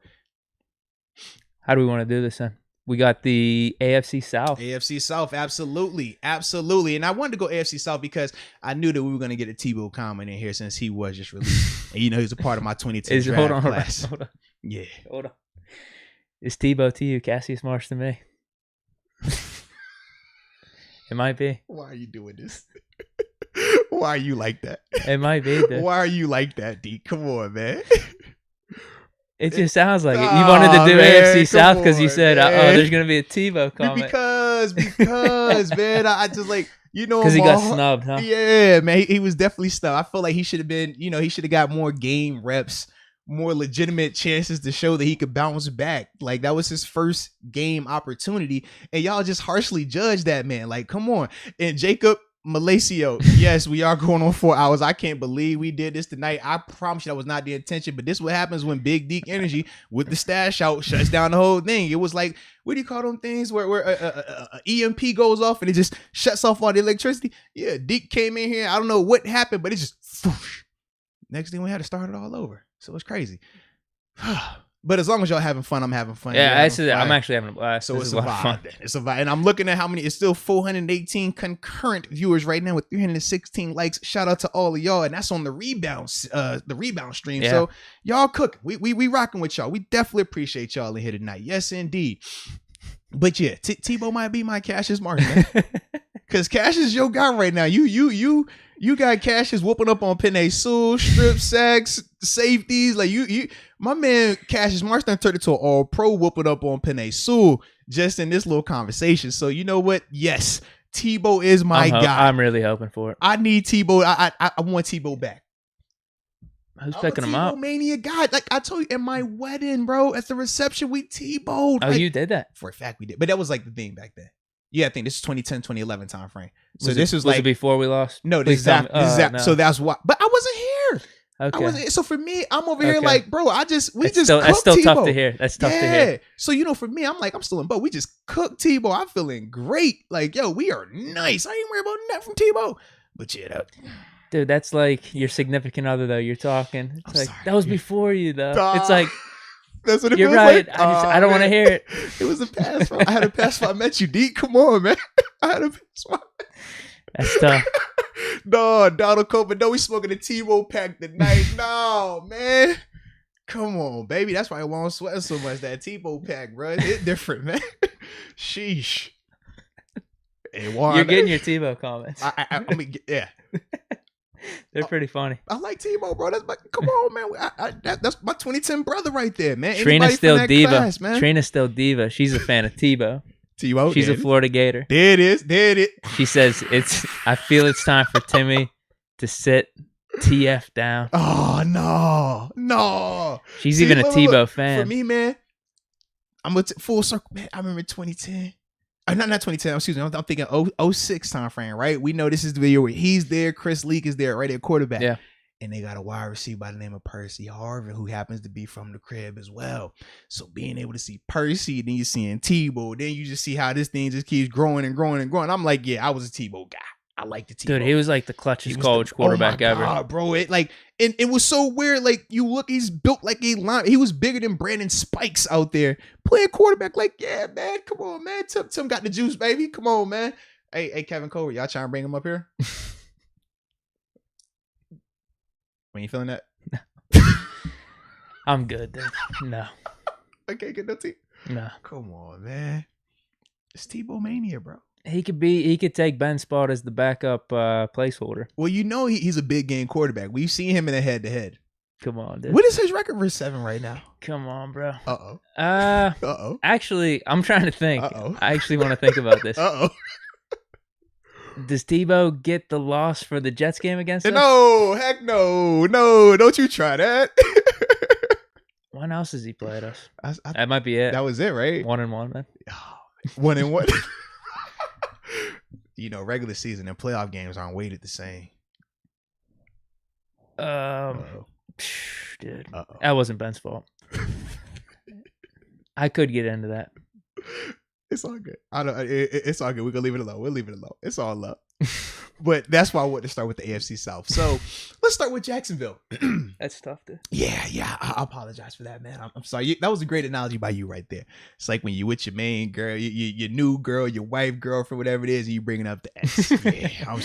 How do we want to do this then? We got the AFC South. AFC South, absolutely. And I wanted to go AFC South because I knew that we were going to get a Tebow comment in here since he was just released. And he's a part of my 2010 draft class. Hold on. Yeah. Hold on. Is Tebow to you Cassius Marsh to me? It might be. Why are you doing this? Why are you like that? It might be. Why are you like that, Deke? Come on, man. It just sounds like it. You wanted to do AFC South because you said, there's going to be a Tebow comment. Because, man, I just because he got snubbed, huh? Yeah, man, he was definitely snubbed. I feel like he should have been, he should have got more game reps, more legitimate chances to show that he could bounce back. Like, that was his first game opportunity, and y'all just harshly judged that man. Like, come on. And Jacob Malacio, yes, we are going on 4 hours. I can't believe we did this tonight. I promise you that was not the intention, but this is what happens when Big Deke Energy with the stash out shuts down the whole thing. It was like, what do you call them things where EMP goes off and it just shuts off all the electricity? Yeah, Deke came in here. I don't know what happened, but it just whoosh. Next thing we had to start it all over. So it's crazy. But as long as y'all having fun, I'm having fun. Yeah, I'm actually having a blast. So it's a vibe. It's a vibe. And I'm looking at how many, it's still 418 concurrent viewers right now with 316 likes. Shout out to all of y'all. And that's on the rebound stream. Yeah. So y'all cook. We rocking with y'all. We definitely appreciate y'all in here tonight. Yes, indeed. But yeah, Tebow might be my Cassius Martin, man. Because Cash is your guy right now. You got Cassius whooping up on Penei Sewell, strip sacks, safeties. Like my man Cassius Marsh done turned it to an all-pro whooping up on Penei Sewell just in this little conversation. So you know what? Yes, Tebow is my guy. I'm really hoping for it. I need Tebow. I want Tebow back. Who's picking him up? Mania guy. Like I told you in my wedding, bro, at the reception, we Tebow'd. Oh, you did that? For a fact we did. But that was like the thing back then. Yeah, I think this is 2010, 2011 time frame. So was it before we lost? No, this exactly. No. So that's why. But I wasn't here. Okay. So for me, I'm over here like, bro, that's still tough to hear. That's tough to hear. So for me, I'm like, I'm still in boat. We just cooked Tebow. I'm feeling great. Like, yo, we are nice. I ain't worried about nothing from Tebow. But yeah, dude, that's like your significant other though. You're talking. It's that was before you though. It's like. That's what it You're feels right. like. I don't want to hear it. It was a pass. I had a pass when I met you, Deke. Come on, man. I had a pass. That's tough. No, Donald Copeland. No, we smoking a Tebow pack tonight. No, man. Come on, baby. That's why I won't sweat so much. That Tebow pack, bro. It's different, man. Sheesh. Hey, you're getting your Tebow comments. I mean, yeah. They're pretty funny. I like Tebow, bro. Come on, man. That's my 2010 brother right there, man. Trina's still diva. Class, man. Trina's still diva. She's a fan of Tebow. Tebow. She's a Florida Gator. There it is. She says I feel it's time for Timmy to sit TF down. Oh no. She's even a Tebow fan. For me, man, I'm a full circle, man. I remember 2010. Not 2010, excuse me. I'm thinking 06 time frame, right? We know this is the year where he's there. Chris Leak is there, right at quarterback. Yeah. And they got a wide receiver by the name of Percy Harvin, who happens to be from the crib as well. So being able to see Percy, then you're seeing Tebow, then you just see how this thing just keeps growing and growing and growing. I'm like, yeah, I was a Tebow guy. I like the Tebow. Dude, he was like the clutchest college quarterback ever. God, bro. And it was so weird. Like, you look, he's built like a line. He was bigger than Brandon Spikes out there playing quarterback. Like, yeah, man, come on, man. Tim got the juice, baby. Come on, man. Hey, Kevin Colbert, y'all trying to bring him up here? When you feeling that? I'm good, dude. No. Okay, get no T. No. Come on, man. It's Tebow mania, bro. He could take Ben's spot as the backup placeholder. Well, he's a big game quarterback. We've seen him in a head-to-head. Come on, dude. What is his record for 7 right now? Come on, bro. Uh-oh. Actually, I'm trying to think. Uh-oh. I actually want to think about this. Uh-oh. Does Tebow get the loss for the Jets game against us? No, heck no. No, don't you try that. When else has he played us? That might be it. That was it, right? 1-1, man. 1-1. Regular season and playoff games aren't weighted the same. dude. Uh-oh. That wasn't Ben's fault. I could get into that. It's all good. It's all good. We're gonna leave it alone. We'll leave it alone. It's all love. But that's why I wanted to start with the AFC South. So let's start with Jacksonville. That's tough, dude. Yeah. I apologize for that, man. I'm sorry. That was a great analogy by you right there. It's like when you with your main girl, your new girl, your wife, girlfriend, whatever it is, and you bringing up the ex. Yeah,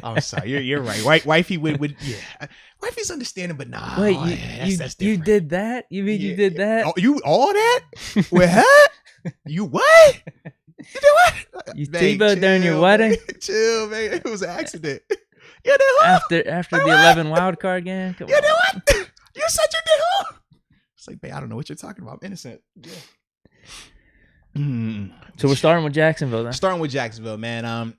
I'm sorry. You're right. Wifey would yeah. Wifey's understanding, but nah. Wait, that's you different. did that? You mean you did that? Oh, you all that? With her? You what? You did what? You Tebow during your wedding? Chill, man. It was an accident. You did what? After the 11 wild card game? Come you on. did what? You said you did what? It's like, babe, I don't know what you're talking about. I'm innocent. Yeah. So we're starting with Jacksonville then. Starting with Jacksonville, man.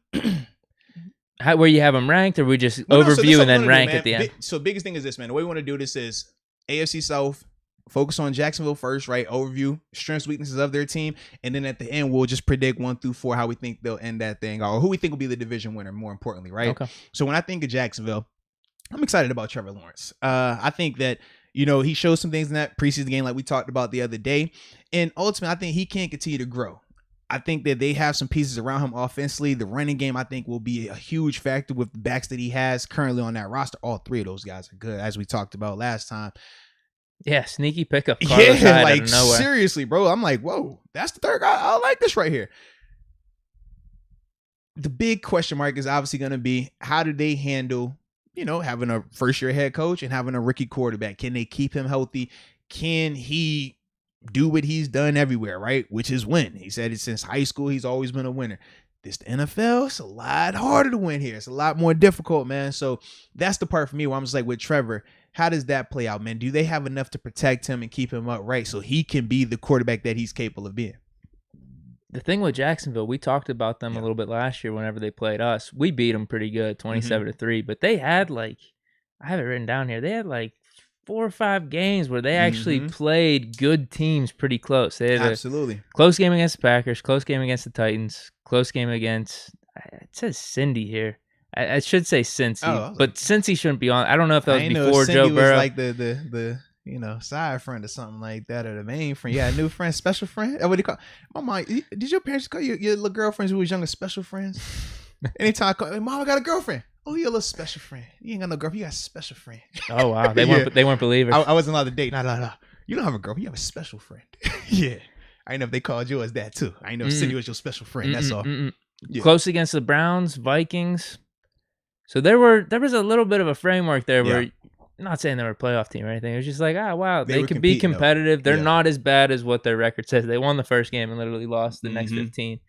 Where you have them ranked, or we just Well, no, so this overview is and then what we wanna rank do, at the man. end? So biggest thing is this, man. The way we want to do this is AFC South. Focus on Jacksonville first, right? Overview, strengths, weaknesses of their team. And then at the end, we'll just predict 1 through 4 how we think they'll end that thing, or who we think will be the division winner, more importantly, right? Okay. So when I think of Jacksonville, I'm excited about Trevor Lawrence. I think that, he showed some things in that preseason game like we talked about the other day. And ultimately, I think he can continue to grow. I think that they have some pieces around him offensively. The running game, I think, will be a huge factor with the backs that he has currently on that roster. All 3 of those guys are good, as we talked about last time. Yeah, sneaky pickup. Carlos Hyde like out of nowhere. seriously, bro. I'm like, whoa, that's the third guy. I like this right here. The big question mark is obviously going to be, how do they handle, having a first-year head coach and having a rookie quarterback? Can they keep him healthy? Can he do what he's done everywhere, right? Which is win. He said it since high school. He's always been a winner. This the NFL, it's a lot harder to win here. It's a lot more difficult, man. So that's the part for me where I'm just like, with Trevor, how does that play out, man? Do they have enough to protect him and keep him upright so he can be the quarterback that he's capable of being? The thing with Jacksonville, we talked about them a little bit last year whenever they played us. We beat them pretty good, 27-3. But they had I have it written down here, they had 4 or 5 games where they actually played good teams pretty close. They had Absolutely. a close game against the Packers, close game against the Titans, close game against, it says Cindy here. I should say Cincy, but Cincy shouldn't be on. I don't know if that was before Joe Burrow. Was like the side friend or something like that, or the main friend. Yeah, a new friend, special friend. What do you call? My mom, did your parents call your little girlfriends who was younger special friends? Anytime I call, Mom, I got a girlfriend. Oh, you're a little special friend. You ain't got no girlfriend. You got a special friend. Oh wow, they weren't believers. I wasn't allowed to date. No. You don't have a girlfriend. You have a special friend. Yeah. I know if they called you as that too. I know Cindy was your special friend. That's all. Yeah. Close against the Browns, Vikings. So there was a little bit of a framework there where, I'm not saying they were a playoff team or anything. It was just like, wow, they can be competitive. They're not as bad as what their record says. They won the first game and literally lost the next 15.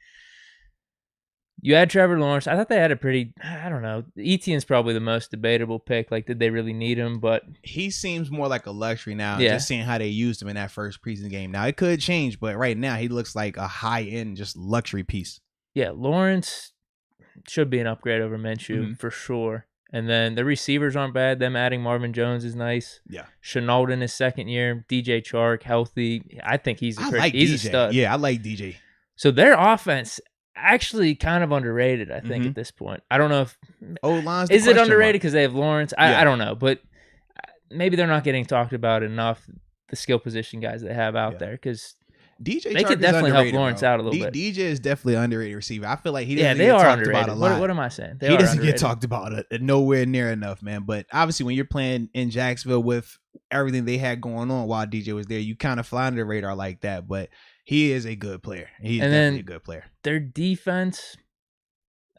You had Trevor Lawrence. I thought they had a pretty, I don't know. Etienne's probably the most debatable pick. Did they really need him? But he seems more like a luxury now. Yeah. Just seeing how they used him in that first preseason game. Now, it could change, but right now he looks like a high-end, just luxury piece. Yeah, Lawrence should be an upgrade over Minshew for sure. And then the receivers aren't bad. Them adding Marvin Jones is nice. Yeah. Chenault in his second year. DJ Chark, healthy. I think he's a stud. Yeah, I like DJ. So their offense actually kind of underrated, I think, at this point. I don't know if is it underrated because they have Lawrence? I don't know, but maybe they're not getting talked about enough. The skill position guys they have out there, because DJ they could definitely help Lawrence out a little bit. DJ is definitely an underrated receiver. I feel like he doesn't they get are talked underrated. about a lot. What am I saying? He doesn't get talked about nowhere near enough, man. But obviously, when you're playing in Jacksonville with everything they had going on while DJ was there, you kind of fly under the radar like that. But he is a good player. He's definitely a good player. Their defense,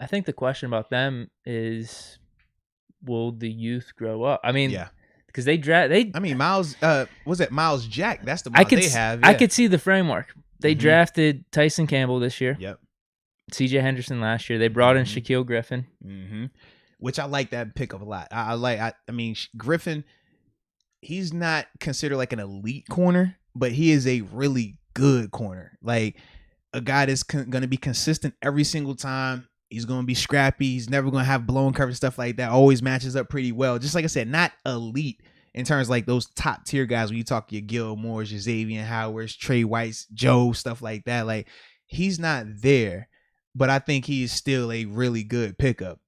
I think the question about them is, will the youth grow up? I mean, because Miles, was it Miles Jack? That's the Miles they have. Yeah. I could see the framework. They drafted Tyson Campbell this year. Yep. CJ Henderson last year. They brought in Shaquille Griffin. Which I like that pickup a lot. I mean, Griffin, he's not considered like an elite corner, but he is a really good corner. Like a guy that's going to be consistent every single time. He's going to be scrappy. He's never going to have blown coverage, stuff like that. Always matches up pretty well. Just like I said, not elite in terms of like those top tier guys when you talk your Gilmores, your Xavier Howards, Trey Whites, Joe, stuff like that. Like he's not there, but I think he is still a really good pickup.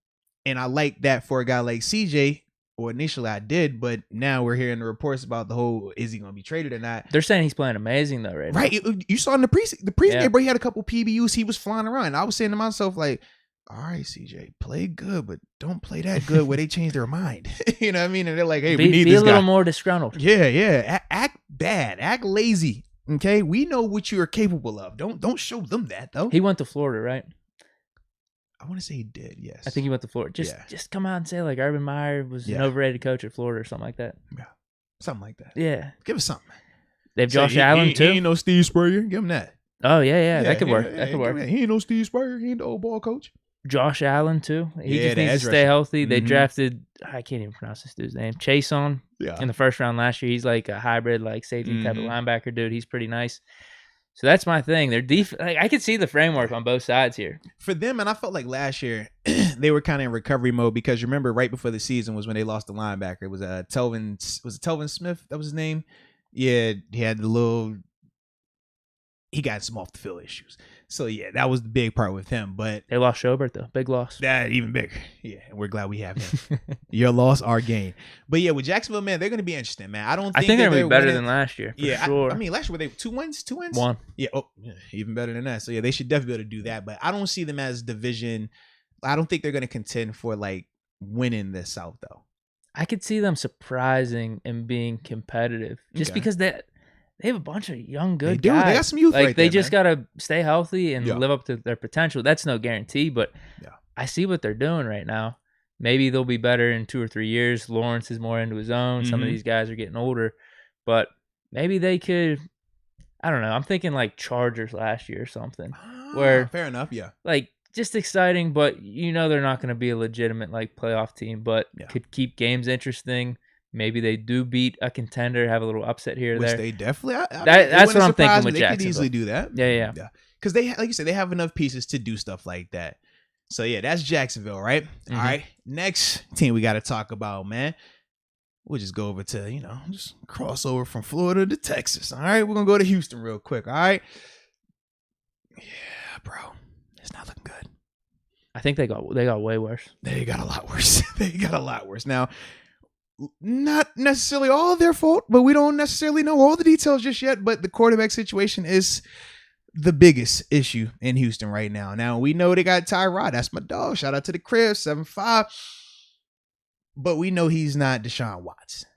And I like that for a guy like CJ, or initially I did, but now we're hearing the reports about the whole, is he going to be traded or not? They're saying he's playing amazing though, right? Right. Now. You saw in the pregame, bro, he had a couple PBUs. He was flying around. I was saying to myself, like, all right, CJ, play good, but don't play that good where they change their mind. You know what I mean? And they're like, hey, we need this guy. Be a little more disgruntled. Yeah. Act bad. Act lazy. Okay? We know what you are capable of. Don't show them that, though. He went to Florida, right? I want to say he did, yes. I think he went to Florida. Just come out and say, like, Urban Meyer was an overrated coach at Florida or something like that. Yeah. Something like that. Yeah. Give us something. They have Josh Allen, too. He ain't no Steve Spurrier. Give him that. Oh, yeah. That could work. That could work. He ain't no Steve Spurrier. He ain't the old ball coach. Josh Allen, too. He just needs to stay healthy. They drafted, I can't even pronounce this dude's name, Chason in the first round last year. He's like a hybrid, like safety type of linebacker dude. He's pretty nice. So that's my thing. Their like, I could see the framework on both sides here. For them, and I felt like last year, they were kind of in recovery mode because remember right before the season was when they lost the linebacker. It was Telvin Smith? That was his name? Yeah, he had he got some off the field issues. So yeah, that was the big part with him. But they lost Schobert though, big loss. That even bigger. Yeah, and we're glad we have him. Your loss, our gain. But yeah, with Jacksonville, man, they're going to be interesting, man. I think they're going to be better than last year. For sure. I mean, last year were they 2 wins? 2 wins? 1. Yeah. Oh, yeah, even better than that. So yeah, they should definitely be able to do that. But I don't see them as division. I don't think they're going to contend for like winning the South though. I could see them surprising and being competitive just because they have a bunch of young, good guys. They got some youth like, right they there, just got to stay healthy and live up to their potential. That's no guarantee, but I see what they're doing right now. Maybe they'll be better in 2 or 3 years. Lawrence is more into his own. Some of these guys are getting older, but maybe they could, I don't know. I'm thinking like Chargers last year or something. Where fair enough, yeah. Like, just exciting, but they're not going to be a legitimate like playoff team, but could keep games interesting. Maybe they do beat a contender, have a little upset here or there. They definitely. That's what I'm thinking with Jacksonville. They could easily do that. Yeah. Because they, like you said, they have enough pieces to do stuff like that. So yeah, that's Jacksonville, right? All right. Next team we got to talk about, man. We'll just go over to just cross over from Florida to Texas. All right, we're gonna go to Houston real quick. All right. Yeah, bro, it's not looking good. I think they got way worse. They got a lot worse. Now. Not necessarily all their fault, but we don't necessarily know all the details just yet. But the quarterback situation is the biggest issue in Houston right now. Now, we know they got Tyrod. That's my dog. Shout out to the crib, 7'5". But we know he's not Deshaun Watson.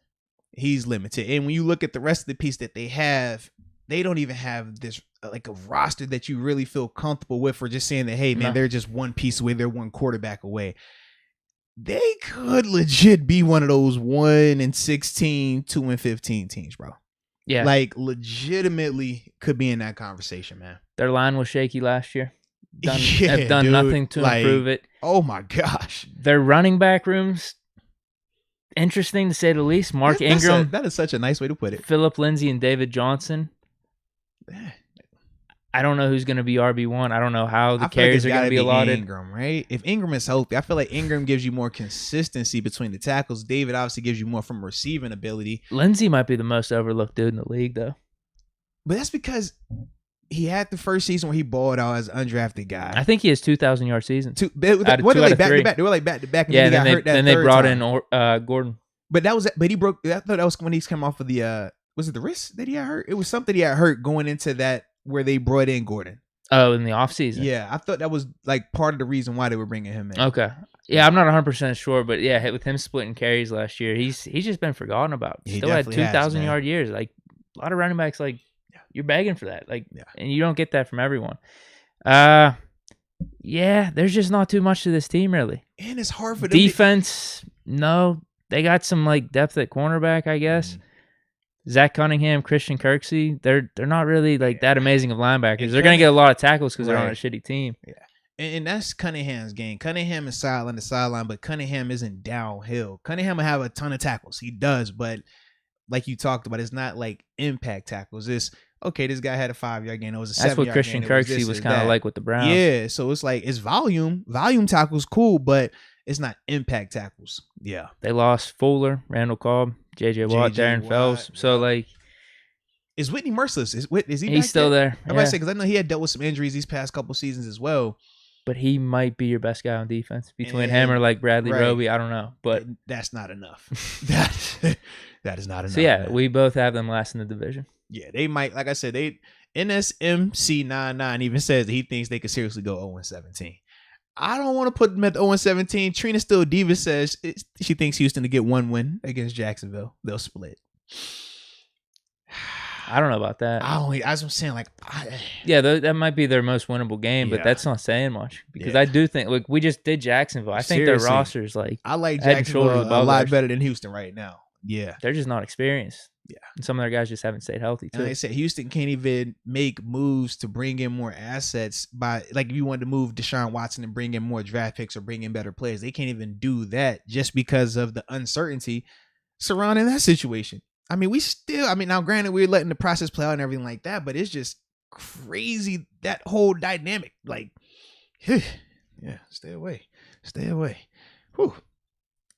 He's limited. And when you look at the rest of the piece that they have, they don't even have this like a roster that you really feel comfortable with for just saying that, hey, man, they're just one piece away. They're one quarterback away. They could legit be one of those 1-16, 2-15 teams, bro. Yeah. Like, legitimately could be in that conversation, man. Their line was shaky last year. Have done nothing to improve it. Oh, my gosh. Their running back room's interesting, to say the least. Mark Ingram. That is such a nice way to put it. Phillip Lindsay and David Johnson. I don't know who's going to be RB1. I don't know how the carries are going to be allotted. Ingram, right? If Ingram is healthy, I feel like Ingram gives you more consistency between the tackles. David obviously gives you more from receiving ability. Lindsey might be the most overlooked dude in the league, though. But that's because he had the first season where he balled out as an undrafted guy. I think he has 2,000-yard seasons. They were like back-to-back. They were like back-to-back. And then they brought in Gordon. But he broke. I thought that was when he's come off of the. Was it the wrist that he had hurt? It was something he had hurt going into that where they brought in Gordon. Oh, in the offseason. Yeah, I thought that was like part of the reason why they were bringing him in. Okay. Yeah, I'm not 100% sure, but yeah, with him splitting carries last year, he's just been forgotten about. Still had 2,000-yard years. Like, a lot of running backs, like, you're begging for that. Like, and you don't get that from everyone. Yeah, there's just not too much to this team, really. And it's hard for them. Defense, no. They got some, like, depth at cornerback, I guess. Zach Cunningham, Christian Kirksey, they're not really like that amazing of linebackers. They're going to get a lot of tackles because they're on a shitty team. Yeah. And that's Cunningham's game. Cunningham is sideline to sideline, but Cunningham isn't downhill. Cunningham will have a ton of tackles. He does, but like you talked about, it's not like impact tackles. It's, okay, this guy had a 5-yard gain. It was a 7-yard gain. That's what Christian Kirksey was kind of like with the Browns. Yeah, so it's like, it's volume. Volume tackles cool, but it's not impact tackles. Yeah. They lost Fuller, Randall Cobb, J.J. Watt, Darren Fells. So, like... Is Whitney Merciless? Is he He's still there. I might say, because I know he had dealt with some injuries these past couple seasons as well. but he might be your best guy on defense between him or like Bradley Roby. I don't know, but that's not enough. that is not enough. So yeah, man. we both have them last in the division. Yeah, they might. Like I said, NSMC99 even says that he thinks they could seriously go 0-17. I don't want to put them at the 0-17. Trina Still Diva says she thinks Houston to get one win against Jacksonville. They'll split. I don't know about that. As I'm saying, like, that might be their most winnable game, but that's not saying much because I do think, like, we just did Jacksonville. I think their roster's like I like Jacksonville a lot better than Houston right now. Yeah, they're just not experienced. Yeah, and some of their guys just haven't stayed healthy too. And like I said, Houston can't even make moves to bring in more assets by, like, if you wanted to move Deshaun Watson and bring in more draft picks or bring in better players, they can't even do that just because of the uncertainty surrounding that situation. I mean, now granted, we're letting the process play out and everything like that, but it's just crazy, that whole dynamic. Like, yeah, stay away. Whew.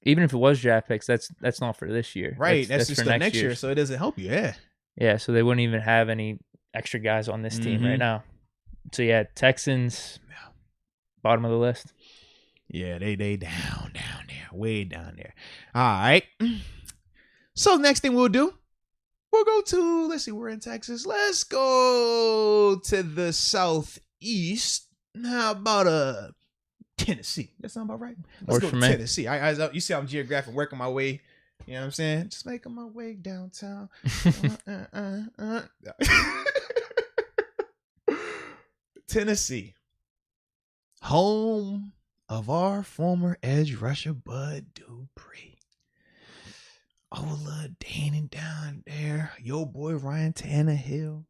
Even if it was draft picks, that's not for this year. Right. That's just for next year, so it doesn't help you. Yeah. Yeah, so they wouldn't even have any extra guys on this team right now. So yeah, Texans, bottom of the list. Yeah, they down there, way down there. All right. So next thing we'll do, we'll go to, let's see, we're in Texas. Let's go to the southeast. How about Tennessee? That sound about right? Let's go to Tennessee. You see I'm geographic, working my way. You know what I'm saying? Just making my way downtown. Tennessee, home of our former edge rusher Bud Dupree. Ola Danny down there. Yo boy Ryan Tannehill.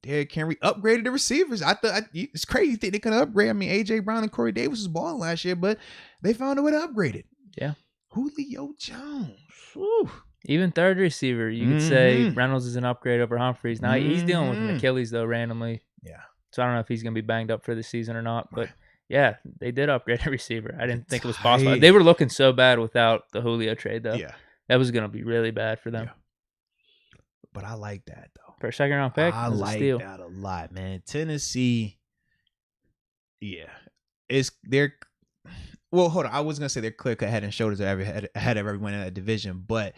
Derrick Henry upgraded the receivers. I thought it's crazy you think they could upgrade. I mean, AJ Brown and Corey Davis was balling last year, but they found a way to upgrade it. Yeah. Julio Jones. Woo. Even third receiver, you could say Reynolds is an upgrade over Humphreys. Now he's dealing with an Achilles though randomly. Yeah. So I don't know if he's gonna be banged up for the season or not, but yeah, they did upgrade a receiver. I didn't think it was possible. They were looking so bad without the Julio trade though. Yeah. That was going to be really bad for them. Yeah. But I like that, though. For a second-round pick, I like that a lot, man. Tennessee, yeah. Well, hold on. I was going to say they're clear-cut head and shoulders ahead of everyone in that division, but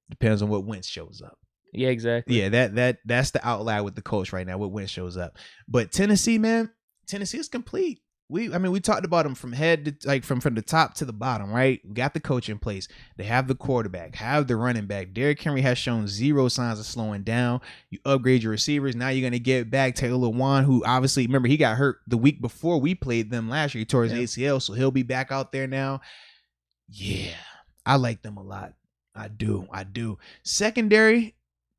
depends on what Wentz shows up. Yeah, exactly. Yeah, that's the outlier with the coach right now, what Wentz shows up. But Tennessee, man, Tennessee is complete. We talked about them from head to, like, from the top to the bottom, right? We got the coach in place. They have the quarterback, have the running back. Derrick Henry has shown zero signs of slowing down. You upgrade your receivers. Now you're going to get back Taylor Lewan, who obviously, remember, he got hurt the week before we played them last year. He tore his ACL, so he'll be back out there now. Yeah, I like them a lot. I do. Secondary,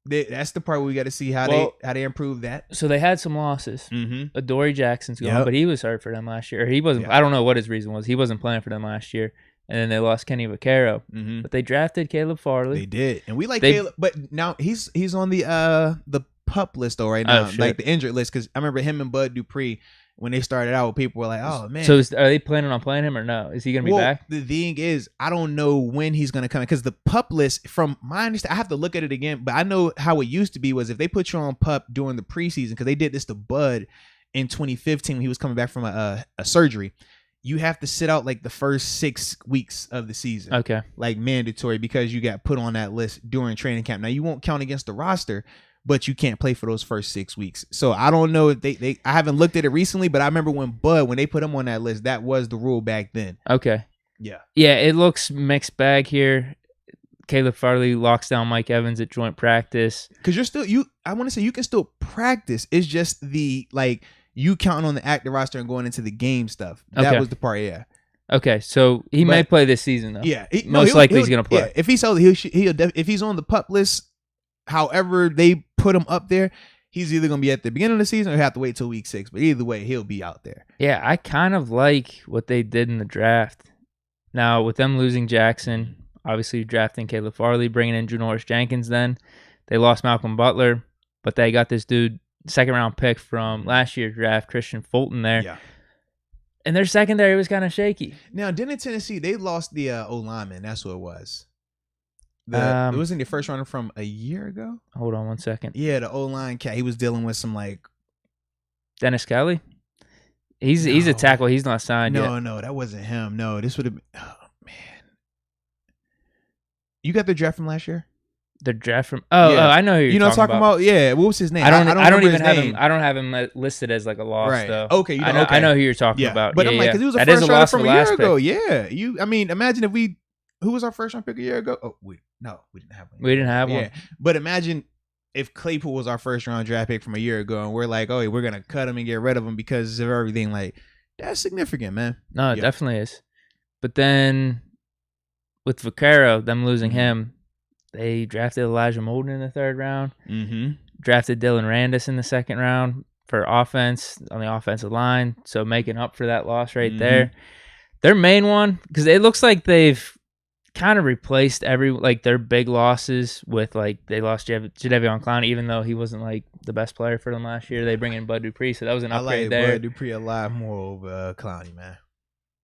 that's the part where we got to see how they improve that. So they had some losses. Adoree Jackson's gone, but he was hurt for them last year. Or he wasn't. I don't know what his reason was. He wasn't playing for them last year. And then they lost Kenny Vaccaro. But they drafted Caleb Farley. They did, and we like Caleb. But now he's on the PUP list though right now, like the injured list. Because I remember him and Bud Dupree. When they started out, people were like, "Oh man!" So are they planning on playing him or no? Is he going to be back? The thing is, I don't know when he's going to come in because the PUP list, from my understanding, I have to look at it again. But I know how it used to be was if they put you on PUP during the preseason, because they did this to Bud in 2015 when he was coming back from a surgery. You have to sit out like the first 6 weeks of the season. Okay, like mandatory because you got put on that list during training camp. Now you won't count against the roster, but you can't play for those first 6 weeks. So I don't know if they I haven't looked at it recently, but I remember when they put him on that list, that was the rule back then. Okay. Yeah. Yeah, it looks mixed bag here. Caleb Farley locks down Mike Evans at joint practice. Because I want to say you can still practice. It's just you counting on the active roster and going into the game stuff. That was the part, yeah. Okay, so he may play this season though. Yeah. Most likely he's going to play. Yeah, if he's healthy, if he's on the PUP list, however they put him up there, he's either going to be at the beginning of the season or have to wait till week 6. But either way, he'll be out there. Yeah, I kind of like what they did in the draft. Now, with them losing Jackson, obviously drafting Caleb Farley, bringing in Janoris Jenkins then. They lost Malcolm Butler, but they got this dude, second-round pick from last year's draft, Christian Fulton there. Yeah. And their secondary was kind of shaky. Now, didn't Tennessee, they lost the O-lineman. That's what it was. It wasn't the first runner from a year ago? Hold on one second. Yeah, the O-line cat. He was dealing with some Dennis Kelly? He's a tackle. He's not signed yet. No, that wasn't him. No, this would have been. Oh man, you got the draft from last year. The draft from I know who you're talking about. Yeah, what was his name? I don't even his have name. him. I don't have him listed as like a loss though. Okay, I know who you're talking about. But I'm like, because he was a first round from a year ago. Yeah, I mean, imagine if who was our first round pick a year ago? Oh, we didn't have one. We didn't have one. Yeah, but imagine if Claypool was our first round draft pick from a year ago, and we're like, oh, we're gonna cut him and get rid of him because of everything. Like, that's significant, man. No, it definitely is. But then with Vaccaro, them losing him. They drafted Elijah Molden in the 3rd round. Mm-hmm. Drafted Dylan Randis in the 2nd round for offense on the offensive line. So making up for that loss right there. Their main one, because it looks like they've kind of replaced their big losses with they lost Jadeveon Clowney, even though he wasn't like the best player for them last year. They bring in Bud Dupree, so that was an upgrade there. I like Bud Dupree a lot more over Clowney, man.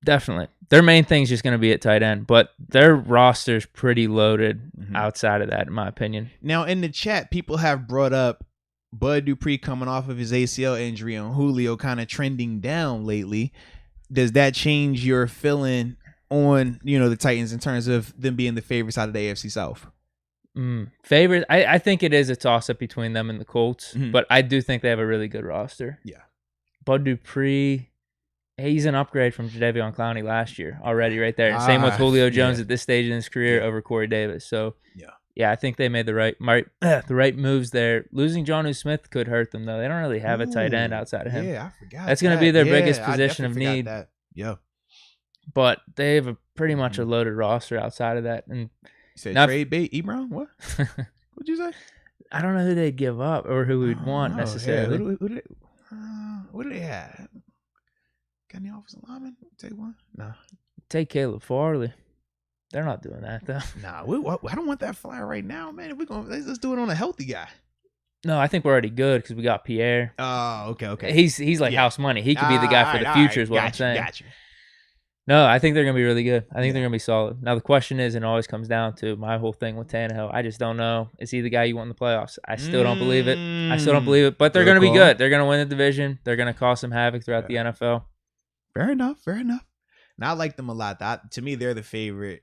Definitely. Their main thing is just going to be at tight end, but their roster's pretty loaded outside of that, in my opinion. Now, in the chat, people have brought up Bud Dupree coming off of his ACL injury and Julio kind of trending down lately. Does that change your feeling on, the Titans in terms of them being the favorites out of the AFC South? Favorites? I think it is a toss-up between them and the Colts, but I do think they have a really good roster. Yeah. Bud Dupree... He's an upgrade from Jadeveon Clowney last year already right there. And same with Julio Jones at this stage in his career over Corey Davis. So, yeah, I think they made the right moves there. Losing Jonnu Smith could hurt them, though. They don't really have a tight end outside of him. Yeah, I forgot. That's going to be their biggest position of need. That. Yeah. But they have pretty much a loaded roster outside of that. And you said trade bait, Ebron? What? What'd you say? I don't know who they'd give up or who we'd want necessarily. Yeah. What do they have? Got any offensive linemen? Take one? No. Take Caleb Farley. They're not doing that though. Nah, I don't want that flyer right now, man. If we're gonna let's do it on a healthy guy. No, I think we're already good because we got Pierre. Oh, okay. He's like house money. He could be the guy for the future, is what I'm saying. Got you. No, I think they're gonna be really good. I think they're gonna be solid. Now the question is, and it always comes down to my whole thing with Tannehill. I just don't know. Is he the guy you want in the playoffs? I still don't believe it. But they're gonna be good. They're gonna win the division. They're gonna cause some havoc throughout the NFL. Fair enough. And I like them a lot. To me, they're the favorite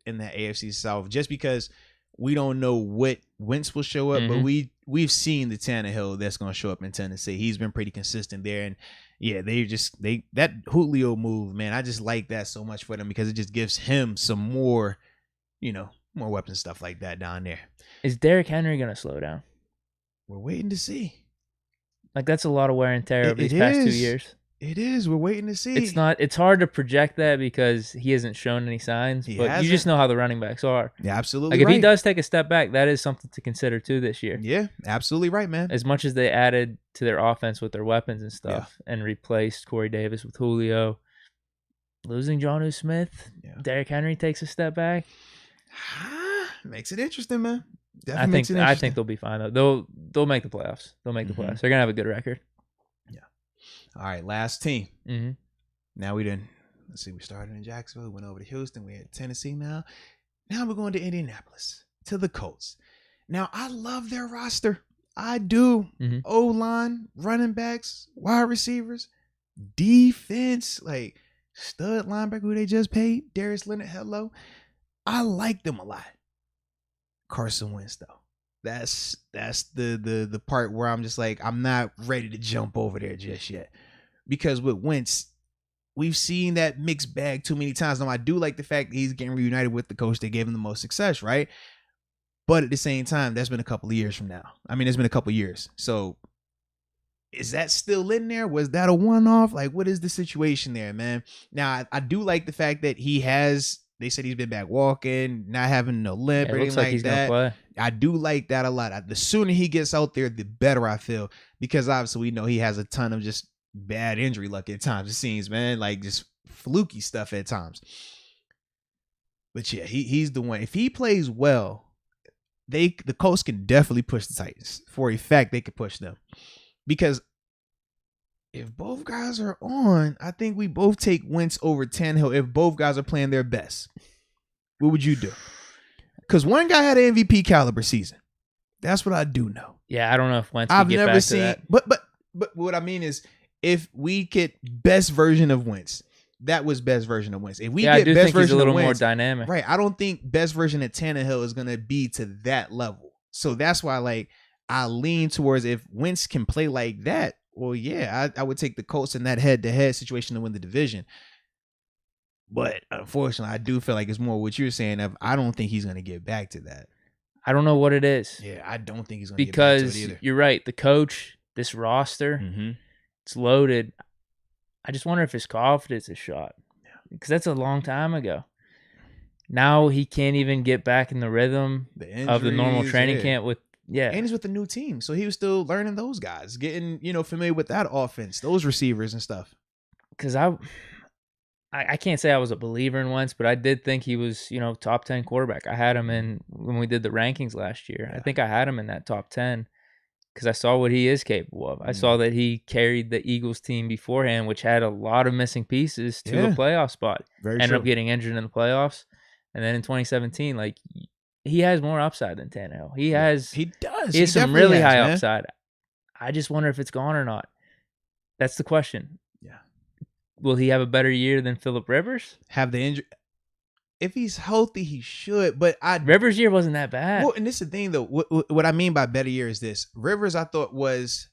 in the AFC South just because we don't know what Wentz will show up, but we've seen the Tannehill that's going to show up in Tennessee. He's been pretty consistent there, and that Julio move, man, I just like that so much for them because it just gives him some more, more weapons, stuff like that down there. Is Derrick Henry going to slow down? We're waiting to see. That's a lot of wear and tear over these past 2 years. It is. We're waiting to see. It's hard to project that because he hasn't shown any signs, but you just know how the running backs are. Yeah, absolutely. If he does take a step back, that is something to consider too this year. Yeah, absolutely right, man. As much as they added to their offense with their weapons and stuff and replaced Corey Davis with Julio, losing Jonnu Smith, Derrick Henry takes a step back. Makes it interesting, man. I think they'll be fine though. They'll make the playoffs. They're gonna have a good record. All right, last team. Now we started in Jacksonville, went over to Houston, we're at Tennessee now. Now we're going to Indianapolis, to the Colts. Now, I love their roster. I do. O-line, running backs, wide receivers, defense, like stud linebacker who they just paid, Darius Leonard, hello. I like them a lot. Carson Wentz, though. That's the part where I'm just like, I'm not ready to jump over there just yet. Because with Wentz, we've seen that mixed bag too many times. Now, I do like the fact that he's getting reunited with the coach that gave him the most success, right? But at the same time, that's been a couple of years from now. I mean, it's been a couple of years. So is that still in there? Was that a one-off? Like, what is the situation there, man? Now, I do like the fact that they said he's been back walking, not having no limp or anything like that. Gonna play. I do like that a lot. The sooner he gets out there, the better I feel. Because obviously we know he has a ton of just bad injury luck at times, it seems, man. Like just fluky stuff at times. But yeah, he's the one. If he plays well, the Colts can definitely push the Titans. For a fact, they could push them. Because if both guys are on, I think we both take Wentz over Tannehill if both guys are playing their best. What would you do? Because one guy had an MVP caliber season. That's what I do know. Yeah, I don't know if Wentz can get back to that. But what I mean is, if we get best version of Wentz, that was best version of Wentz. If we Yeah, get I do best think he's version a little of more Wentz, dynamic. right? I don't think best version of Tannehill is gonna be to that level. So that's why, like, I lean towards if Wentz can play like that. Well, yeah, I would take the Colts in that head-to-head situation to win the division. But unfortunately, I do feel like it's more what you're saying of I don't think he's gonna get back to that. I don't know what it is. Yeah, I don't think he's gonna get back to it either. Because you're right, the coach, this roster, it's loaded. I just wonder if his confidence is shot. Because that's a long time ago. Now he can't even get back in the rhythm of the normal training camp with and he's with a new team, so he was still learning those guys, getting familiar with that offense, those receivers and stuff. Because I can't say I was a believer in Wentz, but I did think he was top 10 quarterback. I had him in when we did the rankings last year. I think I had him in that top 10 because I saw what he is capable of. I saw that he carried the Eagles team beforehand, which had a lot of missing pieces to a playoff spot. Ended up getting injured in the playoffs. And then in 2017, like, he has more upside than Tannehill. He does. He has some really high upside. I just wonder if it's gone or not. That's the question. Yeah. Will he have a better year than Phillip Rivers? Have the injury? If he's healthy, he should. But Rivers' year wasn't that bad. Well, and this is the thing, though. What I mean by better year is this. Rivers, I thought, was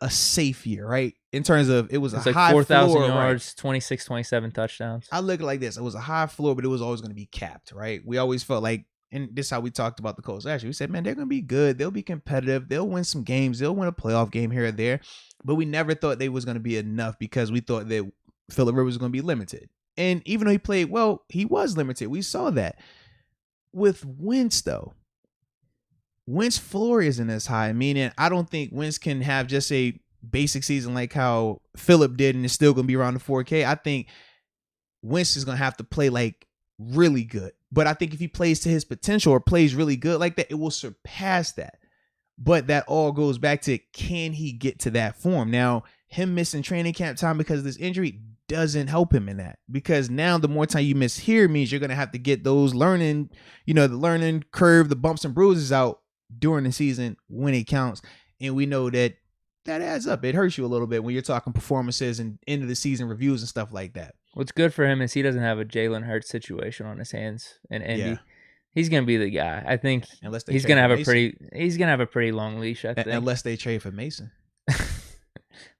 a safe year, right? In terms of it was a like high 4,000 floor, yards, right? 26, 27 touchdowns. I look at it like this. It was a high floor, but it was always going to be capped, right? We always felt like, and this is how we talked about the Colts last year. We said, man, they're going to be good. They'll be competitive. They'll win some games. They'll win a playoff game here or there. But we never thought they was going to be enough because we thought that Phillip Rivers was going to be limited. And even though he played well, he was limited. We saw that. With Wentz, though, Wentz floor isn't as high, meaning I don't think Wentz can have just a basic season like how Phillip did and it's still going to be around the 4K. I think Wentz is going to have to play like really good. But I think if he plays to his potential or plays really good like that, it will surpass that. But that all goes back to, can he get to that form? Now, him missing training camp time because of this injury doesn't help him in that. Because now the more time you miss here means you're going to have to get those learning, the learning curve, the bumps and bruises out during the season when it counts. And we know that adds up. It hurts you a little bit when you're talking performances and end of the season reviews and stuff like that. What's good for him is he doesn't have a Jalen Hurts situation on his hands in Indy. Yeah. He's gonna be the guy. I think he's gonna have a pretty long leash. I think unless they trade for Mason.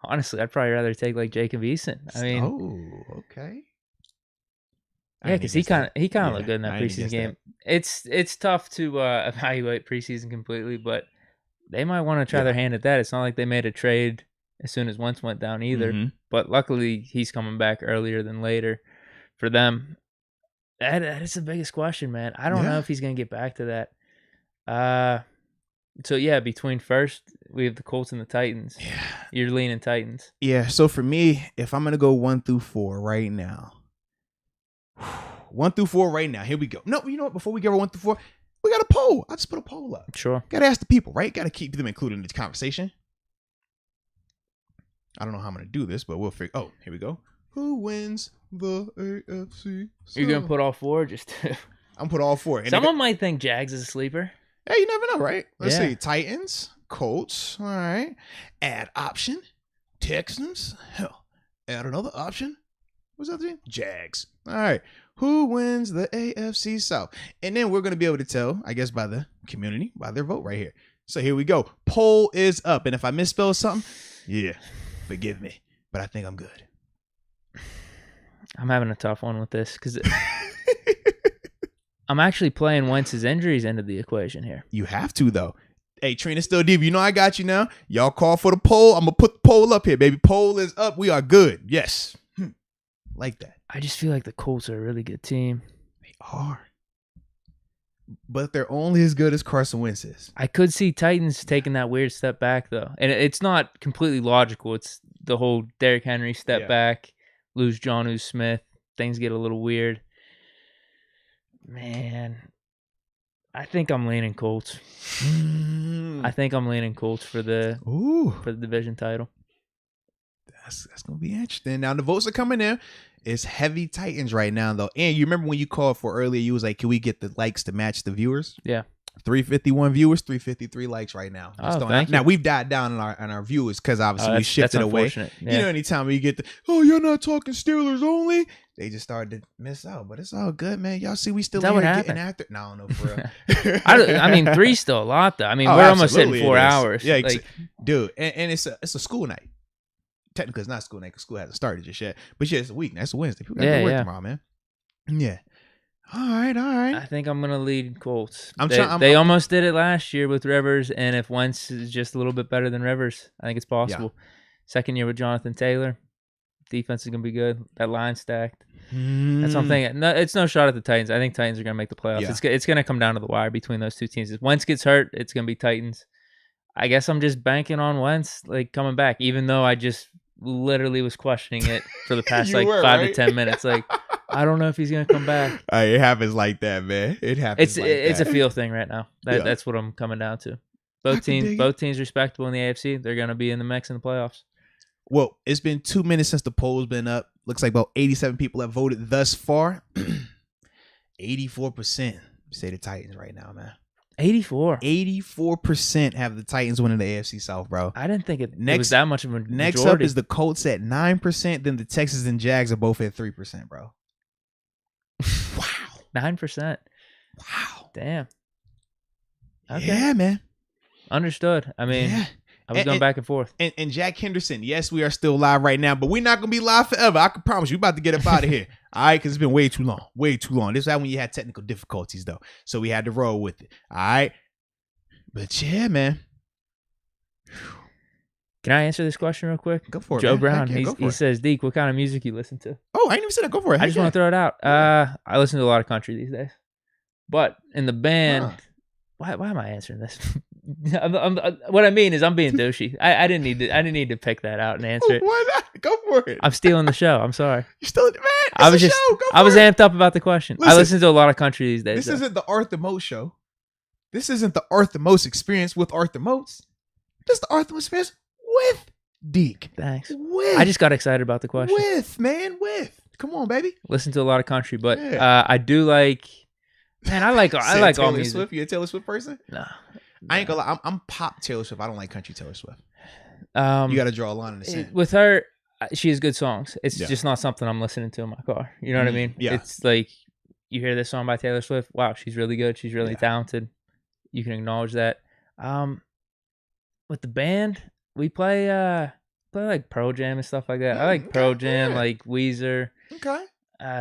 Honestly, I'd probably rather take like Jacob Eason. I mean, okay. Yeah, because he kind of looked good in that preseason game. It's tough to evaluate preseason completely, but they might want to try their hand at that. It's not like they made a trade as soon as Wentz went down either. But luckily, he's coming back earlier than later for them. That is the biggest question, man. I don't know if he's going to get back to that. So, yeah, between first, we have the Colts and the Titans. Yeah. You're leaning Titans. Yeah, so for me, if I'm going to go 1 through 4 right now. 1 through 4 right now. Here we go. No, you know what? Before we go 1 through 4, we got a poll. I just put a poll up. Sure. Got to ask the people, right? Got to keep them included in the conversation. I don't know how I'm going to do this, but we'll figure. Oh, here we go. Who wins the AFC South? You're going to put all 4? Just I'm put all 4. And someone might think Jags is a sleeper. Hey, you never know, right? Let's see. Titans, Colts. All right. Add option. Texans. Hell. Add another option. What's that thing? Jags. All right. Who wins the AFC South? And then we're going to be able to tell, I guess, by the community, by their vote right here. So here we go. Poll is up. And if I misspell something, forgive me. But I think I'm good. I'm having a tough one with this because I'm actually playing Wentz's injuries into the equation here. You have to, though. Hey, Trina's still deep. You know I got you now. Y'all call for the poll. I'm going to put the poll up here, baby. Poll is up. We are good. Yes. Like that. I just feel like the Colts are a really good team. They are. But they're only as good as Carson Wentz is. I could see Titans taking that weird step back, though. And it's not completely logical. It's the whole Derrick Henry step back, lose Jonnu Smith. Things get a little weird. Man, I think I'm leaning Colts. I think I'm leaning Colts for the division title. That's gonna be interesting. Now the votes are coming in. It's heavy Titans right now, though. And you remember when you called for earlier, you was like, "Can we get the likes to match the viewers?" Yeah. 351 viewers, 353 likes right now. Oh, thank you. Now we've died down on our viewers because obviously we shifted away. Yeah. You know, anytime you get you're not talking Steelers only, they just started to miss out. But it's all good, man. Y'all see, we still in here getting after. No, I don't know for real. I mean, 3's still a lot though. I mean, we're almost hitting 4 hours. Yeah, dude, and it's a school night. Technically, it's not school night because school hasn't started just yet. But yeah, it's a week. That's a Wednesday. People got to work tomorrow, man. Yeah. All right. I think I'm gonna lead Colts. I'm they almost did it last year with Rivers, and if Wentz is just a little bit better than Rivers, I think it's possible. Yeah. Second year with Jonathan Taylor, defense is gonna be good. That line stacked. That's what I'm thinking. No, it's no shot at the Titans. I think Titans are gonna make the playoffs. Yeah. It's gonna come down to the wire between those two teams. If Wentz gets hurt, it's gonna be Titans. I guess I'm just banking on Wentz coming back, even though I just literally was questioning it for the past 5 to 10 minutes. I don't know if he's gonna come back. It happens like that, man. It happens. It's a feel thing right now. That's what I'm coming down to. Both teams respectable in the AFC. They're gonna be in the mix in the playoffs. Well, it's been 2 minutes since the poll's been up. Looks like about 87 people have voted thus far. 84% say the Titans right now, man. 84% have the Titans winning the AFC South, bro. I didn't think it was that much of a majority. Next up is the Colts at 9%. Then the Texans and Jags are both at 3%, bro. Wow. 9%. Wow. Damn. Okay. Yeah, man. Understood. I mean, I was going back and forth. And Jack Henderson, yes, we are still live right now, but we're not going to be live forever. I can promise you. We're about to get up out of here. All right, because it's been way too long. Way too long. This is how when you had technical difficulties, though. So we had to roll with it. All right. But yeah, man. Can I answer this question real quick? Go for it, Joe man. Brown, he says, Deke, what kind of music you listen to? Oh, I didn't even say that. Go for it. I just want to throw it out. I listen to a lot of country these days. But in the band, why am I answering this? What I mean is I'm being douchey. I didn't need to pick that out and answer it. Why not? Go for it. I'm stealing the show. I'm sorry. You're stealing it, man. I was amped up about the question. I listen to a lot of country these days. This isn't the Arthur Moats show. This isn't the Arthur Moats experience with Arthur Moats. This is the Arthur Moats experience with Deke. Thanks. I just got excited about the question. With. Come on, baby. Listen to a lot of country, but I do like. Man, I like all music. Swift? You a Taylor Swift person? No. I ain't gonna lie. I'm pop Taylor Swift. I don't like country Taylor Swift. You got to draw a line in the sand. With her, she has good songs. It's just not something I'm listening to in my car. You know what I mean? Yeah. It's like you hear this song by Taylor Swift. Wow, she's really good. She's really talented. You can acknowledge that. With the band, we play like Pearl Jam and stuff like that. I like Pearl Jam, like Weezer. Okay.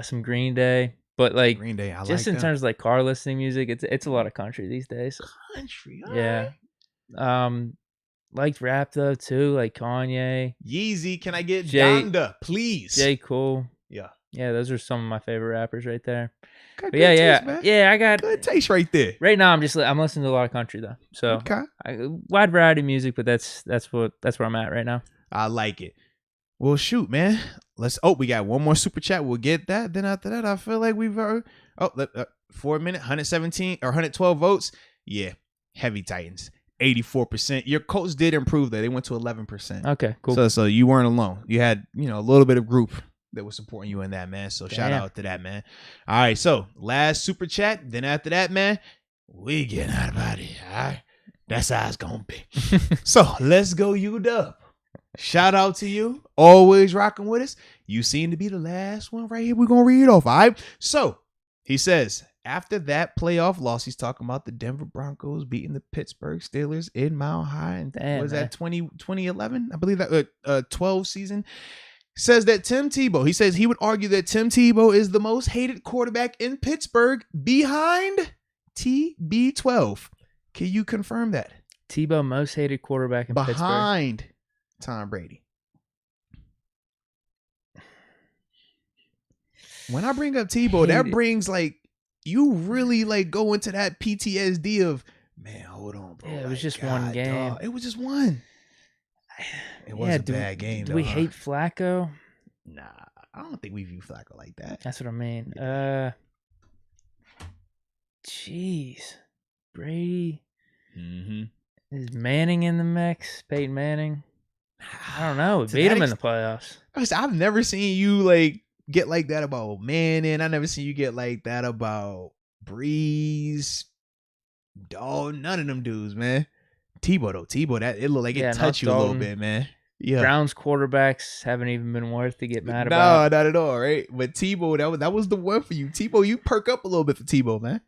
Some Green Day. But like Green Day, just in terms of like car listening music, it's a lot of country these days. Country, right. Liked rap though too, like Kanye, Yeezy. Can I get Donda, please? J. Cole. Yeah, those are some of my favorite rappers right there. Got good taste, man. Yeah. I got good taste right there. Right now, I'm listening to a lot of country though. So wide variety of music, but that's where I'm at right now. I like it. Well, shoot, man. We got one more super chat. We'll get that. Then after that, I feel like we've 4 minutes, 117 or 112 votes. Yeah, heavy Titans, 84%. Your Colts did improve there. They went to 11%. Okay, cool. So you weren't alone. You had a little bit of group that was supporting you in that, man. So shout out to that, man. All right, so last super chat. Then after that, man, we getting out of here. All right, that's how it's gonna be. So let's go, UW. Shout out to you. Always rocking with us. You seem to be the last one right here. We're going to read it off. All right. So he says, after that playoff loss, he's talking about the Denver Broncos beating the Pittsburgh Steelers in Mile High. And was that 2011? I believe that 12 season. Says that he says he would argue that Tim Tebow is the most hated quarterback in Pittsburgh behind TB12. Can you confirm that? Tebow most hated quarterback in Pittsburgh. Behind Tom Brady. When I bring up Tebow, that brings you really go into that PTSD of, man, hold on, bro. Yeah, it was just one game. Dog. It was just one. It was a bad game. Do we hate Flacco? Nah, I don't think we view Flacco like that. That's what I mean. Jeez, Brady. Is Manning in the mix? Peyton Manning. I don't know. We beat him in the playoffs. I've never seen you get like that about Manning. I never seen you get like that about Breeze. Dog, none of them dudes, man. Tebow though, that it looked like it not touched you a little Dalton. bit, man. Yeah. Browns quarterbacks haven't even been worth to get mad No, about. not at all, right? But Tebow, that was the one for you. Tebow, you perk up a little bit for Tebow, man.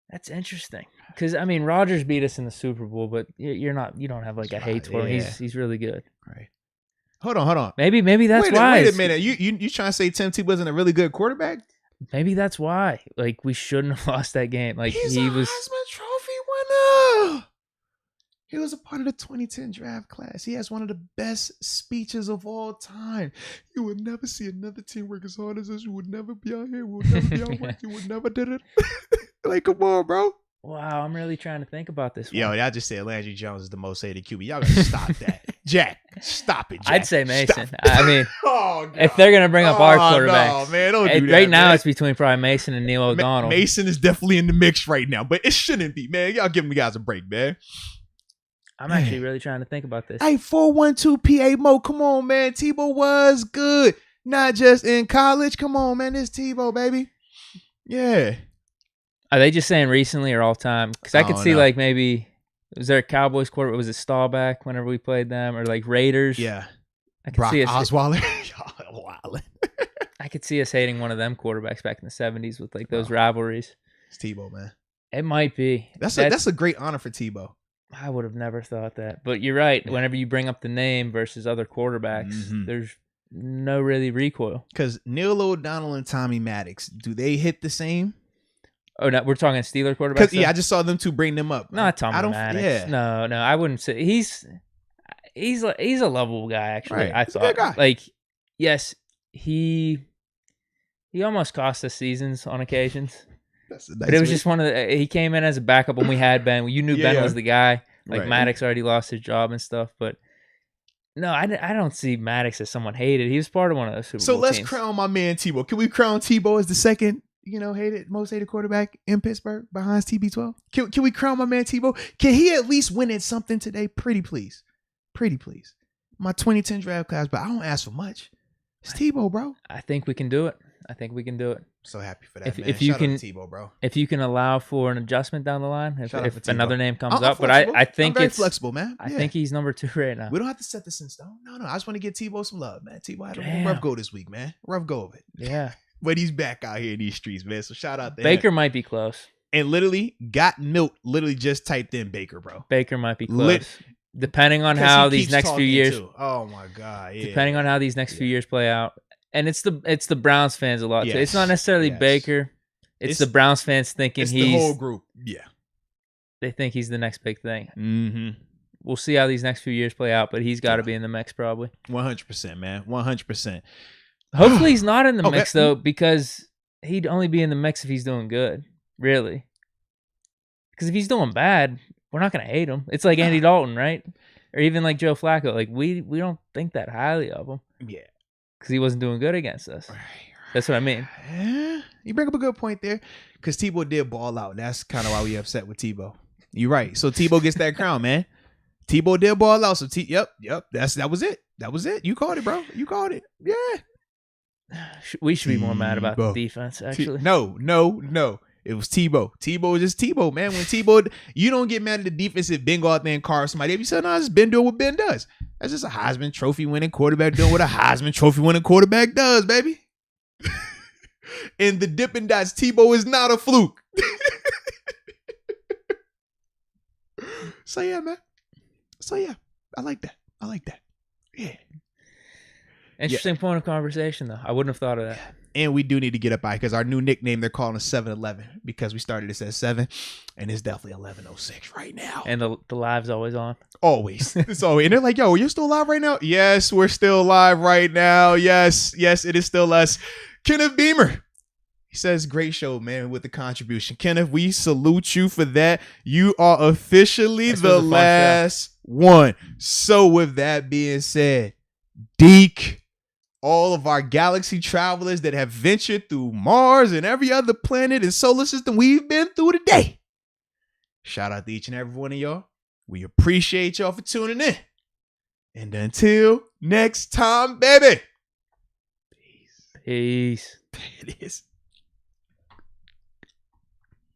That's interesting. Because, I mean, Rodgers beat us in the Super Bowl, but you don't have like a hate for him. He's really good. Right. Hold on. Maybe that's why. Wait a minute. You trying to say Tim Tebow wasn't a really good quarterback? Maybe that's why. Like, we shouldn't have lost that game. Like, He's he a was Heisman Trophy winner. He was a part of the 2010 draft class. He has one of the best speeches of all time. You would never see another team work as hard as us. You would never be out here. We would never be out work. You would never did it. Like, come on, bro. Wow, I'm really trying to think about this one. Yo, I just said Landry Jones is the most hated QB. Y'all gotta stop that. Jack, stop it, Jack. I'd say Mason. Stop. I mean, oh, if they're going to bring up our quarterbacks. No, man, don't do that, right now, man. it's between probably Mason and Neil O'Donnell. Mason is definitely in the mix right now, but it shouldn't be, man. Y'all give them guys a break, man. I'm actually really trying to think about this. Hey, 412 PA Mo, come on, man. Tebow was good. Not just in college. Come on, man. This Tebow, baby. Yeah. Are they just saying recently or all time? Because I could see like maybe, was there a Cowboys quarterback? Was it Staubach whenever we played them? Or like Raiders? Yeah. I could Brock see us, Osweiler. I could see us hating one of them quarterbacks back in the 70s with like those rivalries. It's Tebow, man. It might be. That's a great honor for Tebow. I would have never thought that. But you're right. Yeah. Whenever you bring up the name versus other quarterbacks, there's no really recoil. Because Neil O'Donnell and Tommy Maddox, do they hit the same? Oh, no, we're talking Steeler quarterbacks? Yeah, I just saw them two bring them up. Not Tommy Maddox. Yeah. No, I wouldn't say. He's a lovable guy, actually. Right. I thought. Like, yes, he almost cost us seasons on occasions. But it was just one of the. He came in as a backup when we had Ben. You knew Ben was the guy. Like Maddox already lost his job and stuff, but no, I don't see Maddox as someone hated. He was part of one of those Super Bowl So let's teams. crown my man Tebow. Can we crown Tebow as the second, most hated quarterback in Pittsburgh behind TB12? Can we crown my man Tebow? Can he at least win at something today? Pretty please. My 2010 draft class, but I don't ask for much. It's Tebow, bro. I think we can do it. So happy for that, man. If you Shout can, out to Tebow, bro. If you can allow for an adjustment down the line, if another name comes I'm up, but I think I'm very it's flexible, man. I think he's number 2 right now. We don't have to set this in stone. No. I just want to give Tebow some love, man. Tebow had a rough go this week, man. Rough go of it. Yeah. But he's back out here in these streets, man. So shout out to Baker him. might be close. And literally, Got Milk literally just typed in Baker, bro. Baker might be close. Depending on how these next few years. Oh my God. Yeah. Depending on how these next few years play out. And it's the Browns fans a lot too. It's not necessarily Baker. It's the Browns fans thinking the whole group. Yeah. They think he's the next big thing. Mm-hmm. We'll see how these next few years play out, but he's got to be in the mix probably. 100%, man. 100%. Hopefully he's not in the mix though, because he'd only be in the mix if he's doing good. Really. Because if he's doing bad, we're not going to hate him. It's like Andy Dalton, right? Or even like Joe Flacco. Like we don't think that highly of him. Yeah. Because he wasn't doing good against us. That's what I mean. Yeah, you bring up a good point there. Because Tebow did ball out. That's kind of why we upset with Tebow. You're right. So Tebow gets that crown, man. Tebow did ball out. So yep. That was it. You called it, bro. You called it. Yeah. We should be more mad about the defense, actually. No. It was Tebow. Tebow is just Tebow, man. When Tebow, you don't get mad at the defense if Ben go out there and carve somebody. If you say, no, it's Ben doing what Ben does. That's just a Heisman Trophy winning quarterback doing what a Heisman Trophy winning quarterback does, baby. And the Dippin' Dots, Tebow is not a fluke. So yeah, man. I like that. Yeah. Interesting point of conversation, though. I wouldn't have thought of that. And we do need to get up out because our new nickname, they're calling us 7-Eleven because we started this at 7 and it's definitely 11:06 right now. And the live's always on. Always. It's always. And they're like, yo, you're still live right now? Yes, we're still live right now. Yes, it is still us. Kenneth Beamer. He says, great show, man, with the contribution. Kenneth, we salute you for that. You are officially the last one. So with that being said, Deke, all of our galaxy travelers that have ventured through Mars and every other planet and solar system we've been through today. Shout out to each and every one of y'all. We appreciate y'all for tuning in. And until next time, baby. Peace. It is.